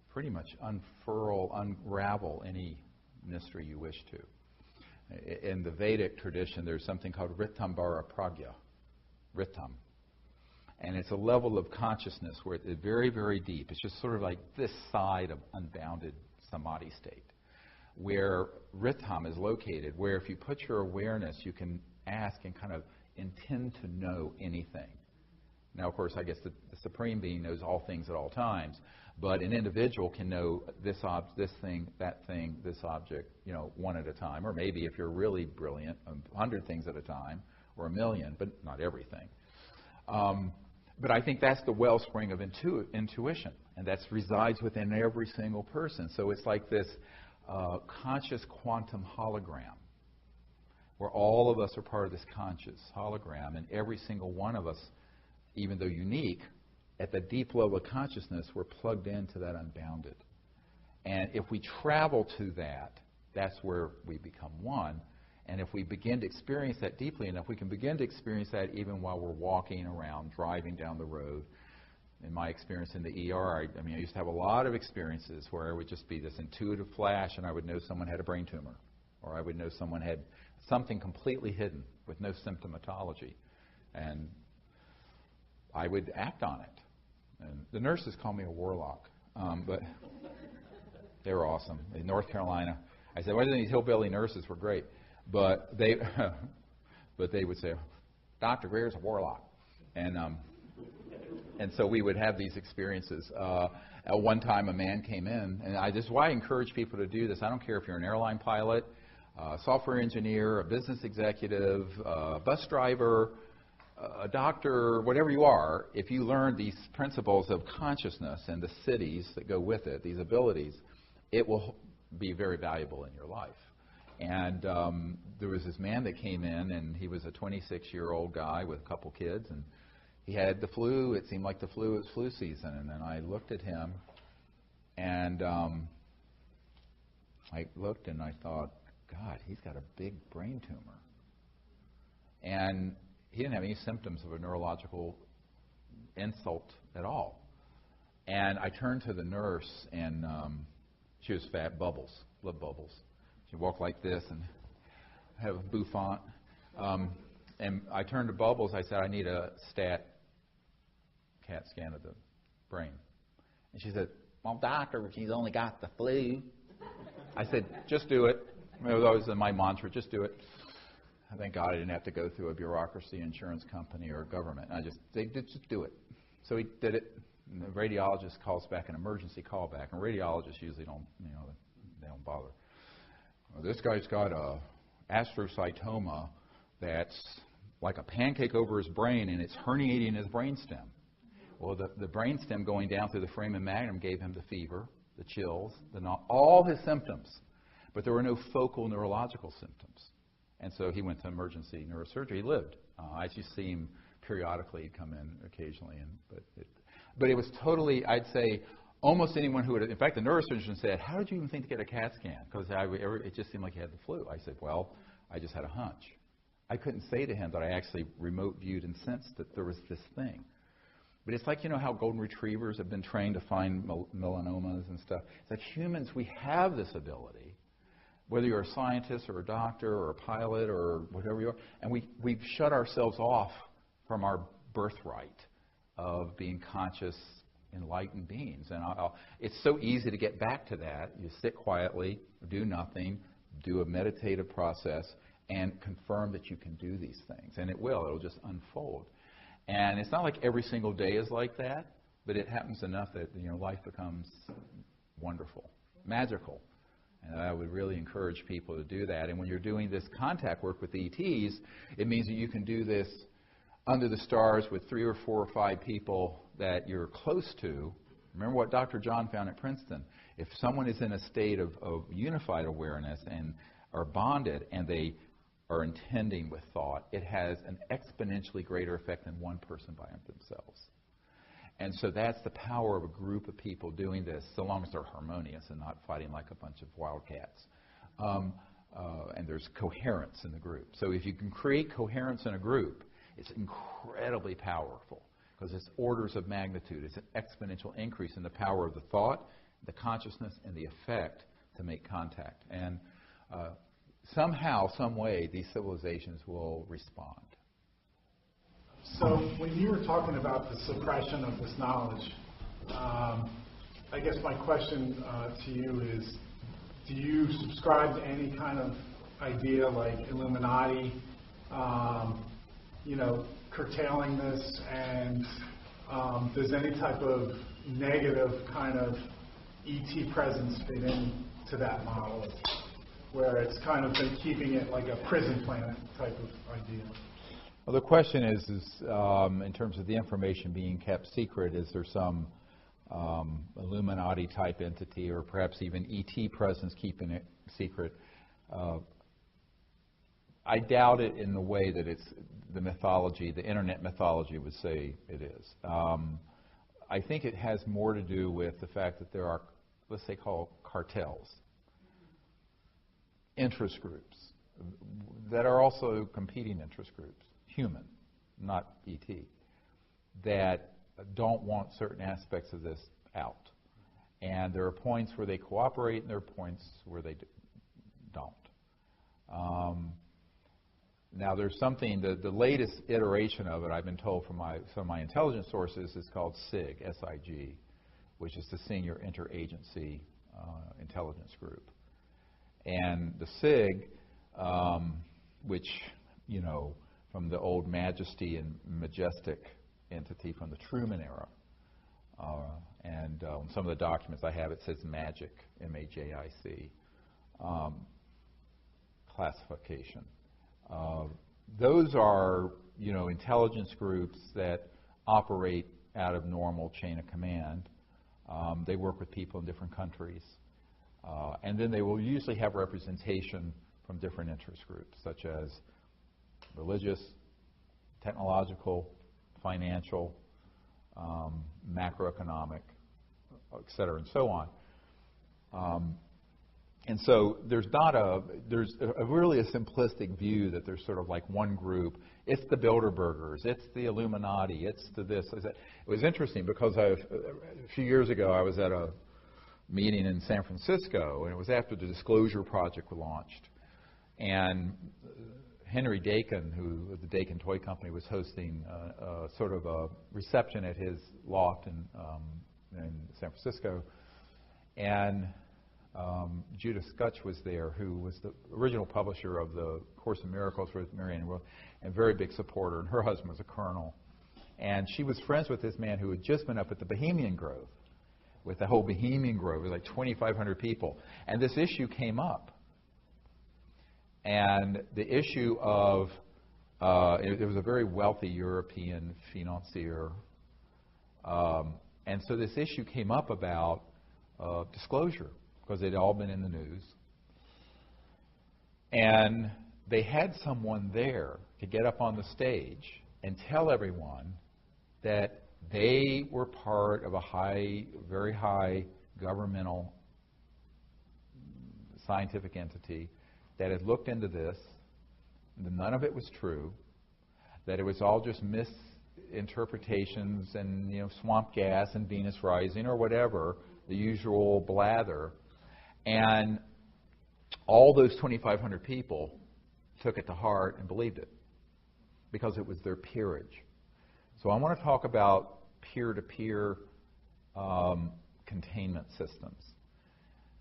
[SPEAKER 1] pretty much unravel any mystery you wish to. In the Vedic tradition, there's something called Ritambara Pragya, Ritam. And it's a level of consciousness where it's very, very deep. It's just sort of like this side of unbounded samadhi state, where Ritam is located, where if you put your awareness, you can ask and kind of intend to know anything. Now, of course, I guess the Supreme Being knows all things at all times, but an individual can know this thing, that thing, this object, you know, one at a time, or maybe if you're really brilliant, 100 things at a time, or 1,000,000, but not everything. But I think that's the wellspring of intuition, and that resides within every single person. So it's like this conscious quantum hologram, where all of us are part of this conscious hologram, and every single one of us, even though unique, at the deep level of consciousness, we're plugged into that unbounded. And if we travel to that, that's where we become one. And if we begin to experience that deeply enough, we can begin to experience that even while we're walking around, driving down the road. In my experience in the ER, I used to have a lot of experiences where it would just be this intuitive flash, and I would know someone had a brain tumor, or I would know someone had something completely hidden with no symptomatology. And I would act on it. And the nurses call me a warlock, but they were awesome. In North Carolina, I said, well, these hillbilly nurses were great, but they would say, Dr. Greer's a warlock. And so we would have these experiences. At one time, a man came in, and this is why I encourage people to do this. I don't care if you're an airline pilot, a software engineer, a business executive, a bus driver, a doctor, whatever you are, if you learn these principles of consciousness and the cities that go with it, these abilities, it will be very valuable in your life. And there was this man that came in, and he was a 26-year-old guy with a couple kids, and he had the flu. It seemed like the flu was flu season. And then I looked at him, and I looked and I thought, God, he's got a big brain tumor. And he didn't have any symptoms of a neurological insult at all. And I turned to the nurse, and she was fat, Bubbles, love Bubbles. She walked like this and have a bouffant. And I turned to Bubbles. I said, I need a CAT scan of the brain. And she said, well, doctor, she's only got the flu. I said, just do it. It was always my mantra, just do it. Thank God I didn't have to go through a bureaucracy, insurance company, or government. They did just do it. So he did it. And the radiologist calls back an emergency callback, and radiologists usually don't, they don't bother. Well, this guy's got a astrocytoma that's like a pancake over his brain, and it's herniating his brainstem. Well, the brainstem going down through the foramen magnum gave him the fever, the chills, all his symptoms, but there were no focal neurological symptoms. And so he went to emergency neurosurgery. He lived. I just see him periodically. He'd come in occasionally, but it was totally, I'd say, almost anyone who would, in fact, the neurosurgeon said, "How did you even think to get a CAT scan?" Because it just seemed like he had the flu. I said, "Well, I just had a hunch." I couldn't say to him that I actually remote viewed and sensed that there was this thing. But it's like, how golden retrievers have been trained to find melanomas and stuff. It's like humans, we have this ability, whether you're a scientist or a doctor or a pilot or whatever you are, and we've shut ourselves off from our birthright of being conscious, enlightened beings. And it's so easy to get back to that. You sit quietly, do nothing, do a meditative process, and confirm that you can do these things. And it will. It'll just unfold. And it's not like every single day is like that, but it happens enough that life becomes wonderful, magical. And I would really encourage people to do that. And when you're doing this contact work with ETs, it means that you can do this under the stars with 3 or 4 or 5 people that you're close to. Remember what Dr. John found at Princeton. If someone is in a state of unified awareness and are bonded and they are intending with thought, it has an exponentially greater effect than one person by themselves. And so that's the power of a group of people doing this, so long as they're harmonious and not fighting like a bunch of wildcats. And there's coherence in the group. So if you can create coherence in a group, it's incredibly powerful because it's orders of magnitude. It's an exponential increase in the power of the thought, the consciousness, and the effect to make contact. And somehow, some way, these civilizations will respond.
[SPEAKER 2] So when you were talking about the suppression of this knowledge, I guess my question to you is, do you subscribe to any kind of idea like Illuminati, curtailing this, and does any type of negative kind of ET presence fit into that model, where it's kind of been keeping it like a prison planet type of idea?
[SPEAKER 1] Well, the question is in terms of the information being kept secret, is there some Illuminati-type entity or perhaps even ET presence keeping it secret? I doubt it in the way that it's the mythology, the internet mythology would say it is. I think it has more to do with the fact that there are, let's say, called cartels, interest groups, that are also competing interest groups, human, not ET, that don't want certain aspects of this out. And there are points where they cooperate and there are points where they don't. Now there's something, the latest iteration of it, I've been told from some of my intelligence sources, is called SIG, S-I-G, which is the Senior Interagency Intelligence Group. And the SIG, which, from the old Majesty and Majestic entity from the Truman era, and some of the documents I have, it says MAJIC, M-A-J-I-C, classification. Those are, intelligence groups that operate out of normal chain of command. They work with people in different countries. And then they will usually have representation from different interest groups, such as religious, technological, financial, macroeconomic, et cetera, and so on. And so there's really a simplistic view that there's sort of like one group. It's the Bilderbergers, it's the Illuminati, it's the this. It was interesting because a few years ago I was at a meeting in San Francisco, and it was after the Disclosure Project was launched. And Henry Dakin, who the Dakin Toy Company, was hosting sort of a reception at his loft in San Francisco. And Judith Scutch was there, who was the original publisher of the Course in Miracles with Marianne Williamson, and very big supporter, and her husband was a colonel. And she was friends with this man who had just been up at the Bohemian Grove, with the whole Bohemian Grove. It was like 2,500 people. And this issue came up. And the issue of, it was a very wealthy European financier. And so this issue came up about disclosure, because they'd all been in the news. And they had someone there to get up on the stage and tell everyone that they were part of a very high governmental scientific entity that had looked into this, that none of it was true, that it was all just misinterpretations and, you know, swamp gas and Venus rising or whatever, the usual blather. And all those 2,500 people took it to heart and believed it because it was their peerage. So I want to talk about peer-to-peer containment systems.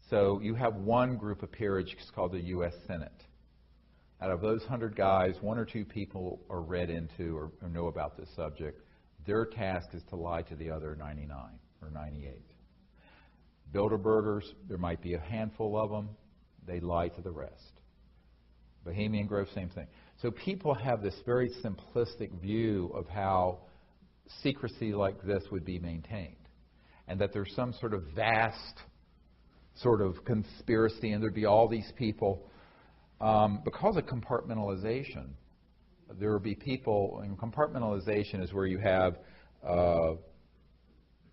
[SPEAKER 1] So you have one group of peerage called the U.S. Senate. Out of those 100 guys, 1 or 2 people are read into or know about this subject. Their task is to lie to the other 99 or 98. Bilderbergers, there might be a handful of them. They lie to the rest. Bohemian Grove, same thing. So people have this very simplistic view of how secrecy like this would be maintained, and that there's some sort of vast sort of conspiracy, and there'd be all these people. Because of compartmentalization, there would be people, and compartmentalization is where you have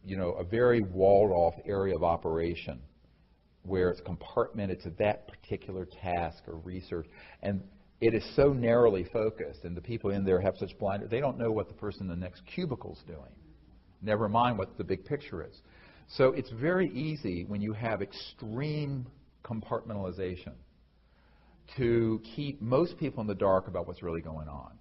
[SPEAKER 1] you know, a very walled-off area of operation where it's compartmented to that particular task or research, and it is so narrowly focused, and the people in there have such blind, they don't know what the person in the next cubicle is doing, never mind what the big picture is. So it's very easy when you have extreme compartmentalization to keep most people in the dark about what's really going on.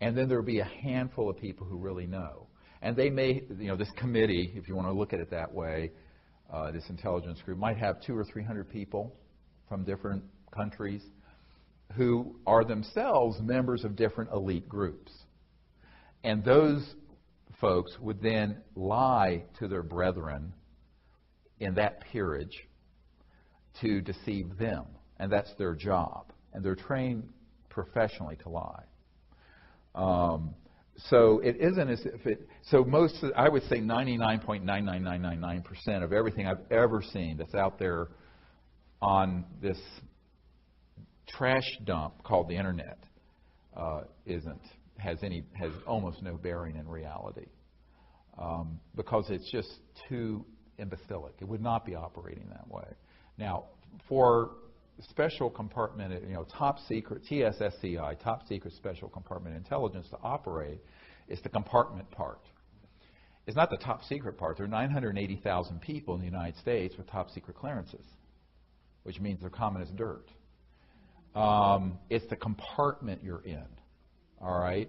[SPEAKER 1] And then there'll be a handful of people who really know. And they may, you know, this committee, if you want to look at it that way, this intelligence group might have 200 or 300 people from different countries who are themselves members of different elite groups. And those folks would then lie to their brethren in that peerage to deceive them. And that's their job. And they're trained professionally to lie. So it isn't as if it, so most, I would say 99.99999% of everything I've ever seen that's out there on this trash dump called the internet has almost no bearing in reality. Because it's just too imbecilic. It would not be operating that way. Now, for special compartment, you know, top secret, TSSCI, top secret special compartment intelligence to operate is the compartment part. It's not the top secret part. There are 980,000 people in the United States with top secret clearances, which means they're common as dirt. It's the compartment you're in, all right?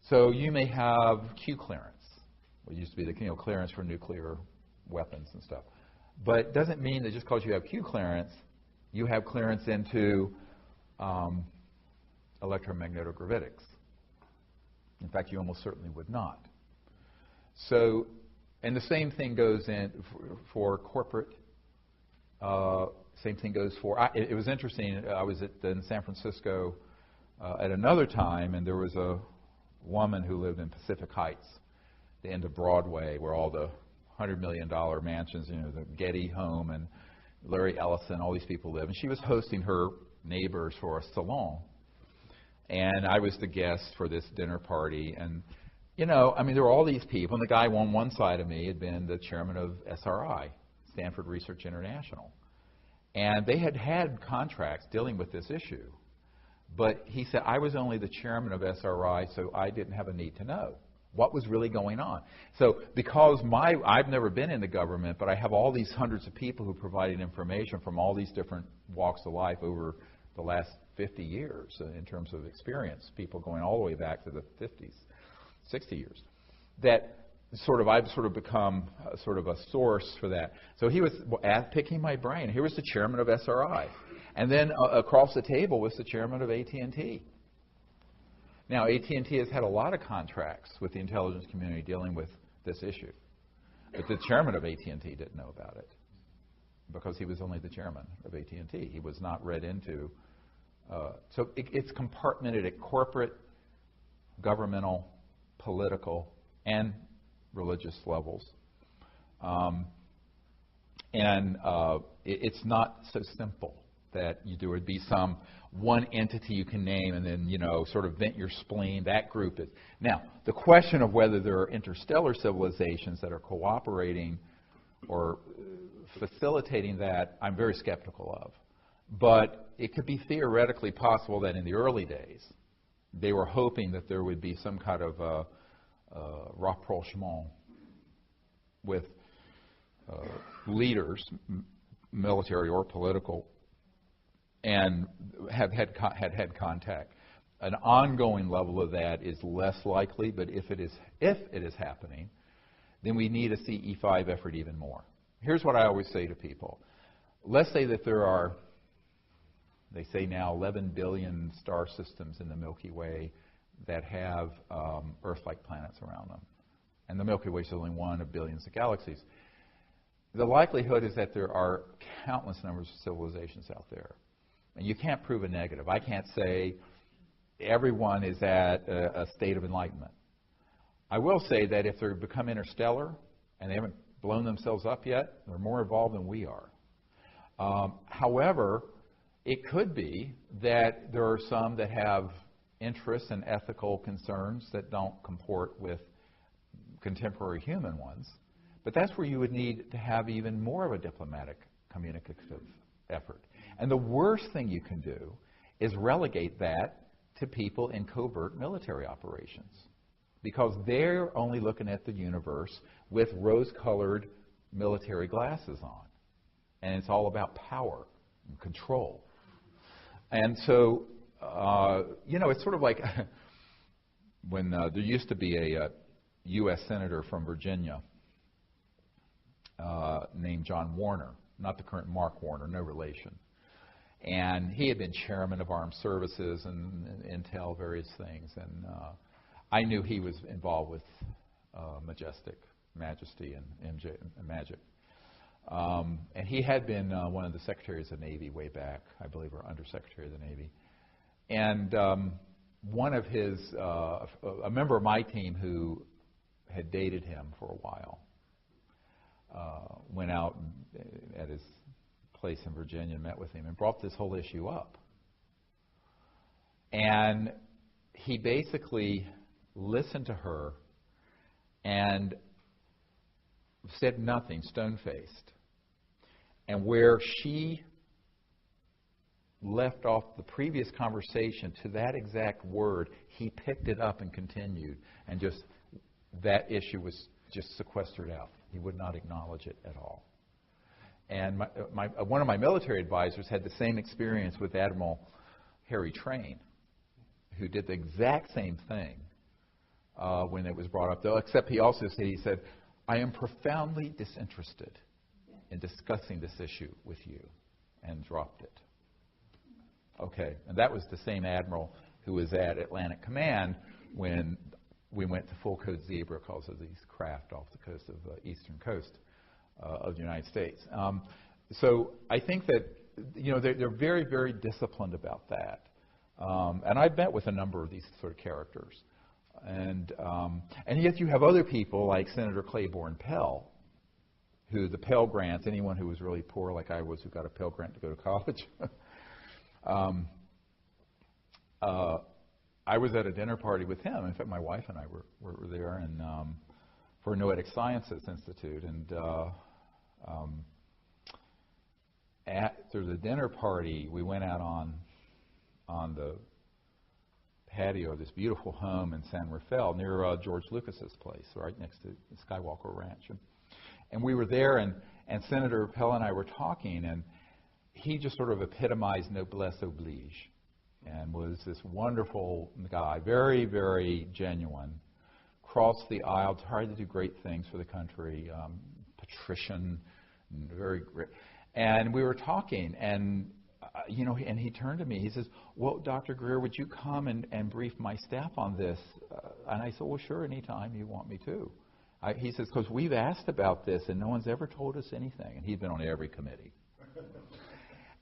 [SPEAKER 1] So you may have Q clearance. It used to be the clearance for nuclear weapons and stuff. But it doesn't mean that just because you have Q clearance, you have clearance into electromagnetogravitics. In fact, you almost certainly would not. So, and the same thing goes in for corporate. Same thing goes for, it was interesting, I was in San Francisco at another time, and there was a woman who lived in Pacific Heights, the end of Broadway, where all the $100 million mansions, you know, the Getty home and Larry Ellison, all these people live. And she was hosting her neighbors for a salon. And I was the guest for this dinner party. And, you know, I mean, there were all these people. And the guy on one side of me had been the chairman of SRI, Stanford Research International. And they had had contracts dealing with this issue. But he said, I was only the chairman of SRI, so I didn't have a need to know what was really going on. So because I've never been in the government, but I have all these hundreds of people who provided information from all these different walks of life over the last 50 years in terms of experience, people going all the way back to the 50s, 60 years, that I've sort of become sort of a source for that. So he was picking my brain. Here was the chairman of SRI. And then across the table was the chairman of AT&T. Now, AT&T has had a lot of contracts with the intelligence community dealing with this issue. But the chairman of AT&T didn't know about it because he was only the chairman of AT&T. He was not read into. So it's compartmented at corporate, governmental, political, and religious levels. It's not so simple that there would be some one entity you can name and then, sort of vent your spleen. That group is. Now, the question of whether there are interstellar civilizations that are cooperating or facilitating that, I'm very skeptical of. But it could be theoretically possible that in the early days, they were hoping that there would be some kind of rapprochement with leaders, military or political, and have had contact. An ongoing level of that is less likely, but if it is happening, then we need a CE5 effort even more. Here's what I always say to people. Let's say that there are, they say now, 11 billion star systems in the Milky Way that have Earth-like planets around them. And the Milky Way is only one of billions of galaxies. The likelihood is that there are countless numbers of civilizations out there. And you can't prove a negative. I can't say everyone is at a state of enlightenment. I will say that if they become interstellar and they haven't blown themselves up yet, they're more evolved than we are. However, it could be that there are some that have interests and ethical concerns that don't comport with contemporary human ones. But that's where you would need to have even more of a diplomatic communicative effort. And the worst thing you can do is relegate that to people in covert military operations, because they're only looking at the universe with rose-colored military glasses on. And it's all about power and control. And so, it's sort of like when there used to be a U.S. Senator from Virginia named John Warner, not the current Mark Warner, no relation. And he had been chairman of armed services and intel, various things. And I knew he was involved with Majesty and Magic. And he had been one of the secretaries of the Navy way back, I believe, or undersecretary of the Navy. And one of his, a member of my team who had dated him for a while, went out at his place in Virginia and met with him and brought this whole issue up. And he basically listened to her and said nothing, stone-faced. And where she left off the previous conversation to that exact word, he picked it up and continued. And just that issue was just sequestered out. He would not acknowledge it at all. And one of my military advisors had the same experience with Admiral Harry Train, who did the exact same thing when it was brought up, though, except he also said, I am profoundly disinterested in discussing this issue with you, and dropped it. Okay, and that was the same admiral who was at Atlantic Command when we went to full code zebra because of these craft off the coast of eastern coast of the United States. So I think that they're very, very disciplined about that. And I've met with a number of these sort of characters. And yet you have other people like Senator Claiborne Pell, who the Pell Grants, anyone who was really poor like I was who got a Pell Grant to go to college. I was at a dinner party with him. In fact, my wife and I were there and for Noetic Sciences Institute. And after the dinner party, we went out on the patio of this beautiful home in San Rafael near George Lucas's place, right next to the Skywalker Ranch. And we were there, and Senator Pell and I were talking, and he just sort of epitomized noblesse oblige and was this wonderful guy, very, very genuine, crossed the aisle, tried to do great things for the country, patrician, very great. And we were talking, and and he turned to me. He says, "Well, Dr. Greer, would you come and brief my staff on this?" And I said, "Well, sure, anytime you want me to." He says, "Because we've asked about this, and no one's ever told us anything." And he's been on every committee.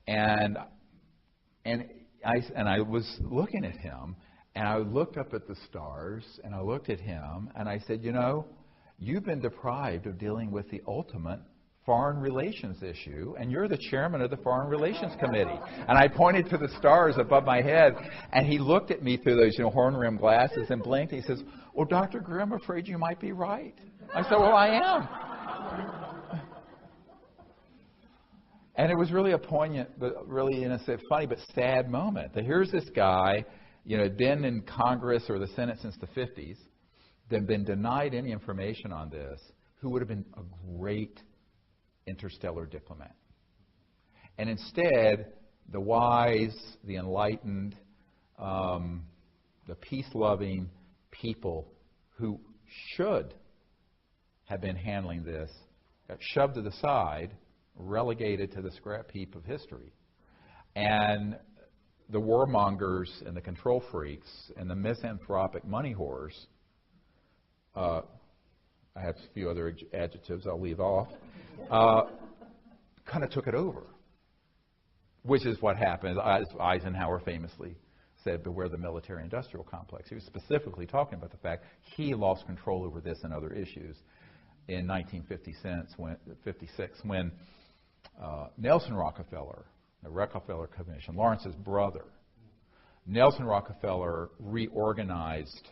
[SPEAKER 1] And I was looking at him, and I looked up at the stars, and I looked at him, and I said, you've been deprived of dealing with the ultimate foreign relations issue, and you're the chairman of the Foreign Relations Committee. And I pointed to the stars above my head, and he looked at me through those horn-rimmed glasses and blinked. He says, "Well, Dr. Greer, I'm afraid you might be right." I said, "Well, I am." And it was really a poignant, but really, in a sense, funny but sad moment. That here's this guy, been in Congress or the Senate since the 50s, then been denied any information on this, who would have been a great interstellar diplomat. And instead, the wise, the enlightened, the peace-loving people who should have been handling this got shoved to the side, relegated to the scrap heap of history. And the warmongers and the control freaks and the misanthropic money whores, I have a few other adjectives I'll leave off, kind of took it over, which is what happened. Eisenhower famously said, "Beware the military-industrial complex." He was specifically talking about the fact he lost control over this and other issues in 1956 when Nelson Rockefeller, the Rockefeller Commission, Lawrence's brother, Nelson Rockefeller reorganized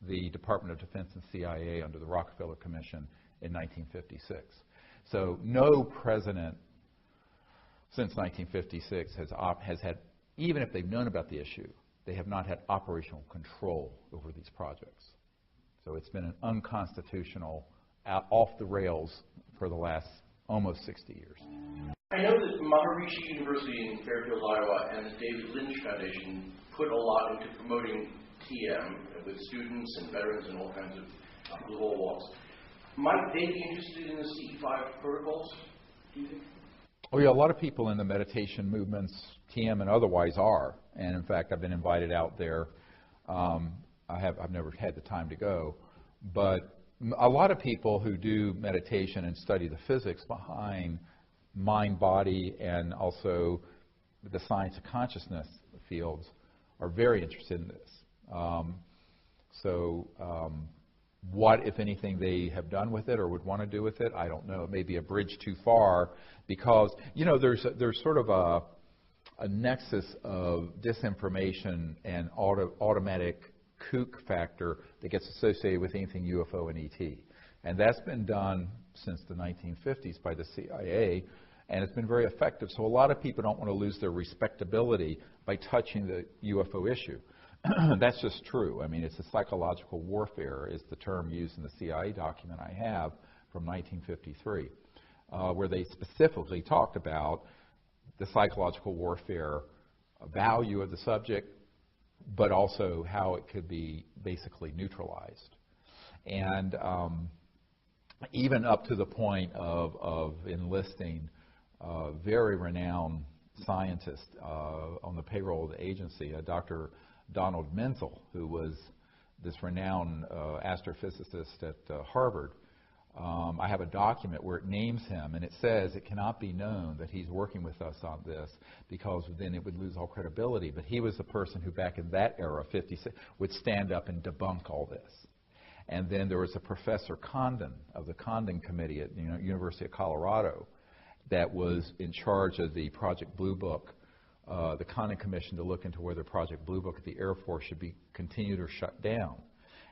[SPEAKER 1] the Department of Defense and CIA under the Rockefeller Commission in 1956. So no president since 1956 has had, even if they've known about the issue, they have not had operational control over these projects. So it's been an unconstitutional, off the rails for the last almost 60 years.
[SPEAKER 3] I know that Maharishi University in Fairfield, Iowa, and the David Lynch Foundation put a lot into promoting TM with students and veterans and all kinds of people of all walks. Might they be interested in the CE5 protocols, do you think?
[SPEAKER 1] Oh yeah, a lot of people in the meditation movements, TM and otherwise, are. And in fact, I've been invited out there. I've never had the time to go, but a lot of people who do meditation and study the physics behind mind, body, and also the science of consciousness fields are very interested in this. What, if anything, they have done with it or would want to do with it, I don't know. It may be a bridge too far because, there's sort of a nexus of disinformation and automatic kook factor that gets associated with anything UFO and ET. And that's been done since the 1950s by the CIA, and it's been very effective. So a lot of people don't want to lose their respectability by touching the UFO issue. That's just true. I mean, it's a psychological warfare is the term used in the CIA document I have from 1953, where they specifically talked about the psychological warfare value of the subject, but also how it could be basically neutralized. And even up to the point of enlisting very renowned scientists on the payroll of the agency, Dr. Donald Menzel, who was this renowned astrophysicist at Harvard. I have a document where it names him, and it says it cannot be known that he's working with us on this because then it would lose all credibility. But he was the person who, back in that era, 56, would stand up and debunk all this. And then there was a Professor Condon of the Condon Committee at the University of Colorado that was in charge of the Project Blue Book, the Condon Commission, to look into whether Project Blue Book at the Air Force should be continued or shut down.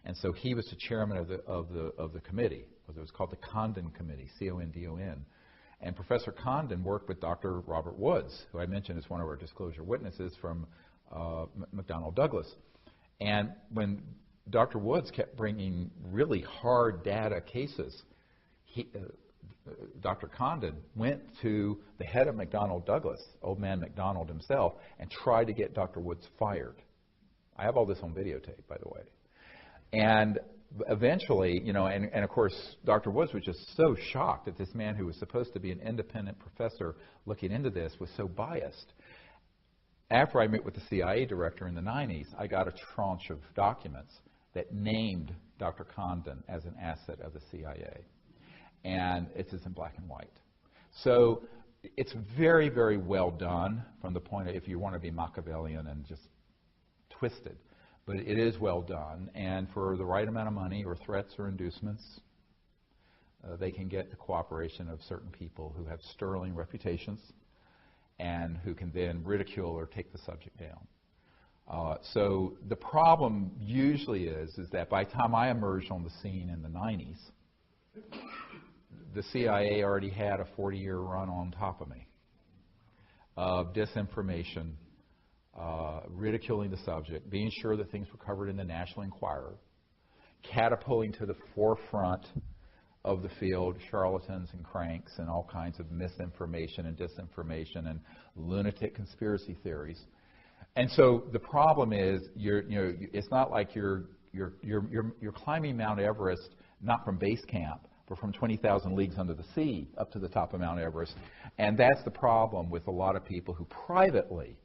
[SPEAKER 1] And so he was the chairman of the committee. It was called the Condon Committee, C-O-N-D-O-N. And Professor Condon worked with Dr. Robert Woods, who I mentioned is one of our disclosure witnesses from McDonnell Douglas. And when Dr. Woods kept bringing really hard data cases, Dr. Condon went to the head of McDonnell Douglas, old man McDonald himself, and tried to get Dr. Woods fired. I have all this on videotape, by the way. And eventually, you know, and of course, Dr. Woods was just so shocked that this man who was supposed to be an independent professor looking into this was so biased. After I met with the CIA director in the 90s, I got a tranche of documents that named Dr. Condon as an asset of the CIA. And it's in black and white. So it's very, very well done from the point of, if you want to be Machiavellian and just twisted. But it is well done, and for the right amount of money or threats or inducements, they can get the cooperation of certain people who have sterling reputations and who can then ridicule or take the subject down. So the problem usually is that by the time I emerged on the scene in the 90s, the CIA already had a 40-year run on top of me of disinformation, ridiculing the subject, being sure that things were covered in the National Enquirer, catapulting to the forefront of the field charlatans and cranks and all kinds of misinformation and disinformation and lunatic conspiracy theories. And so the problem is, it's not like you're climbing Mount Everest not from base camp, but from 20,000 leagues under the sea up to the top of Mount Everest. And that's the problem with a lot of people who privately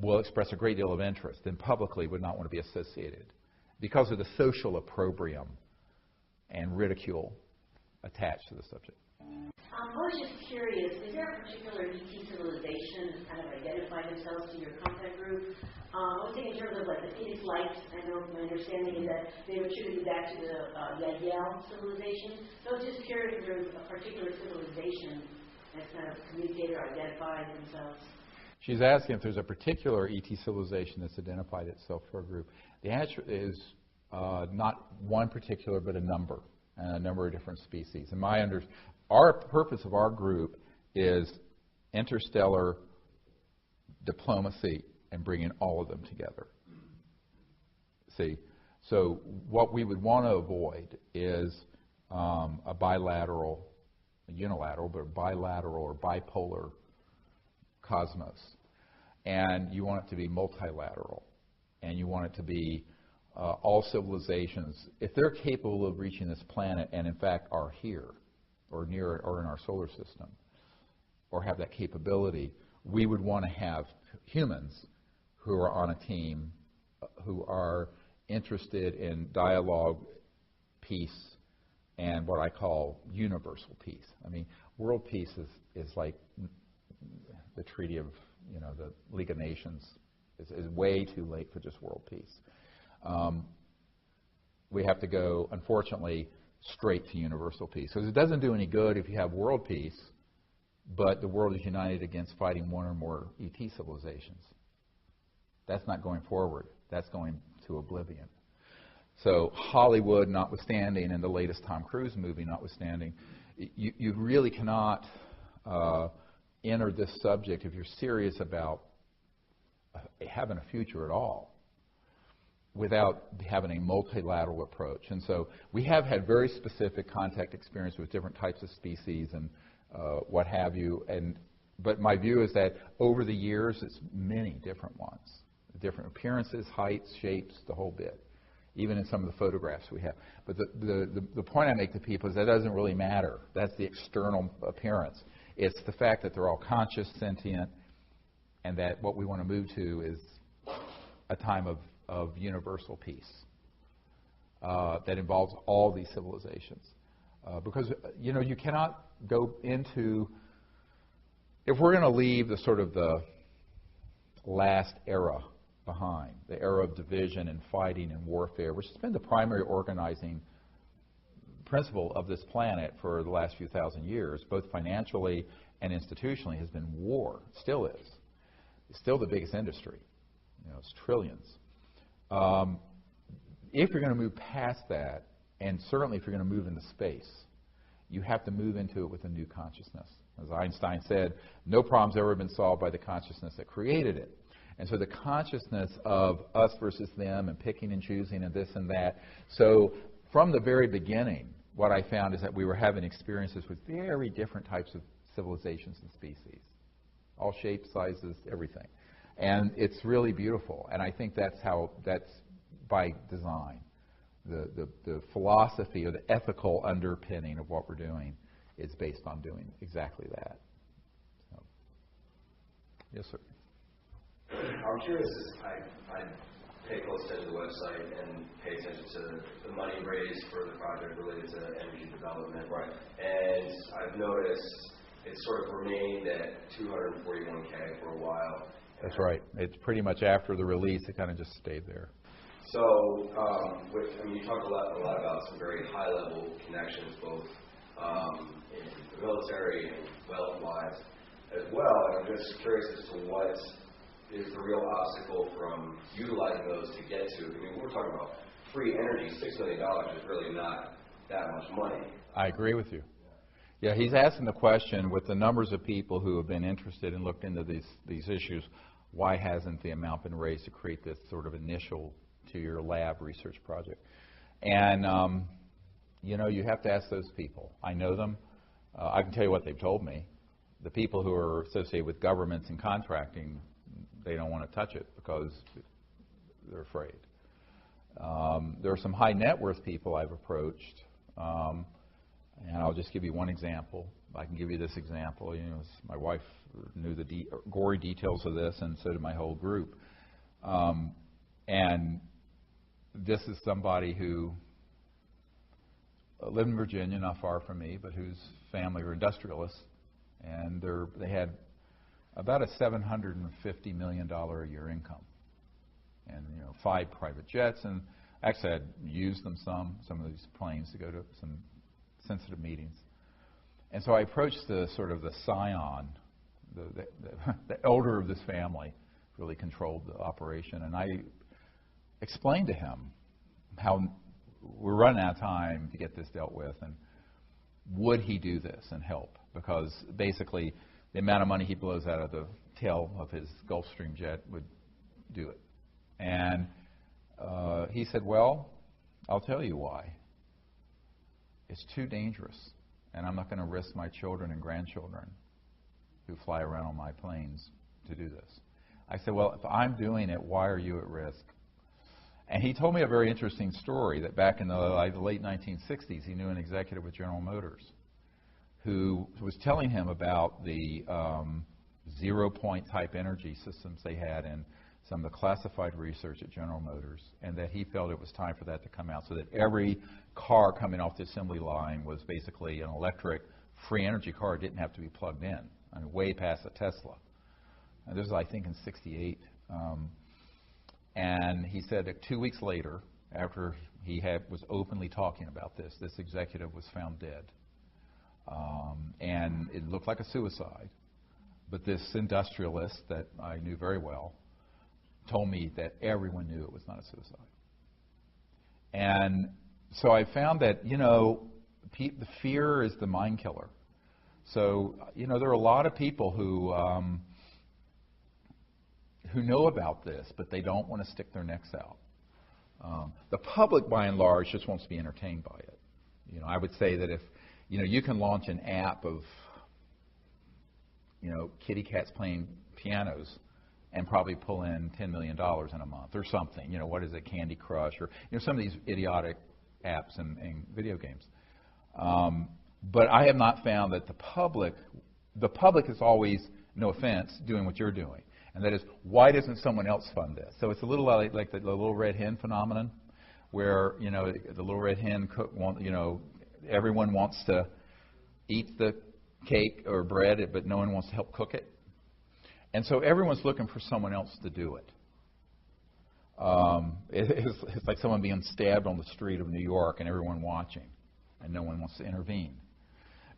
[SPEAKER 1] will express a great deal of interest and publicly would not want to be associated because of the social opprobrium and ridicule attached to the subject.
[SPEAKER 4] I was just curious, is there a particular ET civilization that's kind of identified themselves to your contact group? I was thinking in terms of like the Phoenix Lights. I know my understanding is that they were attributed back to the Yael civilization. So I was just curious if there's a particular civilization that's kind of communicated or identified themselves.
[SPEAKER 1] She's asking if there's a particular ET civilization that's identified itself to our group. The answer is not one particular, but a number of different species. And our purpose of our group is interstellar diplomacy and bringing all of them together. See, so what we would want to avoid is a bilateral, unilateral, but bilateral or bipolar cosmos. And you want it to be multilateral. And you want it to be all civilizations, if they're capable of reaching this planet and in fact are here or near it or in our solar system or have that capability, we would want to have humans who are on a team who are interested in dialogue, peace, and what I call universal peace. I mean, world peace is like the Treaty of, the League of Nations is way too late for just world peace. We have to go, unfortunately, straight to universal peace. Because it doesn't do any good if you have world peace, but the world is united against fighting one or more ET civilizations. That's not going forward. That's going to oblivion. So Hollywood notwithstanding, and the latest Tom Cruise movie notwithstanding, you really cannot enter this subject if you're serious about having a future at all without having a multilateral approach. And so we have had very specific contact experience with different types of species and what have you. But my view is that over the years, it's many different ones, different appearances, heights, shapes, the whole bit, even in some of the photographs we have. But the point I make to people is that doesn't really matter. That's the external appearance. It's the fact that they're all conscious, sentient, and that what we want to move to is a time of universal peace that involves all these civilizations. Because, you cannot go into, if we're going to leave the sort of the last era behind, the era of division and fighting and warfare, which has been the primary organizing principle of this planet for the last few thousand years, both financially and institutionally, has been war. It still is. It's still the biggest industry. It's trillions. If you're going to move past that, and certainly if you're going to move into space, you have to move into it with a new consciousness. As Einstein said, no problem's ever been solved by the consciousness that created it. And so the consciousness of us versus them and picking and choosing and this and that. So from the very beginning, what I found is that we were having experiences with very different types of civilizations and species. All shapes, sizes, everything. And it's really beautiful. And I think that's by design. The philosophy or the ethical underpinning of what we're doing is based on doing exactly that. So, yes, sir.
[SPEAKER 5] I'm curious, I pay close attention to the website and pay attention to the money raised for the project related to energy development. Right. And I've noticed it's sort of remained at $241K for a while.
[SPEAKER 1] That's right. It's pretty much after the release, it kind of just stayed there.
[SPEAKER 5] So, you talked a lot about some very high-level connections, both in the military and wealth-wise as well. And I'm just curious as to what is the real obstacle from utilizing those to get to. I mean, we're talking about free energy. $6 million is really not that much money.
[SPEAKER 1] I agree with you. Yeah, he's asking the question, with the numbers of people who have been interested and looked into these issues, why hasn't the amount been raised to create this sort of initial to your lab research project? And, you have to ask those people. I know them. I can tell you what they've told me. The people who are associated with governments and contracting, they don't want to touch it because they're afraid. There are some high net worth people I've approached, and I'll just give you one example. I can give you this example. My wife knew the gory details of this, and so did my whole group. And this is somebody who lived in Virginia, not far from me, but whose family were industrialists, and they had about a $750 million a year income, and 5 private jets, and actually I'd used them some of these planes to go to some sensitive meetings. And so I approached the scion, the elder of this family, really controlled the operation, and I explained to him how we're running out of time to get this dealt with, and would he do this and help? Because basically the amount of money he blows out of the tail of his Gulfstream jet would do it. And he said, well, I'll tell you why. It's too dangerous, and I'm not going to risk my children and grandchildren who fly around on my planes to do this. I said, well, if I'm doing it, why are you at risk? And he told me a very interesting story that back in the late 1960s, he knew an executive with General Motors who was telling him about the zero-point type energy systems they had in some of the classified research at General Motors, and that he felt it was time for that to come out so that every car coming off the assembly line was basically an electric free energy car. It didn't have to be plugged in, way past a Tesla. And this was, I think, in '68. And he said that 2 weeks later, after he was openly talking about this executive was found dead. And it looked like a suicide. But this industrialist that I knew very well told me that everyone knew it was not a suicide. And so I found that, the fear is the mind killer. So, there are a lot of people who know about this, but they don't want to stick their necks out. The public, by and large, just wants to be entertained by it. I would say that if, you can launch an app of, kitty cats playing pianos and probably pull in $10 million in a month or something. What is it, Candy Crush, or some of these idiotic apps and video games. But I have not found that the public is always, no offense, doing what you're doing. And that is, why doesn't someone else fund this? So it's a little like the little red hen phenomenon, where the little red hen everyone wants to eat the cake or bread, but no one wants to help cook it. And so everyone's looking for someone else to do it. It's like someone being stabbed on the street of New York and everyone watching, and no one wants to intervene.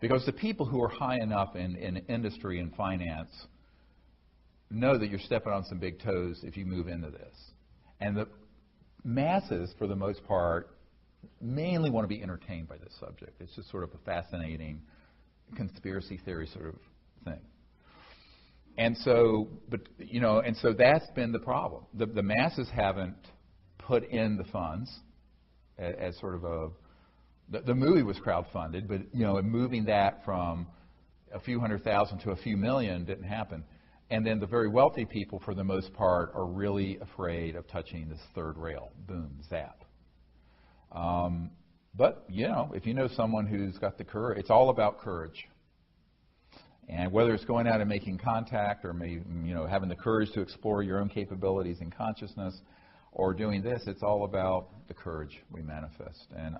[SPEAKER 1] Because the people who are high enough in industry and finance know that you're stepping on some big toes if you move into this. And the masses, for the most part, mainly want to be entertained by this subject. It's just sort of a fascinating conspiracy theory sort of thing. And so, so that's been the problem. The masses haven't put in the funds as sort of the movie was crowdfunded, but moving that from a few $100,000 to a few million didn't happen. And then the very wealthy people, for the most part, are really afraid of touching this third rail. Boom, zap. But, you know, if you know someone who's got the courage, it's all about courage. And whether it's going out and making contact or maybe, you know, having the courage to explore your own capabilities and consciousness or doing this, it's all about the courage we manifest. And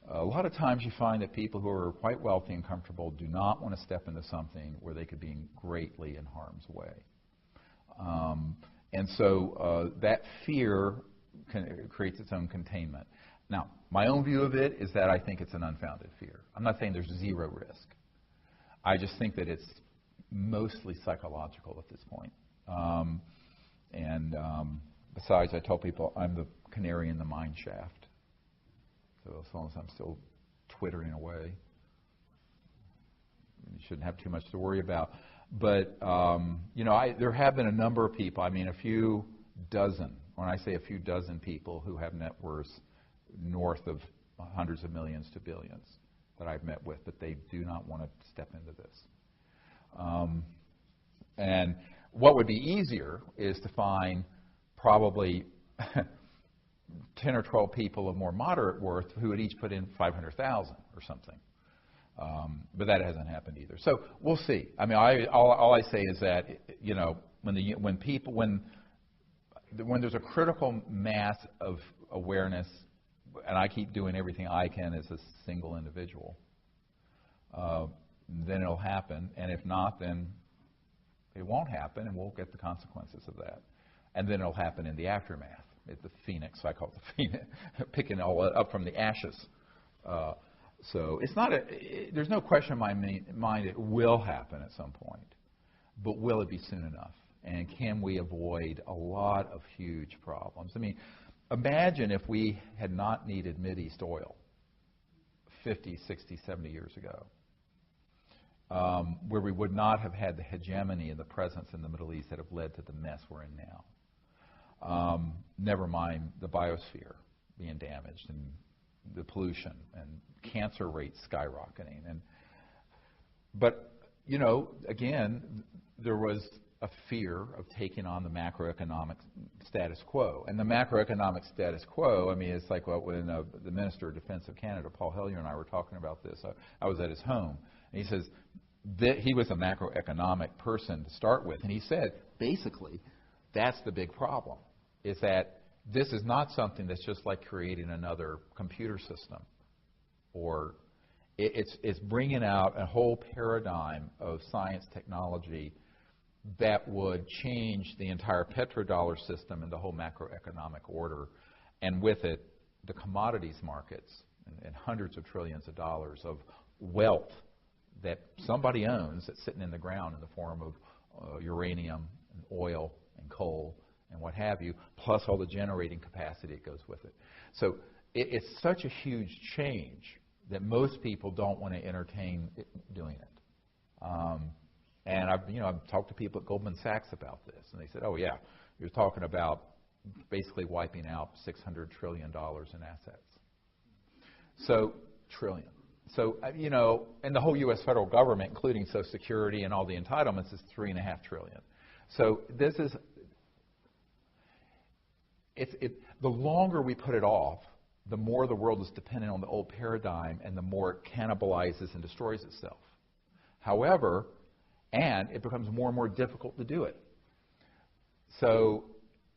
[SPEAKER 1] a lot of times you find that people who are quite wealthy and comfortable do not want to step into something where they could be greatly in harm's way. And so that fear creates its own containment. Now, my own view of it is that I think it's an unfounded fear. I'm not saying there's zero risk. I just think that it's mostly psychological at this point. Besides, I tell people I'm the canary in the mine shaft. So as long as I'm still twittering away, you shouldn't have too much to worry about. But, you know, there have been a number of people, I mean, a few dozen, when I say a few dozen people who have net worths north of hundreds of millions to billions that I've met with, but they do not want to step into this. And what would be easier is to find probably 10 or 12 people of more moderate worth who would each put in 500,000 or something. But that hasn't happened either. So we'll see. I mean, all I say is that, you know, when there's a critical mass of awareness, and I keep doing everything I can as a single individual, then it'll happen. And if not, then it won't happen, and we'll get the consequences of that. And then it'll happen in the aftermath. It's the phoenix, I call it the phoenix, picking all up from the ashes. So it's not there's no question in my mind it will happen at some point. But will it be soon enough? And can we avoid a lot of huge problems? I mean, imagine if we had not needed Mideast oil 50, 60, 70 years ago, where we would not have had the hegemony and the presence in the Middle East that have led to the mess we're in now. Never mind the biosphere being damaged and the pollution and cancer rates skyrocketing. But, you know, again, there was a fear of taking on the macroeconomic status quo. And the macroeconomic status quo, I mean, it's like when the Minister of Defense of Canada, Paul Hellyer, and I were talking about this. I was at his home, and he says that he was a macroeconomic person to start with. And he said, basically, that's the big problem, is that this is not something that's just like creating another computer system. Or it's bringing out a whole paradigm of science technology that would change the entire petrodollar system and the whole macroeconomic order, and with it, the commodities markets and hundreds of trillions of dollars of wealth that somebody owns that's sitting in the ground in the form of uranium and oil and coal and what have you, plus all the generating capacity that goes with it. So it's such a huge change that most people don't want to entertain doing it. And I've talked to people at Goldman Sachs about this, and they said, "Oh yeah, you're talking about basically wiping out $600 trillion in assets." So trillion. So you know, and the whole U.S. federal government, including Social Security and all the entitlements, is $3.5 trillion. So this is the longer we put it off, the more the world is dependent on the old paradigm, and the more it cannibalizes and destroys itself. However, and it becomes more and more difficult to do it. So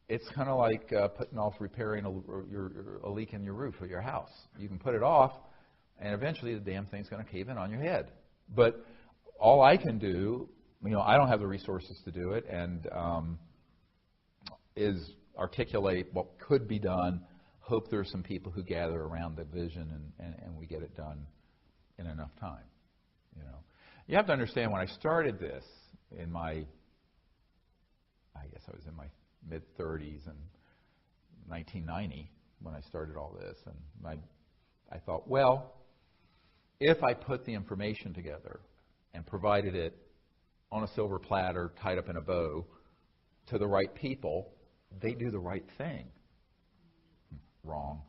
[SPEAKER 1] it's kind of like putting off repairing a leak in your roof of your house. You can put it off, and eventually the damn thing's going to cave in on your head. But all I can do, you know, I don't have the resources to do it, and is articulate what could be done, hope there's some people who gather around the vision, and we get it done in enough time, you know. You have to understand, when I started this in my, I guess I was in my mid-30s in 1990 when I started all this, and I thought, well, if I put the information together and provided it on a silver platter tied up in a bow to the right people, they do the right thing. Wrong.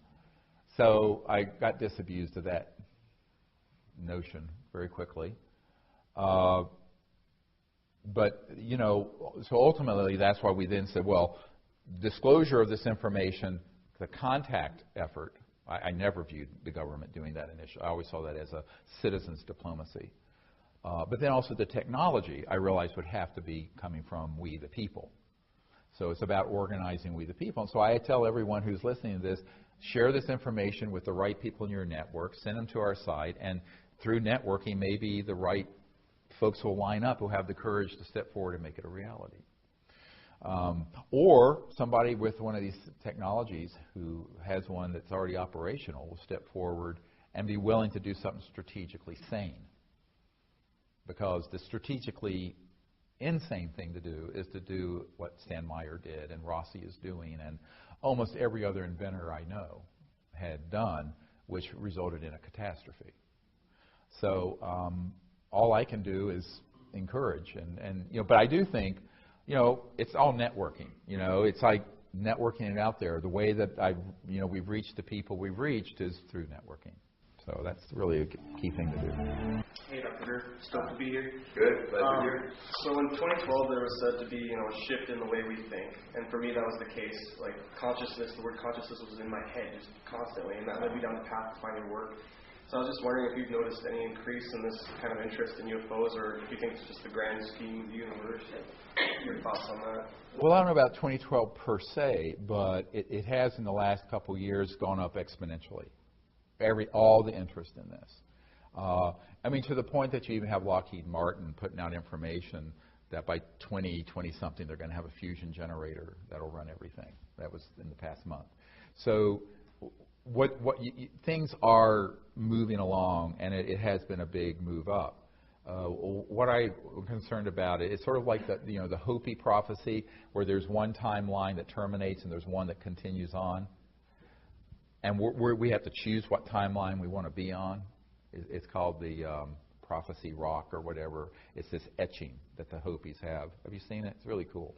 [SPEAKER 1] So I got disabused of that notion very quickly. But, you know, so ultimately that's why we then said, well, disclosure of this information, the contact effort I never viewed the government doing that initially. I always saw that as a citizens' diplomacy. But then also the technology, I realized, would have to be coming from we the people. So it's about organizing we the people. And so I tell everyone who's listening to this, share this information with the right people in your network, send them to our site, and through networking, maybe the right folks will line up who have the courage to step forward and make it a reality. Or somebody with one of these technologies who has one that's already operational will step forward and be willing to do something strategically sane. Because the strategically insane thing to do is to do what Stan Meyer did and Rossi is doing and almost every other inventor I know had done, which resulted in a catastrophe. So all I can do is encourage. And but I do think, it's all networking. It's like networking it out there. The way that we've reached the people we've reached is through networking. So that's really a key thing to do.
[SPEAKER 6] Hey, Dr. Greer. Stoked to be here.
[SPEAKER 5] Good. Glad to hear.
[SPEAKER 6] So in 2012, there was said to be, a shift in the way we think. And for me, that was the case. Like consciousness, the word consciousness was in my head just constantly. And that led me down the path to finding work. So I was just wondering if you've noticed any increase in this kind of interest in UFOs, or if you think it's just the grand scheme of the universe. Your thoughts on that?
[SPEAKER 1] Well, I don't know about 2012 per se, but it has in the last couple of years gone up exponentially. All the interest in this. To the point that you even have Lockheed Martin putting out information that by 2020-something they're going to have a fusion generator that'll run everything. That was in the past month. So things are moving along, and it has been a big move up. What I'm concerned about it's sort of like the Hopi prophecy, where there's one timeline that terminates and there's one that continues on. And we have to choose what timeline we want to be on. It's called the prophecy rock or whatever. It's this etching that the Hopis have. Have you seen it? It's really cool.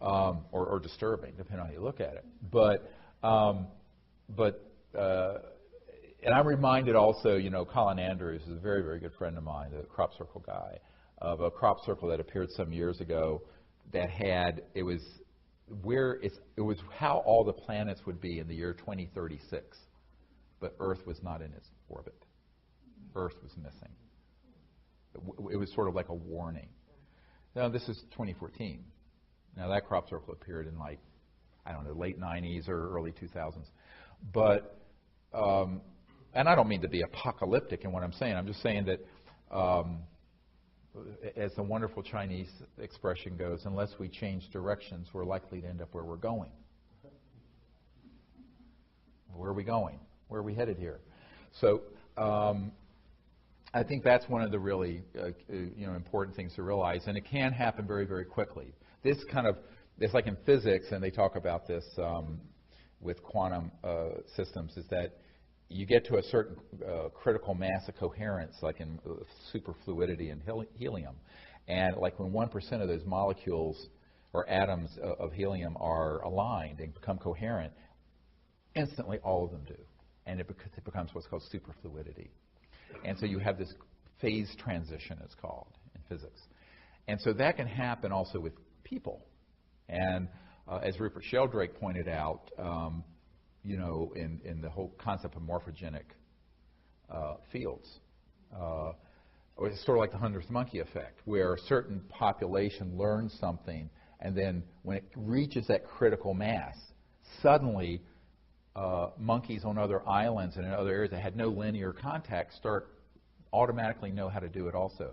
[SPEAKER 1] Or disturbing, depending on how you look at it. And I'm reminded also, Colin Andrews is a very, very good friend of mine, the crop circle guy, of a crop circle that appeared some years ago that it was how all the planets would be in the year 2036, but Earth was not in its orbit. Earth was missing. It was sort of like a warning. Now, this is 2014. Now, that crop circle appeared in late 90s or early 2000s. But, and I don't mean to be apocalyptic in what I'm saying. I'm just saying that, as the wonderful Chinese expression goes, unless we change directions, we're likely to end up where we're going. Where are we going? Where are we headed here? So I think that's one of the really important things to realize, and it can happen very, very quickly. It's like in physics, and they talk about this with quantum systems, is that you get to a certain critical mass of coherence, like in superfluidity and helium. And like when 1% of those molecules or atoms of helium are aligned and become coherent, instantly all of them do. And it becomes what's called superfluidity. And so you have this phase transition, it's called, in physics. And so that can happen also with people. And as Rupert Sheldrake pointed out, in the whole concept of morphogenic fields. It's sort of like the 100th monkey effect, where a certain population learns something, and then when it reaches that critical mass, suddenly monkeys on other islands and in other areas that had no linear contact start automatically know how to do it also.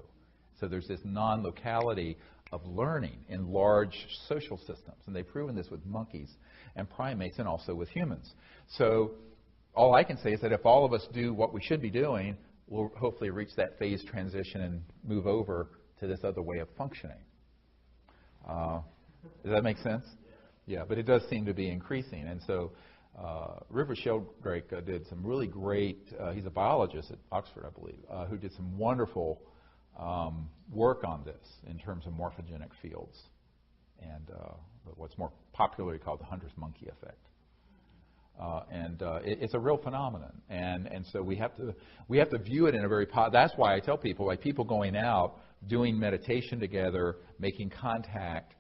[SPEAKER 1] So there's this non-locality of learning in large social systems, and they've proven this with monkeys and primates and also with humans. So all I can say is that if all of us do what we should be doing, we'll hopefully reach that phase transition and move over to this other way of functioning. Does that make sense? Yeah, but it does seem to be increasing. And so Rupert Sheldrake did some really great, he's a biologist at Oxford, I believe, who did some wonderful work on this in terms of morphogenic fields and what's more popularly called the 100th monkey effect. It's a real phenomenon, and so we have to view it in a very that's why I tell people, like people going out, doing meditation together, making contact,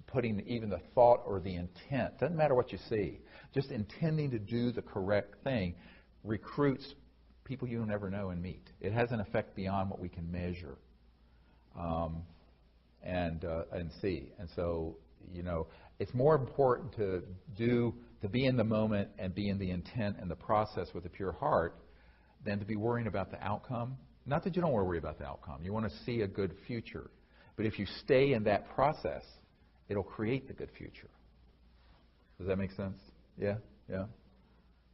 [SPEAKER 1] putting even the thought or the intent, doesn't matter what you see, just intending to do the correct thing, recruits people you don't ever know and meet. It has an effect beyond what we can measure and see. And so, it's more important to be in the moment and be in the intent and the process with a pure heart than to be worrying about the outcome. Not that you don't worry about the outcome. You want to see a good future. But if you stay in that process, it'll create the good future. Does that make sense? Yeah? Yeah?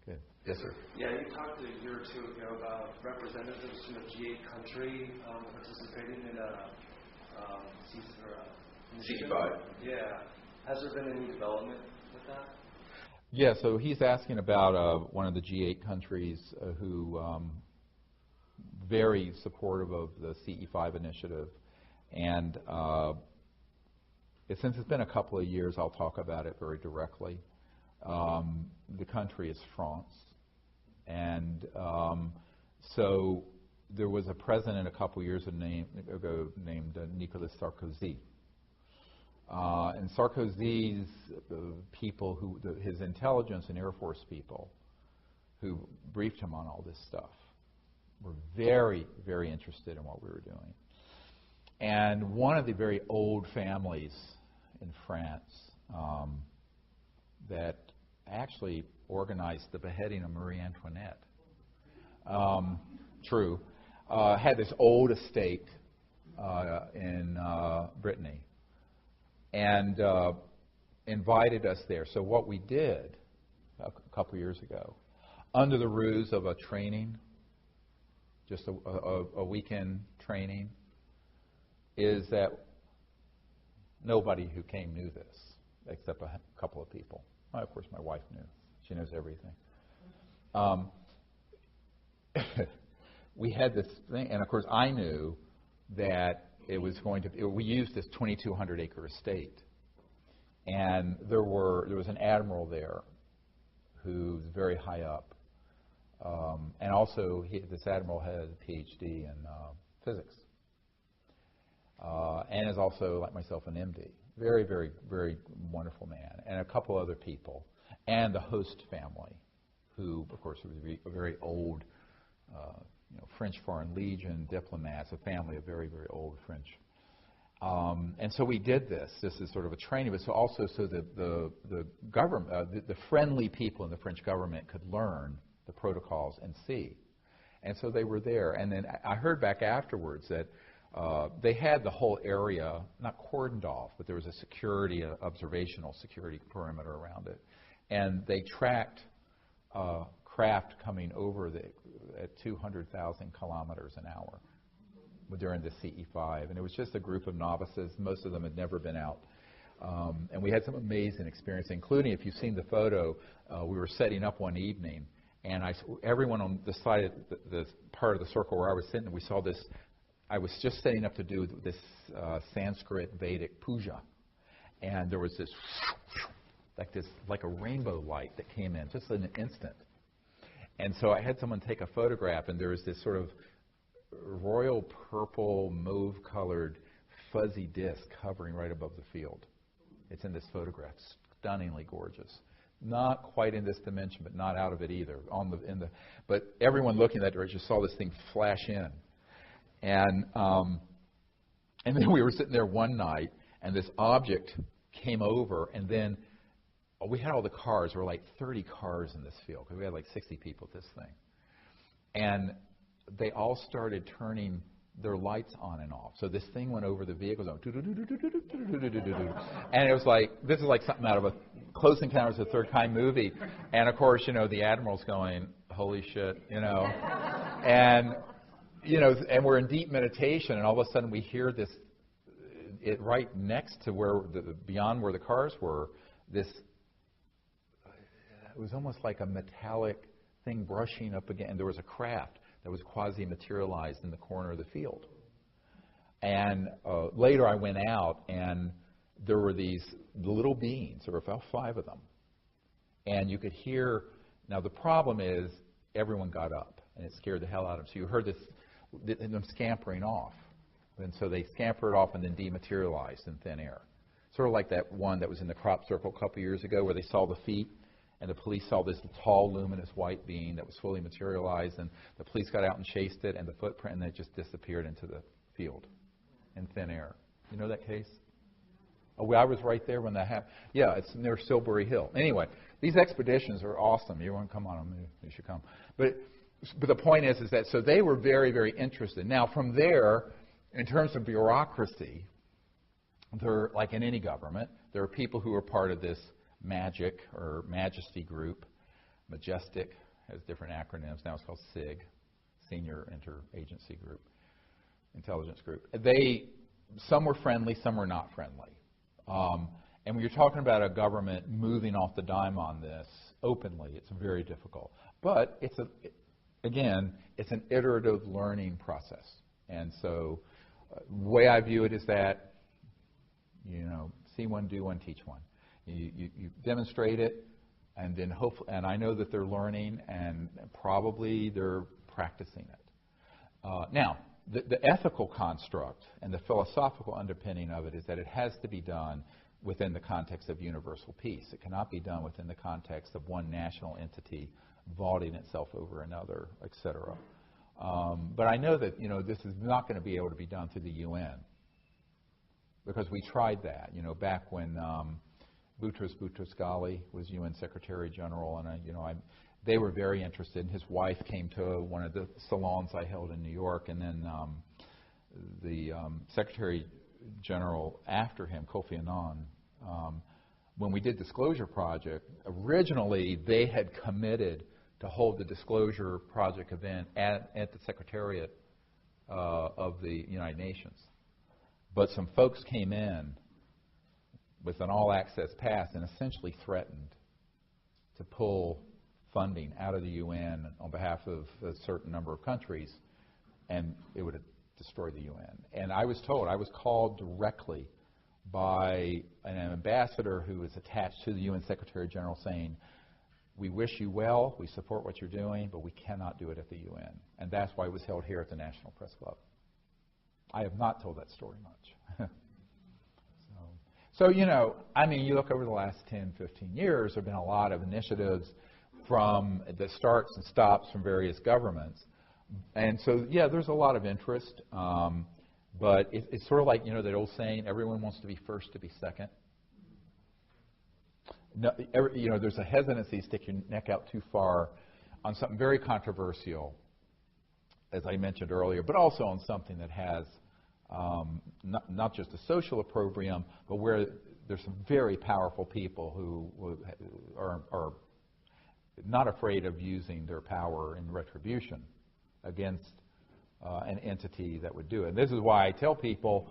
[SPEAKER 1] Good. Yes, sir.
[SPEAKER 7] Yeah, you talked a year or two ago about representatives from a G8 country participating in a
[SPEAKER 3] C5.
[SPEAKER 7] Yeah. Has there been any development with that?
[SPEAKER 1] Yeah, so he's asking about one of the G8 countries who very supportive of the CE5 initiative. And since it's been a couple of years, I'll talk about it very directly. The country is France. And so there was a president a couple of years ago named Nicolas Sarkozy. And Sarkozy's people, his intelligence and Air Force people, who briefed him on all this stuff, were very, very interested in what we were doing. And one of the very old families in France that actually organized the beheading of Marie Antoinette, had this old estate in Brittany, and invited us there. So what we did a couple years ago, under the ruse of a training, just a weekend training, is that nobody who came knew this, except a couple of people. Well, of course, my wife knew. She knows everything. We had this thing, and of course, I knew that it was going to. We used this 2,200-acre estate, and there was an admiral there who's very high up, and also this admiral had a PhD in physics, and is also, like myself, an MD. Very, very, very wonderful man, and a couple other people, and the host family, who, of course, was a very old, French Foreign Legion diplomats, a family of very, very old French. And so we did this. This is sort of a training, but also so that the government, the friendly people in the French government could learn the protocols and see. And so they were there. And then I heard back afterwards that they had the whole area, not cordoned off, but there was a observational security perimeter around it. And they tracked craft coming over at 200,000 kilometers an hour during the CE5. And it was just a group of novices. Most of them had never been out. And we had some amazing experience, including, if you've seen the photo, we were setting up one evening, and everyone on the side, the part of the circle where I was sitting, we saw this. I was just setting up to do this Sanskrit Vedic puja, and there was this, like a rainbow light that came in just in an instant. And so I had someone take a photograph, and there was this sort of royal purple, mauve-colored, fuzzy disc hovering right above the field. It's in this photograph, stunningly gorgeous. Not quite in this dimension, but not out of it either. But everyone looking in that direction saw this thing flash in. And then we were sitting there one night, and this object came over, and then we had all the cars. There were like 30 cars in this field, because we had like 60 people at this thing. And they all started turning their lights on and off. So this thing went over the vehicles, and it was like, this is like something out of a Close Encounters of the Third Kind movie. And of course, the Admiral's going, holy shit, and and we're in deep meditation, and all of a sudden we hear this, right next to beyond where the cars were, this, it was almost like a metallic thing brushing up again. There was a craft that was quasi-materialized in the corner of the field. And later I went out, and there were these little beings. There were about 5 of them. And you could hear, now the problem is everyone got up, and it scared the hell out of them. So you heard them scampering off. And so they scampered off and then dematerialized in thin air. Sort of like that one that was in the crop circle a couple years ago where they saw the feet, and the police saw this tall, luminous white being that was fully materialized, and the police got out and chased it, and the footprint, and it just disappeared into the field in thin air. You know that case? Oh, well, I was right there when that happened. Yeah, it's near Silbury Hill. Anyway, these expeditions are awesome. You want to come on them, you should come. But the point is that, so they were very, very interested. Now, from there, in terms of bureaucracy, there, like in any government, there are people who are part of this MAGIC or Majesty group. Majestic has different acronyms. Now it's called SIG, Senior Interagency Group, Intelligence Group. Some were friendly, some were not friendly. And when you're talking about a government moving off the dime on this openly, it's very difficult. But it's it's an iterative learning process. And so the way I view it is that, see one, do one, teach one. You demonstrate it, and then hopefully, and I know that they're learning, and probably they're practicing it. Now, the ethical construct and the philosophical underpinning of it is that it has to be done within the context of universal peace. It cannot be done within the context of one national entity vaulting itself over another, et cetera. But I know that this is not going to be able to be done through the UN, because we tried that. Back when Boutros Boutros-Ghali was UN Secretary General, and they were very interested. His wife came to one of the salons I held in New York, and then the Secretary General after him, Kofi Annan, when we did Disclosure Project, originally they had committed to hold the Disclosure Project event at the Secretariat of the United Nations. But some folks came in with an all-access pass and essentially threatened to pull funding out of the UN on behalf of a certain number of countries, and it would have destroyed the UN. And I was called directly by an ambassador who was attached to the UN Secretary General saying, "We wish you well, we support what you're doing, but we cannot do it at the UN." And that's why it was held here at the National Press Club. I have not told that story much. So, you look over the last 10, 15 years, there have been a lot of initiatives from the starts and stops from various governments. And so, yeah, there's a lot of interest. But it's sort of like, that old saying, everyone wants to be first to be second. No, there's a hesitancy to stick your neck out too far on something very controversial, as I mentioned earlier, but also on something that has not just a social opprobrium, but where there's some very powerful people who are not afraid of using their power in retribution against an entity that would do it. And this is why I tell people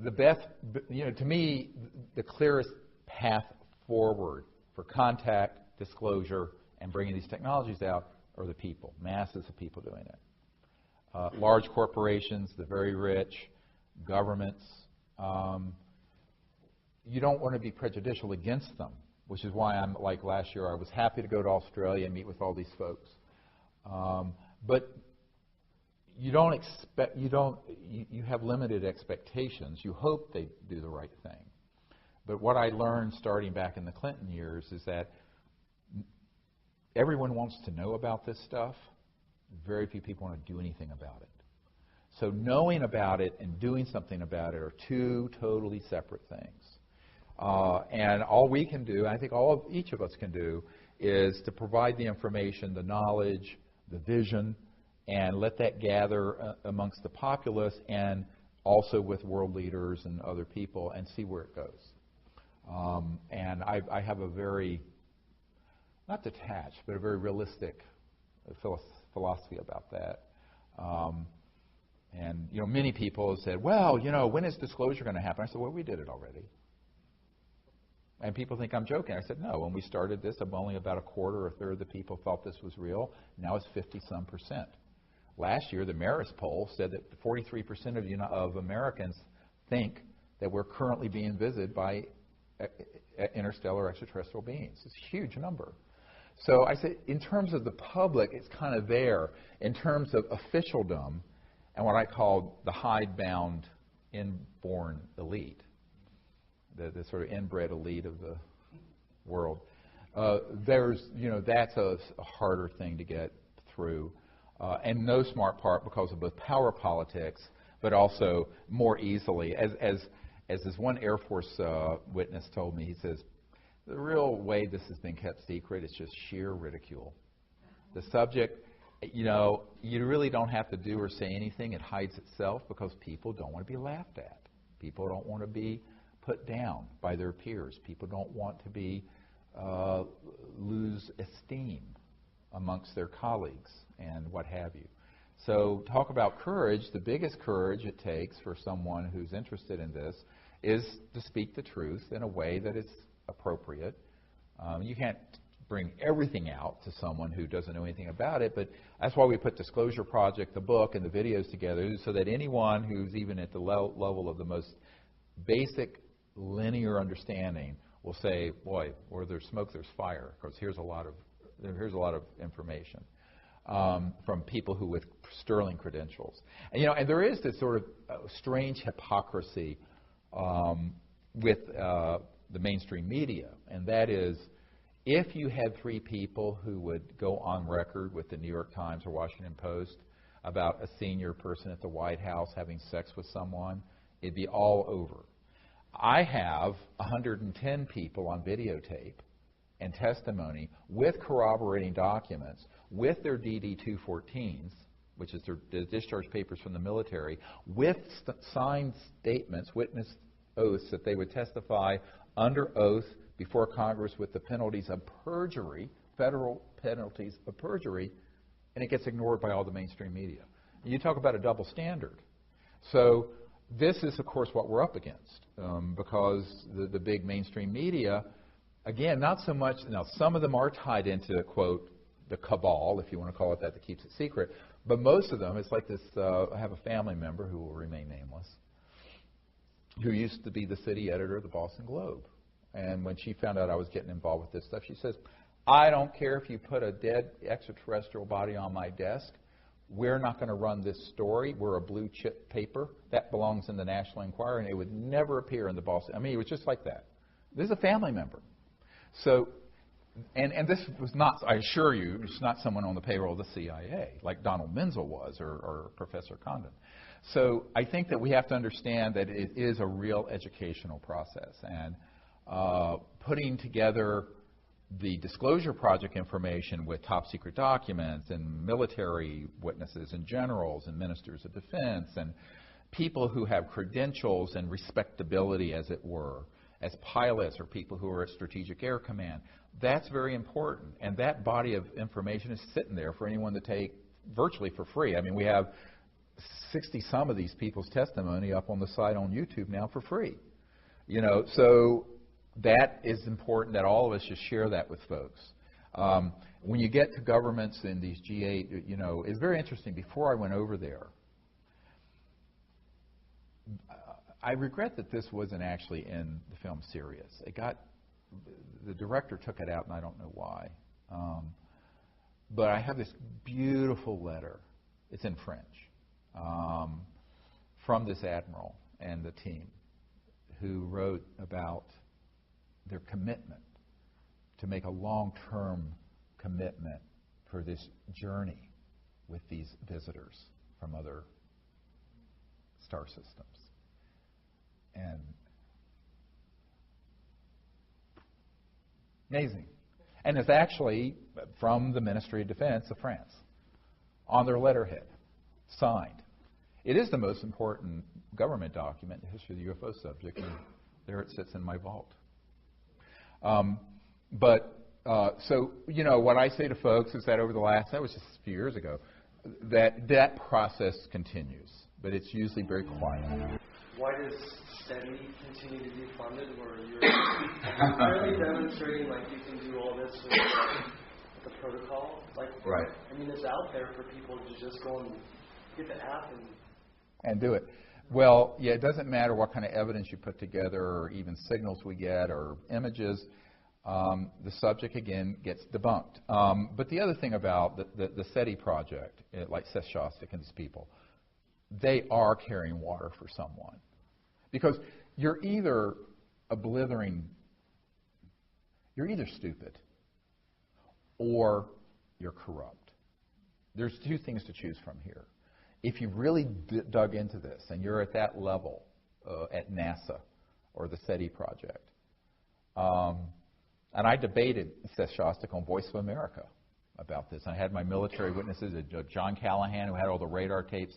[SPEAKER 1] the best, to me, the clearest path forward for contact, disclosure, and bringing these technologies out are the people, masses of people doing it. Large corporations, the very rich, governments, you don't want to be prejudicial against them, which is why I'm, like last year, I was happy to go to Australia and meet with all these folks. But you have limited expectations. You hope they do the right thing. But what I learned starting back in the Clinton years is that everyone wants to know about this stuff. Very few people want to do anything about it. So knowing about it and doing something about it are two totally separate things. And all we can do, I think each of us can do, is to provide the information, the knowledge, the vision, and let that gather amongst the populace and also with world leaders and other people and see where it goes. And I have a very, not detached, but a very realistic philosophy about that. And, many people have said, well, when is disclosure going to happen? I said, well, we did it already. And people think I'm joking. I said, no, when we started this, only about a quarter or a third of the people thought this was real. Now it's 50-some%. Last year, the Marist poll said that 43% of Americans think that we're currently being visited by interstellar extraterrestrial beings. It's a huge number. So I say, in terms of the public, it's kind of there. In terms of officialdom and what I call the hidebound, inborn elite, the sort of inbred elite of the world, There's, that's a harder thing to get through. And no smart part because of both power politics, but also more easily. As this one Air Force witness told me, he says, the real way this has been kept secret is just sheer ridicule. The subject, you really don't have to do or say anything. It hides itself because people don't want to be laughed at. People don't want to be put down by their peers. People don't want to be lose esteem amongst their colleagues and what have you. So talk about courage. The biggest courage it takes for someone who's interested in this is to speak the truth in a way that is appropriate. You can't bring everything out to someone who doesn't know anything about it, but that's why we put Disclosure Project, the book, and the videos together, so that anyone who's even at the level of the most basic linear understanding will say, boy, where there's smoke, there's fire, because here's a lot of information from people who with sterling credentials. And there is this sort of strange hypocrisy with the mainstream media, and that is, if you had three people who would go on record with the New York Times or Washington Post about a senior person at the White House having sex with someone, it'd be all over. I have 110 people on videotape and testimony with corroborating documents, with their DD-214s, which is their discharge papers from the military, with signed statements, witness oaths that they would testify under oath before Congress with the penalties of perjury, federal penalties of perjury, and it gets ignored by all the mainstream media. And you talk about a double standard. So this is, of course, what we're up against, because the big mainstream media, again, not so much, now some of them are tied into, quote, the cabal, if you want to call it that keeps it secret, but most of them, it's like this, I have a family member who will remain nameless, who used to be the city editor of the Boston Globe. And when she found out I was getting involved with this stuff, she says, I don't care if you put a dead extraterrestrial body on my desk. We're not going to run this story. We're a blue chip paper. That belongs in the National Enquirer, and it would never appear in the Boston. I mean, it was just like that. This is a family member. So, and this was not, I assure you, it's not someone on the payroll of the CIA, like Donald Menzel was, or Professor Condon. So I think that we have to understand that it is a real educational process. And putting together the Disclosure Project information with top secret documents and military witnesses and generals and ministers of defense and people who have credentials and respectability, as it were, as pilots or people who are at Strategic Air Command, that's very important. And that body of information is sitting there for anyone to take virtually for free. I mean, we have 60-some of these people's testimony up on the site on YouTube now for free. So that is important that all of us should share that with folks. When you get to governments in these G8, it's very interesting. Before I went over there, I regret that this wasn't actually in the film Sirius. The director took it out, and I don't know why. But I have this beautiful letter. It's in French, from this admiral and the team, who wrote about their commitment to make a long-term commitment for this journey with these visitors from other star systems. And amazing. And it's actually from the Ministry of Defense of France on their letterhead, signed. It is the most important government document in the history of the UFO subject, and there it sits in my vault. So what I say to folks is that that was just a few years ago, that process continues, but it's usually very quiet.
[SPEAKER 7] Why does SETI continue to be funded where you're clearly demonstrating like you can do all this with the protocol?
[SPEAKER 1] Right.
[SPEAKER 7] I mean, it's out there for people to just go and get the app
[SPEAKER 1] and do it. Well, yeah, it doesn't matter what kind of evidence you put together or even signals we get or images. The subject, again, gets debunked. But the other thing about the SETI project, like Seth Shostak and these people, they are carrying water for someone. Because you're either stupid or you're corrupt. There's two things to choose from here. If you've really dug into this and you're at that level at NASA or the SETI project, and I debated Seth Shostak on Voice of America about this. I had my military witnesses, John Callahan, who had all the radar tapes,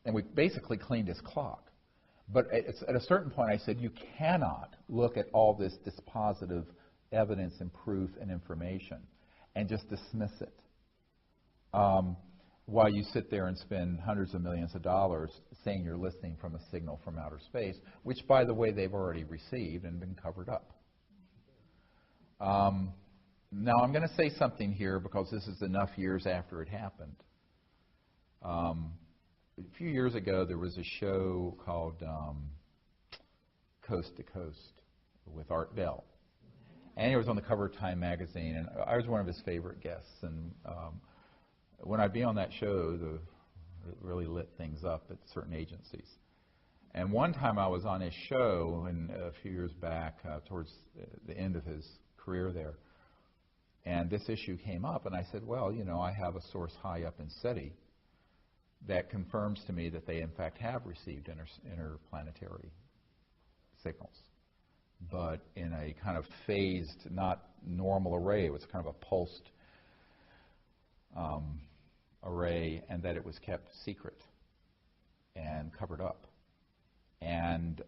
[SPEAKER 1] and we basically cleaned his clock. But at a certain point, I said, you cannot look at all this dispositive evidence and proof and information and just dismiss it while you sit there and spend hundreds of millions of dollars saying you're listening from a signal from outer space, which, by the way, they've already received and been covered up. Now, I'm going to say something here because this is enough years after it happened. A few years ago, there was a show called Coast to Coast with Art Bell. And it was on the cover of Time magazine, and I was one of his favorite guests. And when I'd be on that show, it really lit things up at certain agencies. And one time I was on his show, and a few years back, towards the end of his career there, and this issue came up, and I said, well, you know, I have a source high up in SETI that confirms to me that they, in fact, have received interplanetary signals, but in a kind of phased, not normal array. It was kind of a pulsed array, and that it was kept secret and covered up. And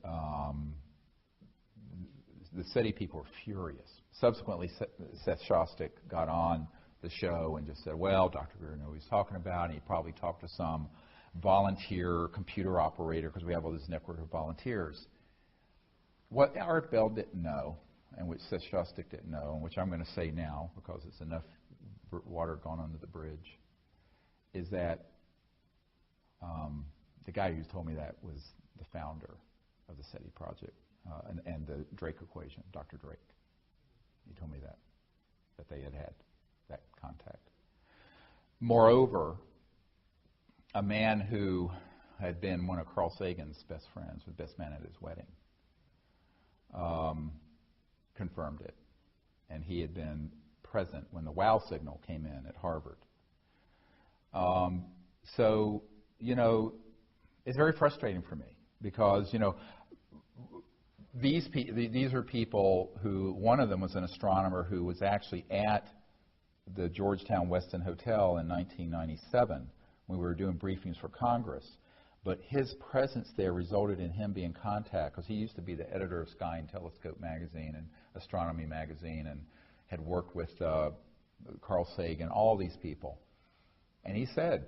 [SPEAKER 1] the SETI people were furious. Subsequently, Seth Shostak got on the show and just said, well, Dr. Greer knew what he was talking about, and he probably talked to some volunteer computer operator, because we have all this network of volunteers. What Art Bell didn't know, and which Seth Shostak didn't know, and which I'm going to say now because it's enough water gone under the bridge, is that the guy who told me that was the founder of the SETI project and the Drake equation, Dr. Drake. He told me that they had that contact. Moreover, a man who had been one of Carl Sagan's best friends, was best man at his wedding, confirmed it. And he had been present when the WOW signal came in at Harvard. So, you know, it's very frustrating for me because, you know, these are people who, one of them was an astronomer who was actually at the Georgetown Westin Hotel in 1997 when we were doing briefings for Congress. But his presence there resulted in him being in contact, because he used to be the editor of Sky and Telescope magazine and Astronomy magazine, and had worked with Carl Sagan, all these people. And he said,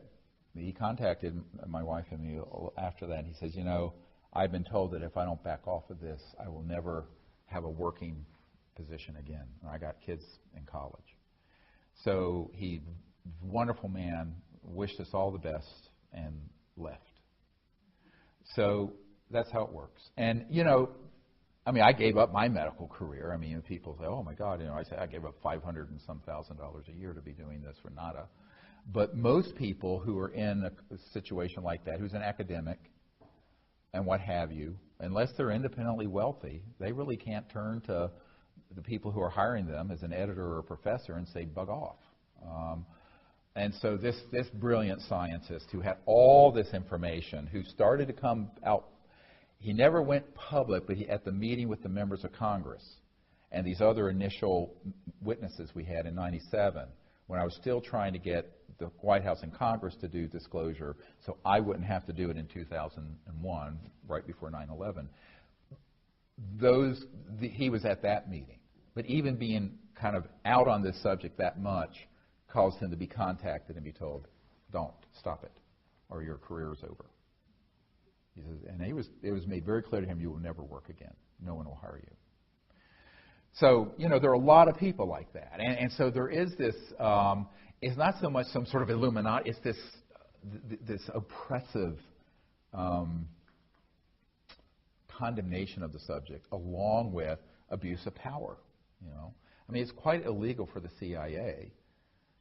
[SPEAKER 1] he contacted my wife and me after that, and he says, you know, I've been told that if I don't back off of this, I will never have a working position again. And I got kids in college. So he, wonderful man, wished us all the best and left. So that's how it works. And, you know, I mean, I gave up my medical career. I mean, people say, oh, my God, you know, I say I gave up $500 and some thousand a year to be doing this for nada. But most people who are in a situation like that, who's an academic and what have you, unless they're independently wealthy, they really can't turn to the people who are hiring them as an editor or a professor and say, bug off. And so this brilliant scientist who had all this information, who started to come out, he never went public, but at the meeting with the members of Congress and these other initial witnesses we had in '97, when I was still trying to get the White House and Congress to do disclosure so I wouldn't have to do it in 2001, right before 9/11, he was at that meeting. But even being kind of out on this subject that much caused him to be contacted and be told, don't, stop it, or your career is over. He says, and it was made very clear to him, you will never work again. No one will hire you. So, you know, there are a lot of people like that. And so there is this, it's not so much some sort of Illuminati, it's this oppressive condemnation of the subject, along with abuse of power, you know. I mean, it's quite illegal for the CIA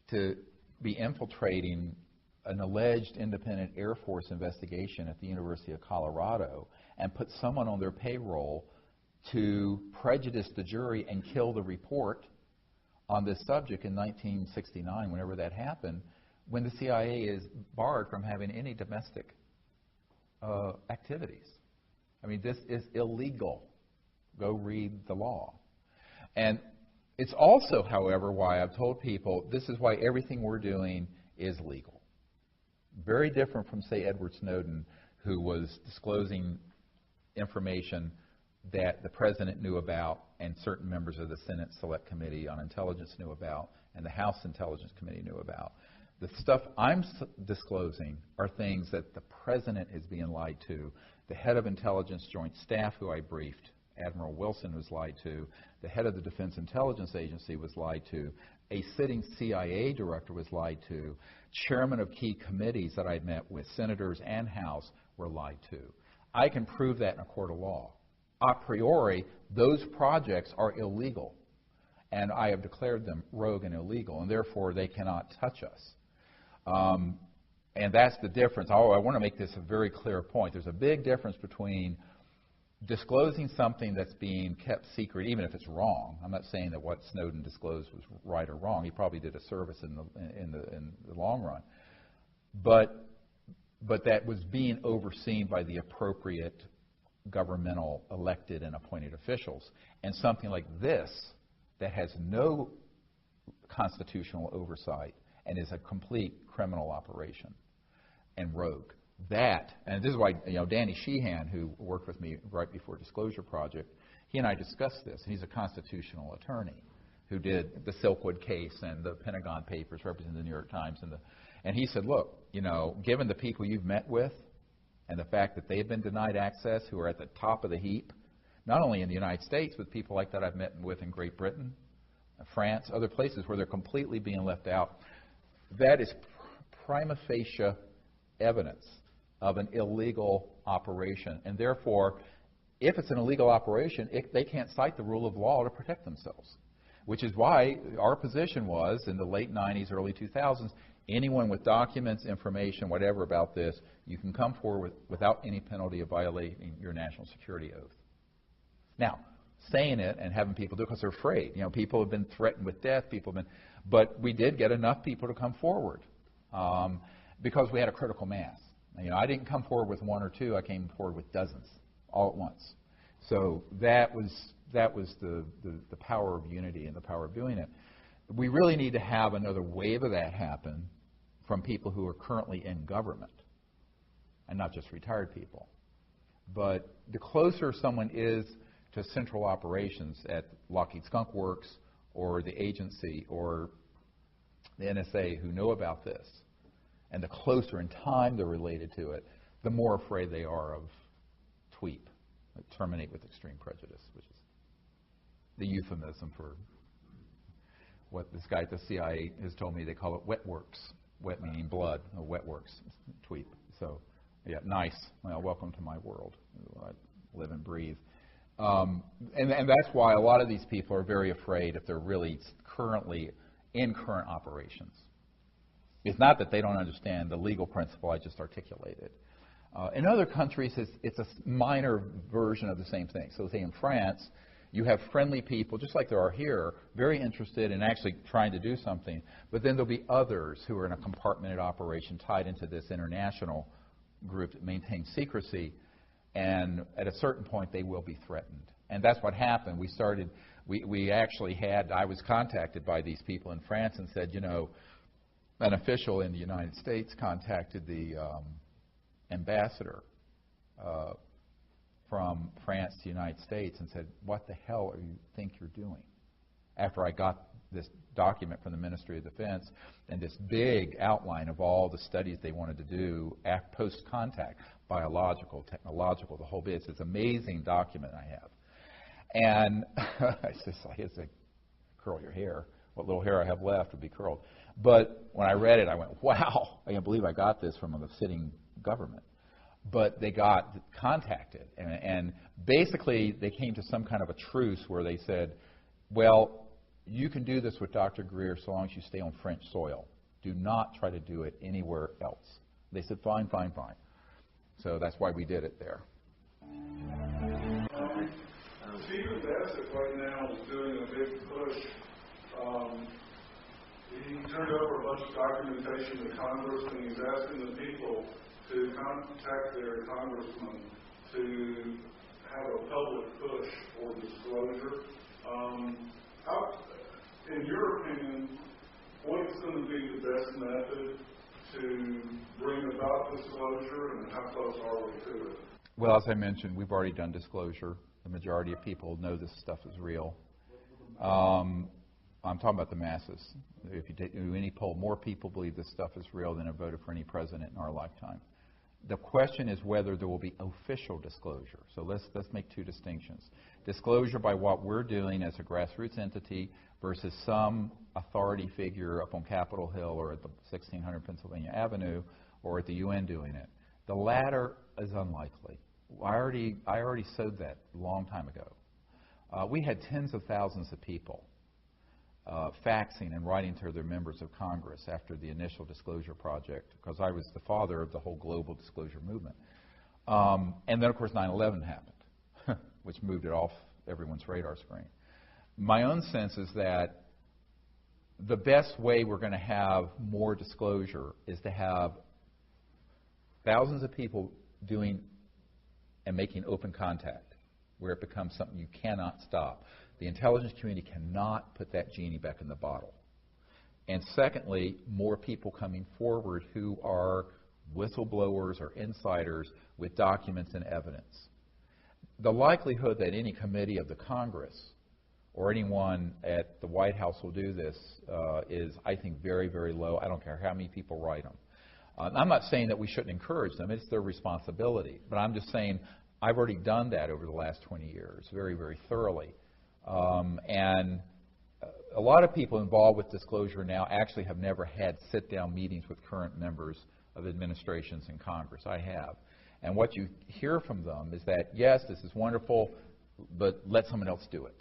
[SPEAKER 1] to be infiltrating an alleged independent Air Force investigation at the University of Colorado and put someone on their payroll to prejudice the jury and kill the report on this subject in 1969, whenever that happened, when the CIA is barred from having any domestic activities. I mean, this is illegal. Go read the law. And it's also, however, why I've told people this is why everything we're doing is legal. Very different from, say, Edward Snowden, who was disclosing information that the President knew about and certain members of the Senate Select Committee on Intelligence knew about and the House Intelligence Committee knew about. The stuff I'm disclosing are things that the President is being lied to, the head of Intelligence Joint Staff, who I briefed, Admiral Wilson, was lied to, the head of the Defense Intelligence Agency was lied to, a sitting CIA director was lied to, chairman of key committees that I'd met with, senators and House, were lied to. I can prove that in a court of law. A priori, those projects are illegal, and I have declared them rogue and illegal, and therefore they cannot touch us. And that's the difference. I want to make this a very clear point. There's a big difference between disclosing something that's being kept secret, even if it's wrong. I'm not saying that what Snowden disclosed was right or wrong. He probably did a service in the long run. But that was being overseen by the appropriate governmental elected and appointed officials. And something like this that has no constitutional oversight and is a complete criminal operation and rogue. That, and this is why, Danny Sheehan, who worked with me right before Disclosure Project, he and I discussed this. He's a constitutional attorney who did the Silkwood case and the Pentagon Papers representing the New York Times. And he said, look, given the people you've met with and the fact that they've been denied access, who are at the top of the heap, not only in the United States, but people like that I've met with in Great Britain, France, other places where they're completely being left out, that is prima facie evidence of an illegal operation. And therefore, if it's an illegal operation, they can't cite the rule of law to protect themselves, which is why our position was in the late 90s, early 2000s, anyone with documents, information, whatever about this, you can come forward without any penalty of violating your national security oath. Now, saying it and having people do it because they're afraid. People have been threatened with death. But we did get enough people to come forward because we had a critical mass. I didn't come forward with one or two. I came forward with dozens all at once. So that was the power of unity and the power of doing it. We really need to have another wave of that happen from people who are currently in government and not just retired people. But the closer someone is to central operations at Lockheed Skunk Works or the agency or the NSA who know about this, and the closer in time they're related to it, the more afraid they are of TWEEP, terminate with extreme prejudice, which is the euphemism for what this guy at the CIA has told me. They call it wet works, wet meaning blood, wet works, TWEEP. So, yeah, nice. Well, welcome to my world. I live and breathe. And that's why a lot of these people are very afraid if they're really currently in current operations. It's not that they don't understand the legal principle I just articulated. In other countries, it's a minor version of the same thing. So say in France, you have friendly people, just like there are here, very interested in actually trying to do something, but then there'll be others who are in a compartmented operation tied into this international group that maintains secrecy, and at a certain point they will be threatened. And that's what happened. I was contacted by these people in France and said, an official in the United States contacted the ambassador from France to the United States and said, what the hell do you think you're doing? After I got this document from the Ministry of Defense and this big outline of all the studies they wanted to do post-contact, biological, technological, the whole bit. It's this amazing document I have. And it's just like, curl your hair. What little hair I have left would be curled. But when I read it, I went, wow, I can't believe I got this from a sitting government. But they got contacted. And basically, they came to some kind of a truce where they said, well, you can do this with Dr. Greer so long as you stay on French soil. Do not try to do it anywhere else. They said, fine, fine, fine. So that's why we did it there.
[SPEAKER 2] Stephen Bassett right now is doing a big push
[SPEAKER 8] he turned over a bunch of documentation to Congress, and he's asking the people to contact their congressman to have a public push for disclosure. In your opinion, what is going to be the best method to bring about disclosure, and how close are we to it?
[SPEAKER 1] Well, as I mentioned, we've already done disclosure. The majority of people know this stuff is real. I'm talking about the masses. If you do any poll, more people believe this stuff is real than have voted for any president in our lifetime. The question is whether there will be official disclosure. So let's make two distinctions. Disclosure by what we're doing as a grassroots entity versus some authority figure up on Capitol Hill or at the 1600 Pennsylvania Avenue or at the UN doing it. The latter is unlikely. I already sowed that a long time ago. We had tens of thousands of people faxing and writing to their members of Congress after the initial disclosure project, because I was the father of the whole global disclosure movement. And then, of course, 9/11 happened, which moved it off everyone's radar screen. My own sense is that the best way we're going to have more disclosure is to have thousands of people doing and making open contact, where it becomes something you cannot stop. The intelligence community cannot put that genie back in the bottle. And secondly, more people coming forward who are whistleblowers or insiders with documents and evidence. The likelihood that any committee of the Congress or anyone at the White House will do this is, I think, very, very low. I don't care how many people write them. I'm not saying that we shouldn't encourage them. It's their responsibility. But I'm just saying I've already done that over the last 20 years very, very thoroughly. And a lot of people involved with disclosure now actually have never had sit-down meetings with current members of administrations in Congress. I have. And what you hear from them is that, yes, this is wonderful, but let someone else do it.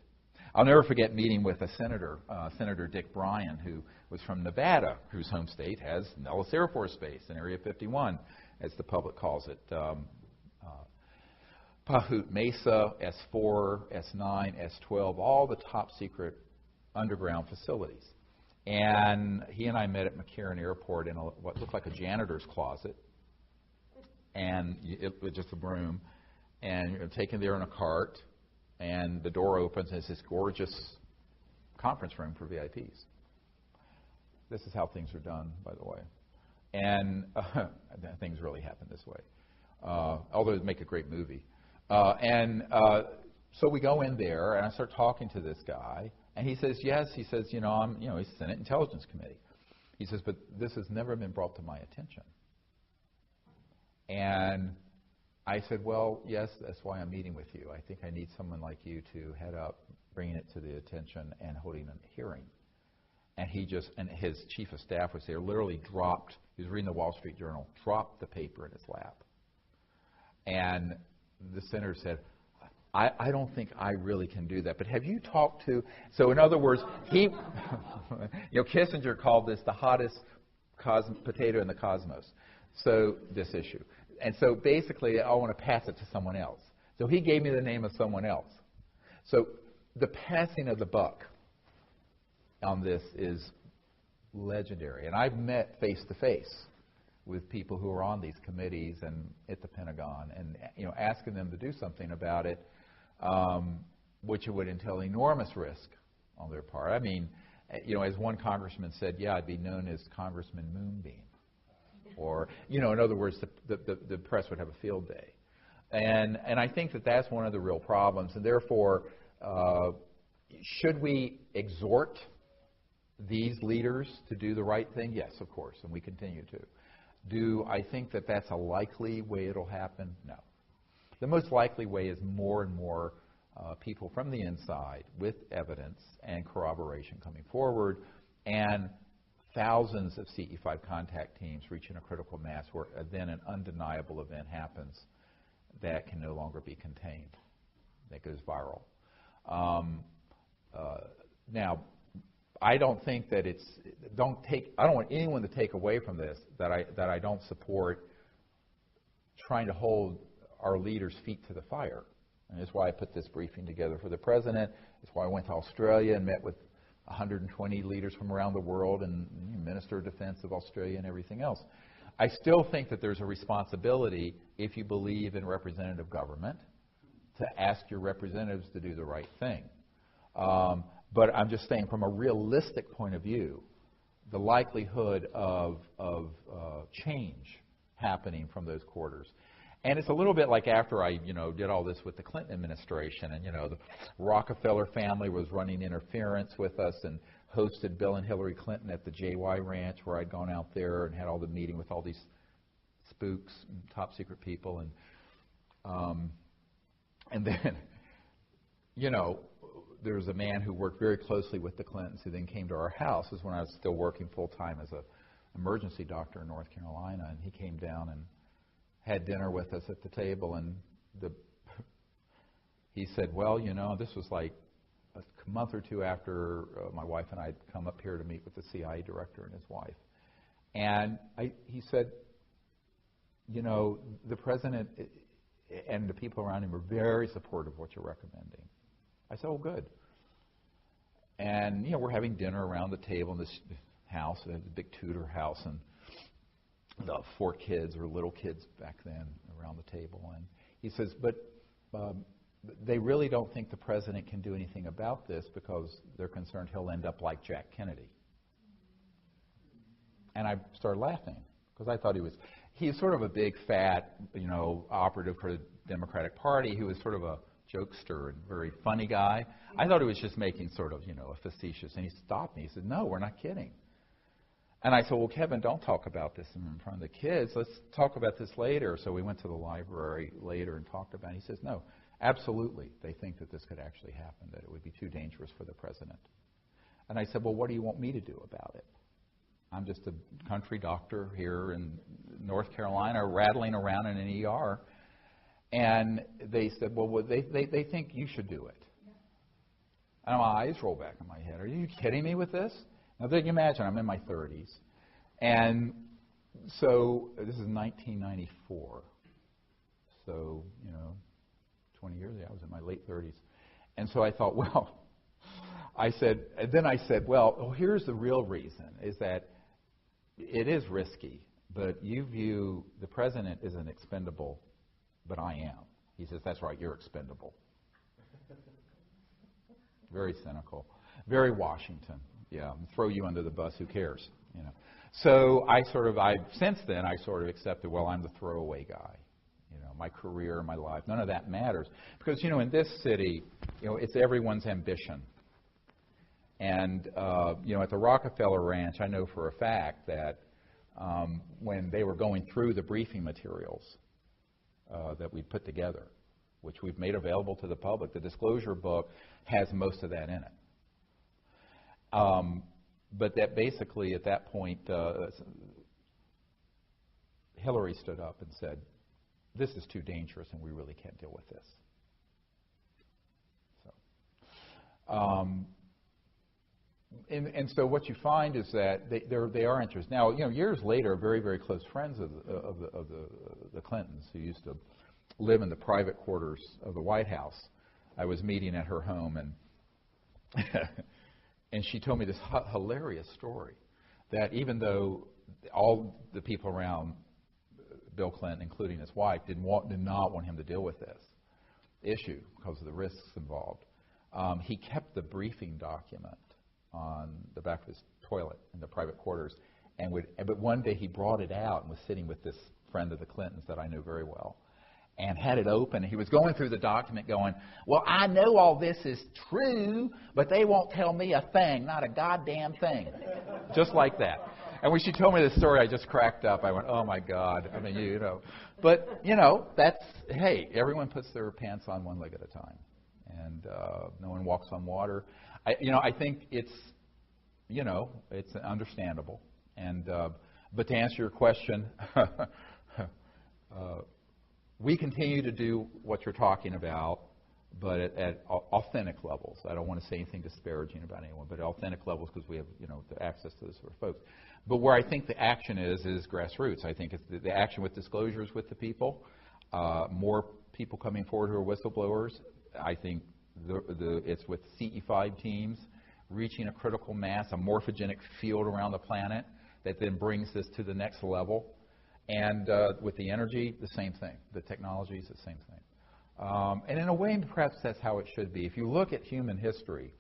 [SPEAKER 1] I'll never forget meeting with a senator, Senator Dick Bryan, who was from Nevada, whose home state has Nellis Air Force Base in Area 51, as the public calls it. Pahut Mesa, S4, S9, S12, all the top secret underground facilities. And he and I met at McCarran Airport in what looked like a janitor's closet, and it was just a room, and you're taken there in a cart, and the door opens, and it's this gorgeous conference room for VIPs. This is how things are done, by the way. And things really happen this way, although it'd make a great movie. So we go in there, and I start talking to this guy, and he says, yes, he says, he's Senate Intelligence Committee. He says, but this has never been brought to my attention. And I said, well, yes, that's why I'm meeting with you. I think I need someone like you to head up bringing it to the attention and holding a hearing. And and his chief of staff was there, literally dropped, he was reading the Wall Street Journal, dropped the paper in his lap. And the senator said, I don't think I really can do that. But have you talked to, so in other words, Kissinger called this the hottest potato in the cosmos, so this issue. And so basically, I want to pass it to someone else. So he gave me the name of someone else. So the passing of the buck on this is legendary. And I've met face-to-face with people who are on these committees and at the Pentagon, and asking them to do something about it, which would entail enormous risk on their part. I mean, as one congressman said, yeah, I'd be known as Congressman Moonbeam. Or, in other words, the press would have a field day. And I think that that's one of the real problems. And therefore, should we exhort these leaders to do the right thing? Yes, of course, and we continue to. Do I think that that's a likely way it'll happen? No. The most likely way is more and more people from the inside with evidence and corroboration coming forward, and thousands of CE5 contact teams reaching a critical mass where then an undeniable event happens that can no longer be contained, that goes viral. Now, I don't think that I don't want anyone to take away from this that I don't support trying to hold our leaders' feet to the fire. And that's why I put this briefing together for the president. It's why I went to Australia and met with 120 leaders from around the world and Minister of Defense of Australia and everything else. I still think that there's a responsibility, if you believe in representative government, to ask your representatives to do the right thing. But I'm just saying, from a realistic point of view, the likelihood of change happening from those quarters. And it's a little bit like after I, did all this with the Clinton administration, and, the Rockefeller family was running interference with us and hosted Bill and Hillary Clinton at the JY Ranch, where I'd gone out there and had all the meeting with all these spooks and top secret people. And then, there was a man who worked very closely with the Clintons who then came to our house. This is when I was still working full-time as an emergency doctor in North Carolina, and he came down and had dinner with us at the table, and he said, well, this was like a month or two after my wife and I had come up here to meet with the CIA director and his wife. And he said, the president and the people around him are very supportive of what you're recommending. I said, oh, good. And, we're having dinner around the table in this house, a big Tudor house, and the 4 kids or little kids back then around the table. And he says, but they really don't think the president can do anything about this because they're concerned he'll end up like Jack Kennedy. And I started laughing because I thought he's sort of a big, fat, operative for the Democratic Party who was sort of a jokester and very funny guy. I thought he was just making sort of, a facetious. And he stopped me. He said, no, we're not kidding. And I said, well, Kevin, don't talk about this in front of the kids. Let's talk about this later. So we went to the library later and talked about it. He says, no, absolutely. They think that this could actually happen, that it would be too dangerous for the president. And I said, well, what do you want me to do about it? I'm just a country doctor here in North Carolina rattling around in an ER. And they said, well, they think you should do it. And my eyes roll back in my head. Are you kidding me with this? Now, you can imagine, I'm in my 30s. And so this is 1994. So, 20 years ago, I was in my late 30s. And so I thought, well, I said, well, here's the real reason, is that it is risky, but you view the president as an expendable, but I am. He says, that's right, you're expendable. Very cynical. Very Washington. Yeah, throw you under the bus, who cares? So since then, I sort of accepted, well, I'm the throwaway guy. My career, my life, none of that matters. Because, in this city, it's everyone's ambition. And, at the Rockefeller Ranch, I know for a fact that when they were going through the briefing materials that we put together, which we've made available to the public, the disclosure book has most of that in it. But that basically, at that point, Hillary stood up and said, this is too dangerous and we really can't deal with this. And so what you find is that they are interested. Now, years later, very, very close friends of the Clintons who used to live in the private quarters of the White House, I was meeting at her home, and and she told me this hilarious story, that even though all the people around Bill Clinton, including his wife, did not want him to deal with this issue because of the risks involved, he kept the briefing document on the back of his toilet in the private quarters, but one day he brought it out and was sitting with this friend of the Clintons that I knew very well, and had it open. He was going through the document going, well, I know all this is true, but they won't tell me a thing, not a goddamn thing. Just like that. And when she told me this story, I just cracked up. I went, oh, my God. I mean, But, that's, hey, everyone puts their pants on one leg at a time. And no one walks on water. I think it's understandable. And but to answer your question, we continue to do what you're talking about, but at authentic levels. I don't want to say anything disparaging about anyone, but at authentic levels because we have the access to this sort of folks. But where I think the action is grassroots. I think it's the action with disclosures with the people, more people coming forward who are whistleblowers. I think it's with CE5 teams reaching a critical mass, a morphogenic field around the planet that then brings this to the next level. And with the energy, the same thing. The technology is the same thing. And in a way, perhaps that's how it should be. If you look at human history,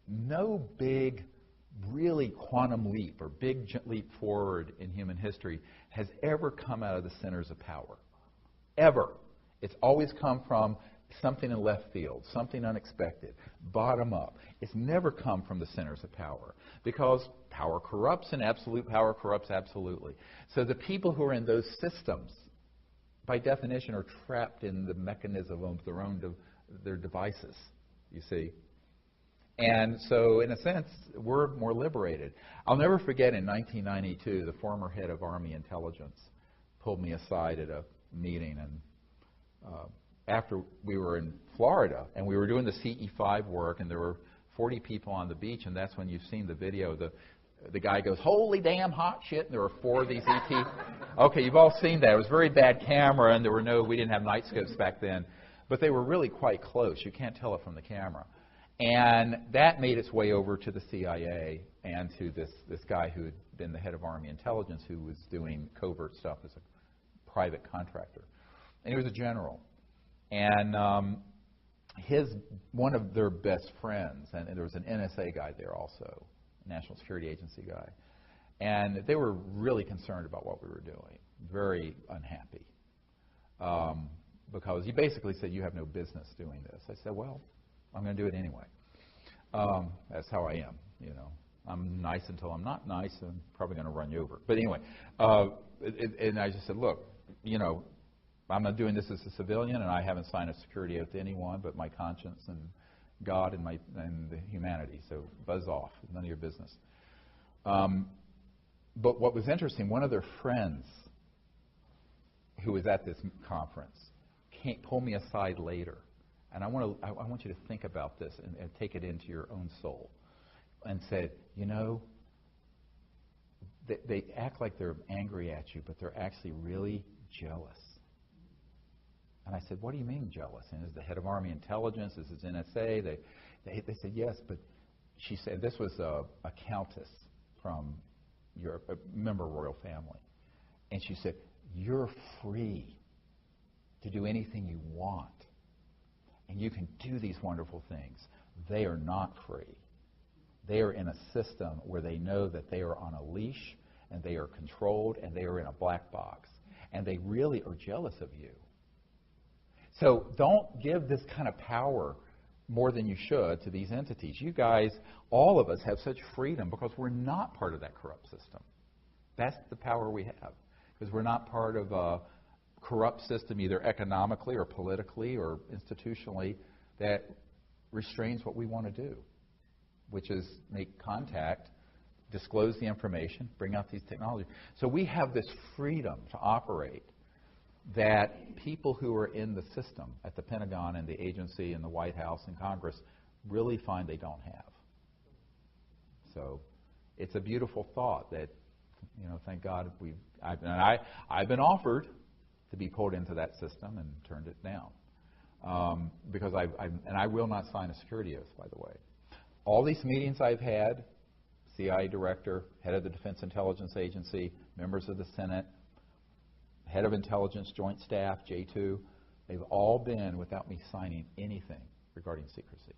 [SPEAKER 1] no big, really quantum leap or big leap forward in human history has ever come out of the centers of power. Ever. It's always come from something in left field, something unexpected, bottom up. It's never come from the centers of power because power corrupts and absolute power corrupts absolutely. So the people who are in those systems, by definition, are trapped in the mechanism of their devices, you see. And so, in a sense, we're more liberated. I'll never forget in 1992, the former head of Army Intelligence pulled me aside at a meeting, and after we were in Florida, and we were doing the CE5 work, and there were 40 people on the beach, and that's when you've seen the video. The guy goes, "Holy damn hot shit," and there were 4 of these ET. Okay, you've all seen that. It was a very bad camera, and we didn't have night scopes back then, but they were really quite close. You can't tell it from the camera. And that made its way over to the CIA and to this guy who had been the head of Army Intelligence, who was doing covert stuff as a private contractor. And he was a general. And one of their best friends, and there was an NSA guy there also, National Security Agency guy, and they were really concerned about what we were doing, very unhappy, because he basically said, "You have no business doing this." I said, "Well, I'm going to do it anyway." That's how I am, you know. I'm nice until I'm not nice, and I'm probably going to run you over. But anyway, and I just said, "Look, you know, I'm not doing this as a civilian, and I haven't signed a security oath to anyone but my conscience and God and the humanity. So buzz off. None of your business." But what was interesting, one of their friends who was at this conference pulled me aside later. And I want you to think about this and take it into your own soul. And said, "You know, they act like they're angry at you, but they're actually really jealous." And I said, "What do you mean jealous?" And is the head of Army Intelligence, this is NSA. They said, "Yes," but she said, this was a countess from Europe, a member of royal family. And she said, "You're free to do anything you want. And you can do these wonderful things." They are not free. They are in a system where they know that they are on a leash, and they are controlled, and they are in a black box. And they really are jealous of you. So don't give this kind of power more than you should to these entities. You guys, all of us, have such freedom because we're not part of that corrupt system. That's the power we have, because we're not part of a corrupt system, either economically or politically or institutionally, that restrains what we want to do, which is make contact, disclose the information, bring out these technologies. So we have this freedom to operate that people who are in the system at the Pentagon and the agency and the White House and Congress really find they don't have. So it's a beautiful thought that, you know, thank God I've been offered to be pulled into that system and turned it down, because I will not sign a security oath, by the way. All these meetings I've had, CIA director, head of the Defense Intelligence Agency, members of the Senate, head of intelligence, joint staff, J2, they've all been without me signing anything regarding secrecy.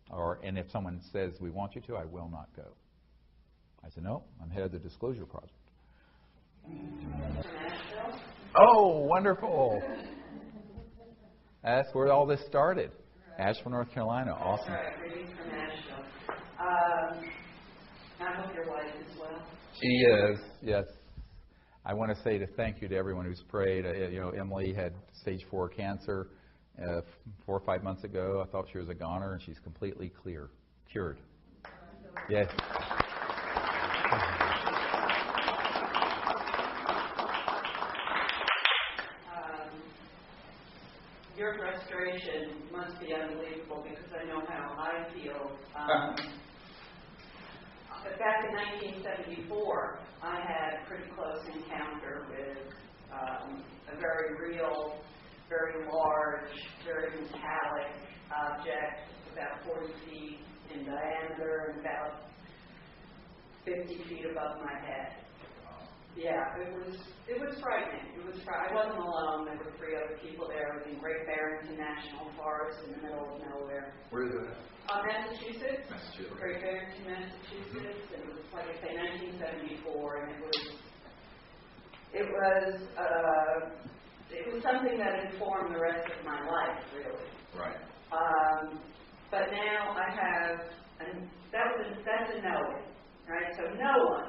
[SPEAKER 1] And if someone says, "We want you to," I will not go. I said, "No, I'm head of the disclosure project." Oh, wonderful. That's where all this started. Asheville, North Carolina. Awesome.
[SPEAKER 9] That's right, greetings from Asheville. I hope your wife is well.
[SPEAKER 1] She is, yes. I want to say thank you to everyone who's prayed. Emily had stage 4 cancer 4 or 5 months ago. I thought she was a goner, and she's completely cured. Yes.
[SPEAKER 9] Your frustration must be unbelievable, because I know how I feel. Back in 1974, I had a pretty close encounter with a very real very large, very metallic object, about 40 feet in diameter and about 50 feet above my head. Yeah, it was frightening. I wasn't alone. There were 3 other people there. It was in Great Barrington National Forest in the middle of nowhere.
[SPEAKER 1] Where is that?
[SPEAKER 9] Massachusetts.
[SPEAKER 1] Massachusetts.
[SPEAKER 9] Great Barrington, Massachusetts. And it was, like I say, 1974, and it was something that informed the rest of my life, really.
[SPEAKER 1] Right.
[SPEAKER 9] But now I have, and that's a knowing, right? So no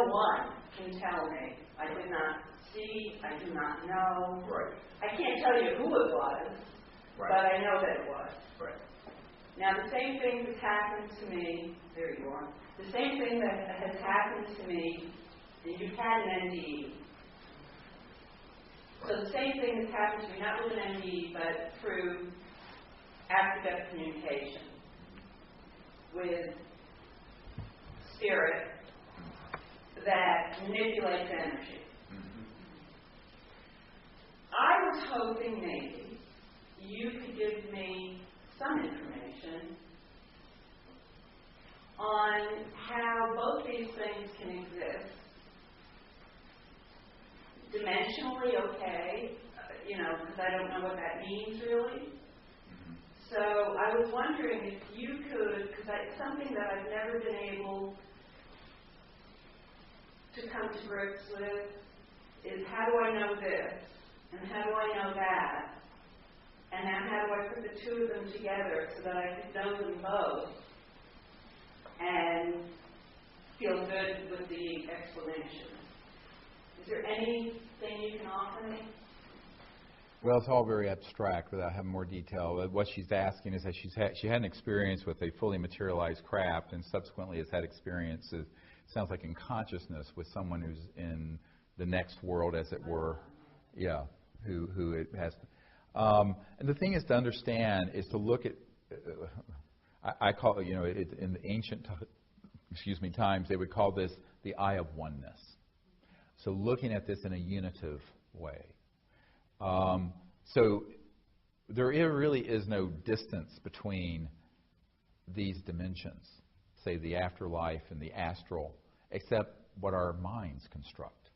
[SPEAKER 9] one can tell me. I did not see, I do not know.
[SPEAKER 1] Right.
[SPEAKER 9] I can't tell you who it was,
[SPEAKER 1] Right.
[SPEAKER 9] but I know that it was.
[SPEAKER 1] Right.
[SPEAKER 9] Now the same thing that's happened to me, there you are, the same thing that has happened to me, and you've had an NDE. So the same thing that's happened to me, not with an NDE, but through after-death communication with spirit that manipulates energy.
[SPEAKER 1] Mm-hmm.
[SPEAKER 9] I was hoping maybe you could give me some information on how both these things can exist. Dimensionally, okay, because I don't know what that means really.
[SPEAKER 1] Mm-hmm.
[SPEAKER 9] So I was wondering if you could, because it's something that I've never been able to come to grips with, is how do I know this? And how do I know that? And now how do I put the 2 of them together so that I could know them both and feel good with the explanation? Is there anything you can offer me?
[SPEAKER 1] Well, it's all very abstract without having more detail. What she's asking is that she had an experience with a fully materialized craft and subsequently has had experiences, sounds like in consciousness, with someone who's in the next world, as it were. Yeah, who it has. And the thing is to understand is to look at, I call it, in the ancient times, they would call this the eye of oneness. So looking at this in a unitive way. So there really is no distance between these dimensions, say the afterlife and the astral, except what our minds construct.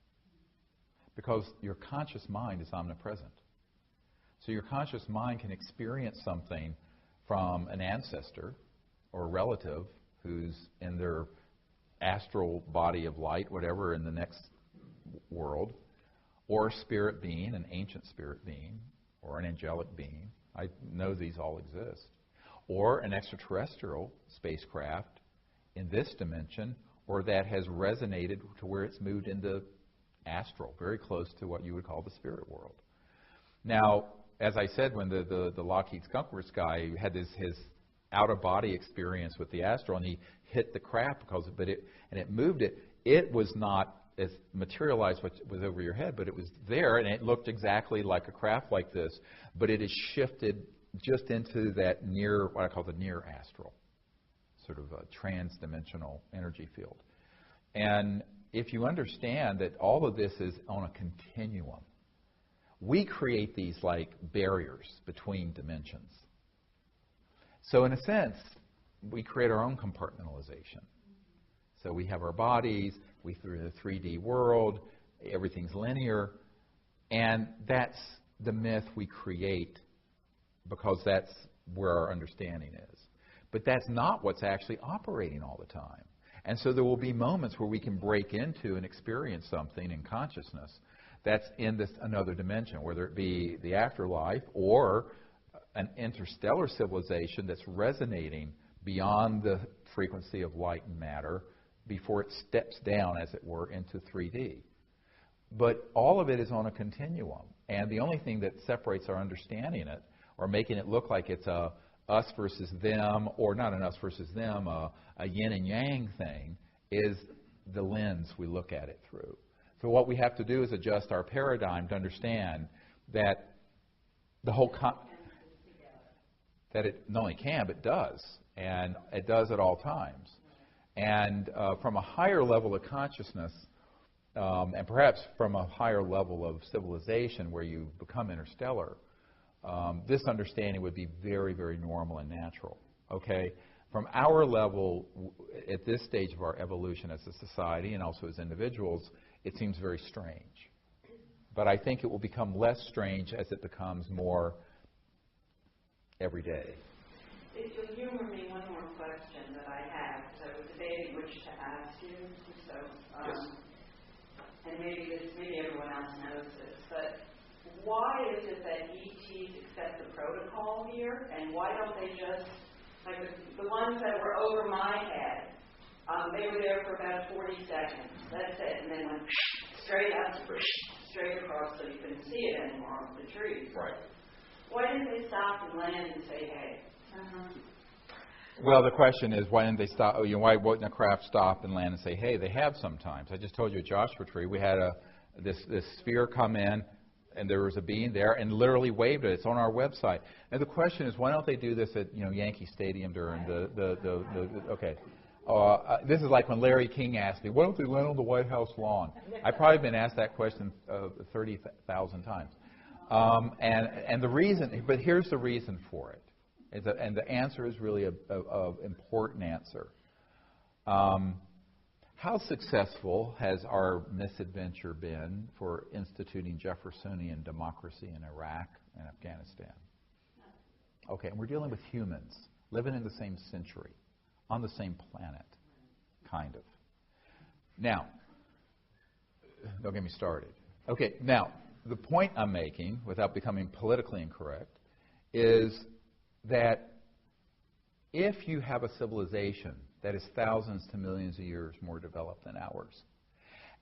[SPEAKER 1] Because your conscious mind is omnipresent. So your conscious mind can experience something from an ancestor or a relative who's in their astral body of light, whatever, in the next world, or a spirit being, an ancient spirit being, or an angelic being. I know these all exist. Or an extraterrestrial spacecraft in this dimension, or that has resonated to where it's moved into astral, very close to what you would call the spirit world. Now, as I said, when the Lockheed Skunk Works guy had his out-of-body experience with the astral, and he hit the craft and it moved it, it was not as materialized what was over your head, but it was there, and it looked exactly like a craft like this, but it is shifted just into that near, what I call the near astral, sort of a trans-dimensional energy field. And if you understand that all of this is on a continuum, we create these like barriers between dimensions. So in a sense, we create our own compartmentalization. So we have our bodies, we through the 3D world, everything's linear, and that's the myth we create because that's where our understanding is. But that's not what's actually operating all the time. And so there will be moments where we can break into and experience something in consciousness that's in this another dimension, whether it be the afterlife or an interstellar civilization that's resonating beyond the frequency of light and matter before it steps down, as it were, into 3D. But all of it is on a continuum. And the only thing that separates our understanding it, or making it look like it's a us versus them, or not an us versus them, a yin and yang thing, is the lens we look at it through. So what we have to do is adjust our paradigm to understand that the whole that it not only can, but does. And it does at all times. And from a higher level of consciousness, and perhaps from a higher level of civilization where you become interstellar, this understanding would be very, very normal and natural. Okay? From our level, at this stage of our evolution as a society and also as individuals, it seems very strange. But I think it will become less strange as it becomes more everyday.
[SPEAKER 9] If you'll humor me, one more question that I have, because I was debating which to ask you, so,
[SPEAKER 1] Yes.
[SPEAKER 9] and maybe everyone else knows this, but why is it that ETs accept the protocol here, and why don't they just, like the ones that were over my head, they were there for about 40 seconds, that's it, and then went straight up, straight across so you couldn't see it anymore on the trees.
[SPEAKER 1] Right.
[SPEAKER 9] Why didn't they stop and land and say, hey?
[SPEAKER 1] Well, the question is, why didn't they stop? Why wouldn't a craft stop and land and say, hey, they have sometimes. I just told you at Joshua Tree, we had this sphere come in, and there was a being there, and literally waved it. It's on our website. And the question is, why don't they do this at Yankee Stadium during okay. This is like when Larry King asked me, why don't they land on the White House lawn? I've probably been asked that question 30,000 times. And the reason, but here's the reason for it. And the answer is really an important answer. How successful has our misadventure been for instituting Jeffersonian democracy in Iraq and Afghanistan? Okay, and we're dealing with humans living in the same century, on the same planet, kind of. Now, don't get me started. Okay, now, the point I'm making, without becoming politically incorrect, is that if you have a civilization that is thousands to millions of years more developed than ours,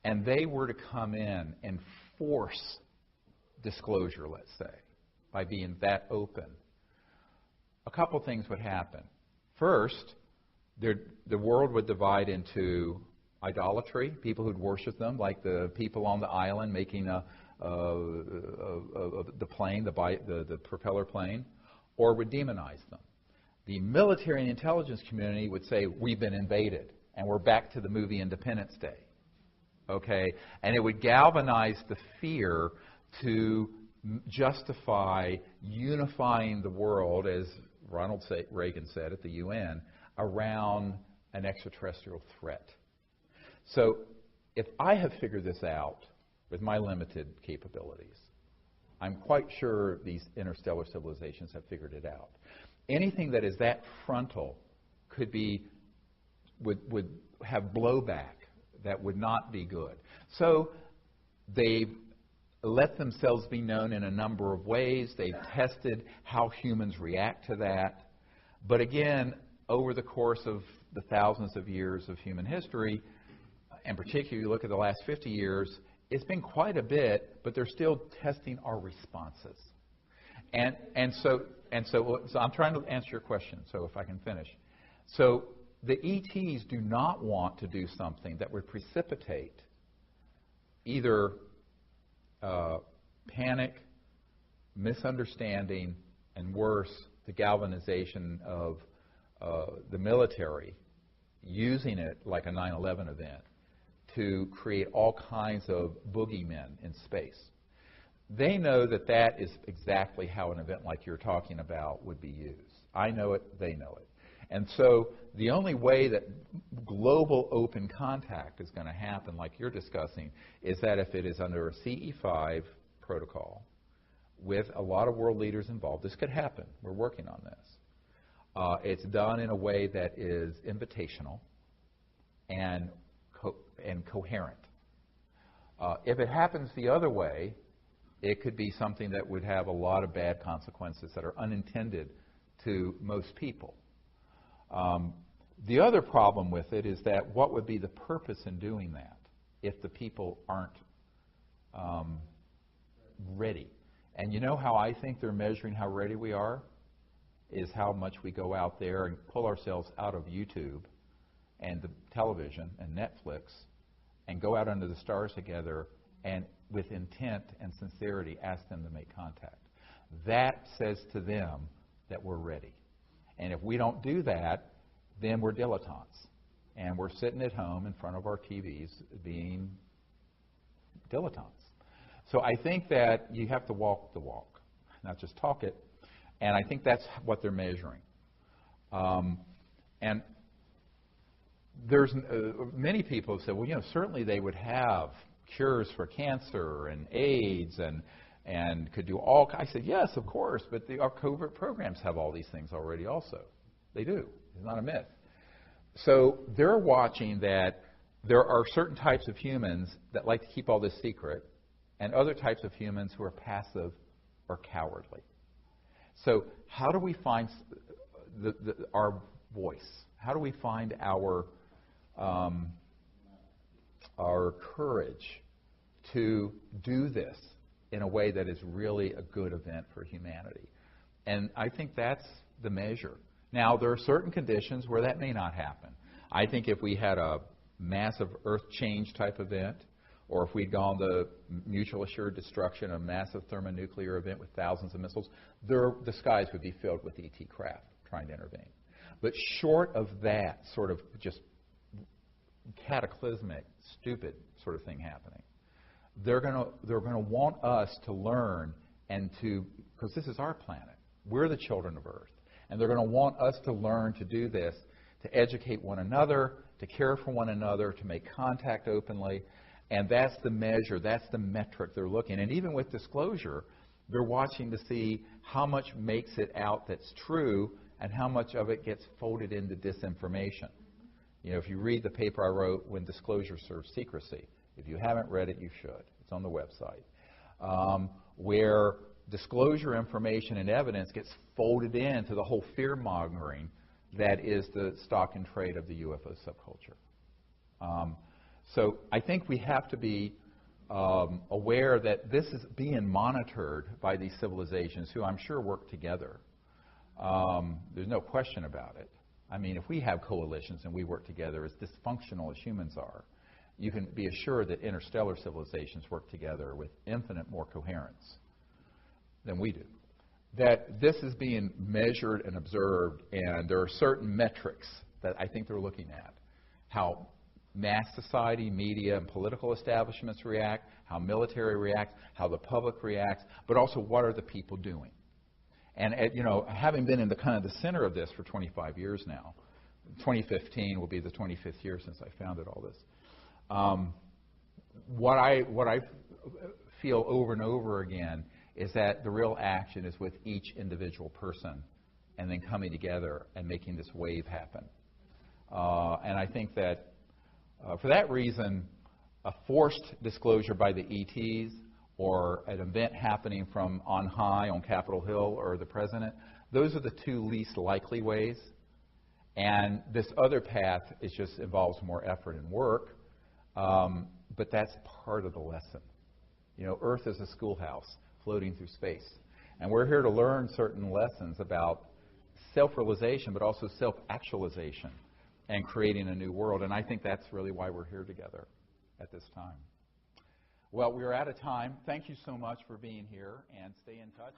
[SPEAKER 1] and they were to come in and force disclosure, let's say, by being that open, a couple things would happen. First, the world would divide into idolatry, people who'd worship them, like the people on the island making the plane, the propeller plane, or would demonize them. The military and intelligence community would say, we've been invaded, and we're back to the movie Independence Day. Okay? And it would galvanize the fear to justify unifying the world, as Ronald Reagan said at the UN, around an extraterrestrial threat. So if I have figured this out with my limited capabilities, I'm quite sure these interstellar civilizations have figured it out. Anything that is that frontal would have blowback that would not be good. So they've let themselves be known in a number of ways. They've tested how humans react to that. But again, over the course of the thousands of years of human history, and particularly you look at the last 50 years, it's been quite a bit, but they're still testing our responses. And so I'm trying to answer your question, so if I can finish. So the ETs do not want to do something that would precipitate either panic, misunderstanding, and worse, the galvanization of the military, using it like a 9/11 event to create all kinds of boogeymen in space. They know that that is exactly how an event like you're talking about would be used. I know it, they know it. And so the only way that global open contact is going to happen, like you're discussing, is that if it is under a CE5 protocol with a lot of world leaders involved. This could happen. We're working on this. It's done in a way that is invitational and coherent. If it happens the other way, it could be something that would have a lot of bad consequences that are unintended to most people. The other problem with it is that what would be the purpose in doing that if the people aren't ready? And you know how I think they're measuring how ready we are? Is how much we go out there and pull ourselves out of YouTube and the television and Netflix and go out under the stars together and with intent and sincerity ask them to make contact. That says to them that we're ready. And if we don't do that, then we're dilettantes. And we're sitting at home in front of our TVs being kilotons. So I think that you have to walk the walk, not just talk it. And I think that's what they're measuring. And there's many people have said, well, certainly they would have cures for cancer and AIDS and could do all. I said, yes, of course, but our covert programs have all these things already also. They do. It's not a myth. So they're watching that there are certain types of humans that like to keep all this secret and other types of humans who are passive or cowardly. So how do we find our voice? How do we find our courage to do this in a way that is really a good event for humanity? And I think that's the measure. Now, there are certain conditions where that may not happen. I think if we had a massive earth change type event, or if we'd gone the mutual assured destruction, a massive thermonuclear event with thousands of missiles, the skies would be filled with ET craft trying to intervene. But short of that sort of just cataclysmic, stupid sort of thing happening, they're going to want us to learn and to, because this is our planet. We're the children of Earth. And they're going to want us to learn to do this, to educate one another, to care for one another, to make contact openly. And that's the measure, that's the metric they're looking. And even with disclosure, they're watching to see how much makes it out that's true and how much of it gets folded into disinformation. If you read the paper I wrote, When Disclosure Serves Secrecy, if you haven't read it, you should. It's on the website. Where disclosure information and evidence gets folded into the whole fear-mongering that is the stock and trade of the UFO subculture. So I think we have to be aware that this is being monitored by these civilizations who I'm sure work together. There's no question about it. I mean, if we have coalitions and we work together as dysfunctional as humans are, you can be assured that interstellar civilizations work together with infinite more coherence than we do. That this is being measured and observed, and there are certain metrics that I think they're looking at. How mass society, media, and political establishments react, how military reacts, how the public reacts, but also what are the people doing. And having been in the kind of the center of this for 25 years now, 2015 will be the 25th year since I founded all this. What I feel over and over again is that the real action is with each individual person and then coming together and making this wave happen. And I think that for that reason, a forced disclosure by the ETs or an event happening from on high on Capitol Hill or the president, those are the two least likely ways. And this other path involves more effort and work, but that's part of the lesson. Earth is a schoolhouse floating through space. And we're here to learn certain lessons about self-realization, but also self-actualization and creating a new world. And I think that's really why we're here together at this time. Well, we're out of time. Thank you so much for being here, and stay in touch.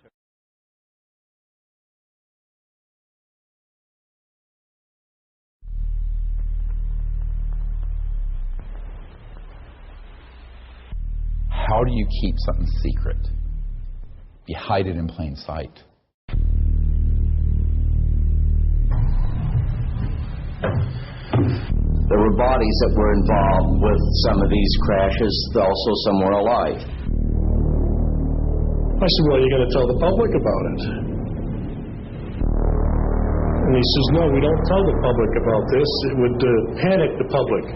[SPEAKER 1] How do you keep something secret? You hide it in plain sight.
[SPEAKER 10] There were bodies that were involved with some of these crashes, also some were alive.
[SPEAKER 11] I said, well, you got to tell the public about it. And he says, no, we don't tell the public about this. It would panic the public.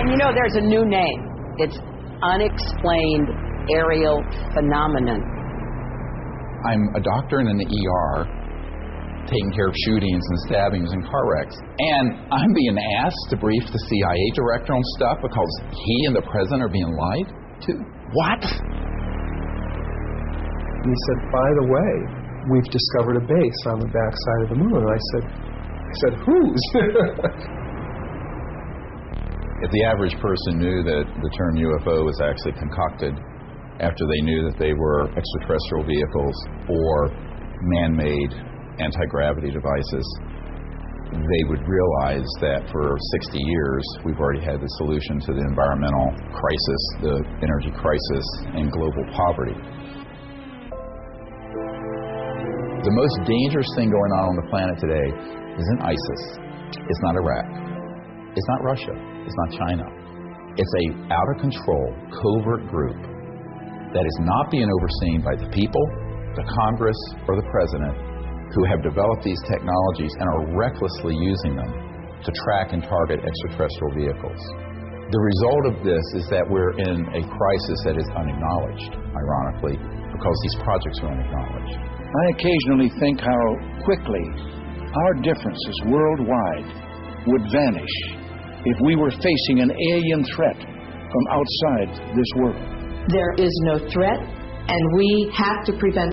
[SPEAKER 12] And there's a new name. It's unexplained aerial phenomenon.
[SPEAKER 1] I'm a doctor in an ER taking care of shootings and stabbings and car wrecks. And I'm being asked to brief the CIA director on stuff because he and the president are being lied to. What?
[SPEAKER 13] And he said, by the way, we've discovered a base on the backside of the moon. And I said, whose?
[SPEAKER 1] If the average person knew that the term UFO was actually concocted after they knew that they were extraterrestrial vehicles or man-made anti-gravity devices, they would realize that for 60 years we've already had the solution to the environmental crisis, the energy crisis, and global poverty. The most dangerous thing going on the planet today isn't ISIS. It's not Iraq. It's not Russia. It's not China. It's a out-of-control, covert group that is not being overseen by the people, the Congress, or the President, who have developed these technologies and are recklessly using them to track and target extraterrestrial vehicles. The result of this is that we're in a crisis that is unacknowledged, ironically, because these projects are unacknowledged.
[SPEAKER 14] I occasionally think how quickly our differences worldwide would vanish if we were facing an alien threat from outside this world.
[SPEAKER 12] There is no threat, and we have to prevent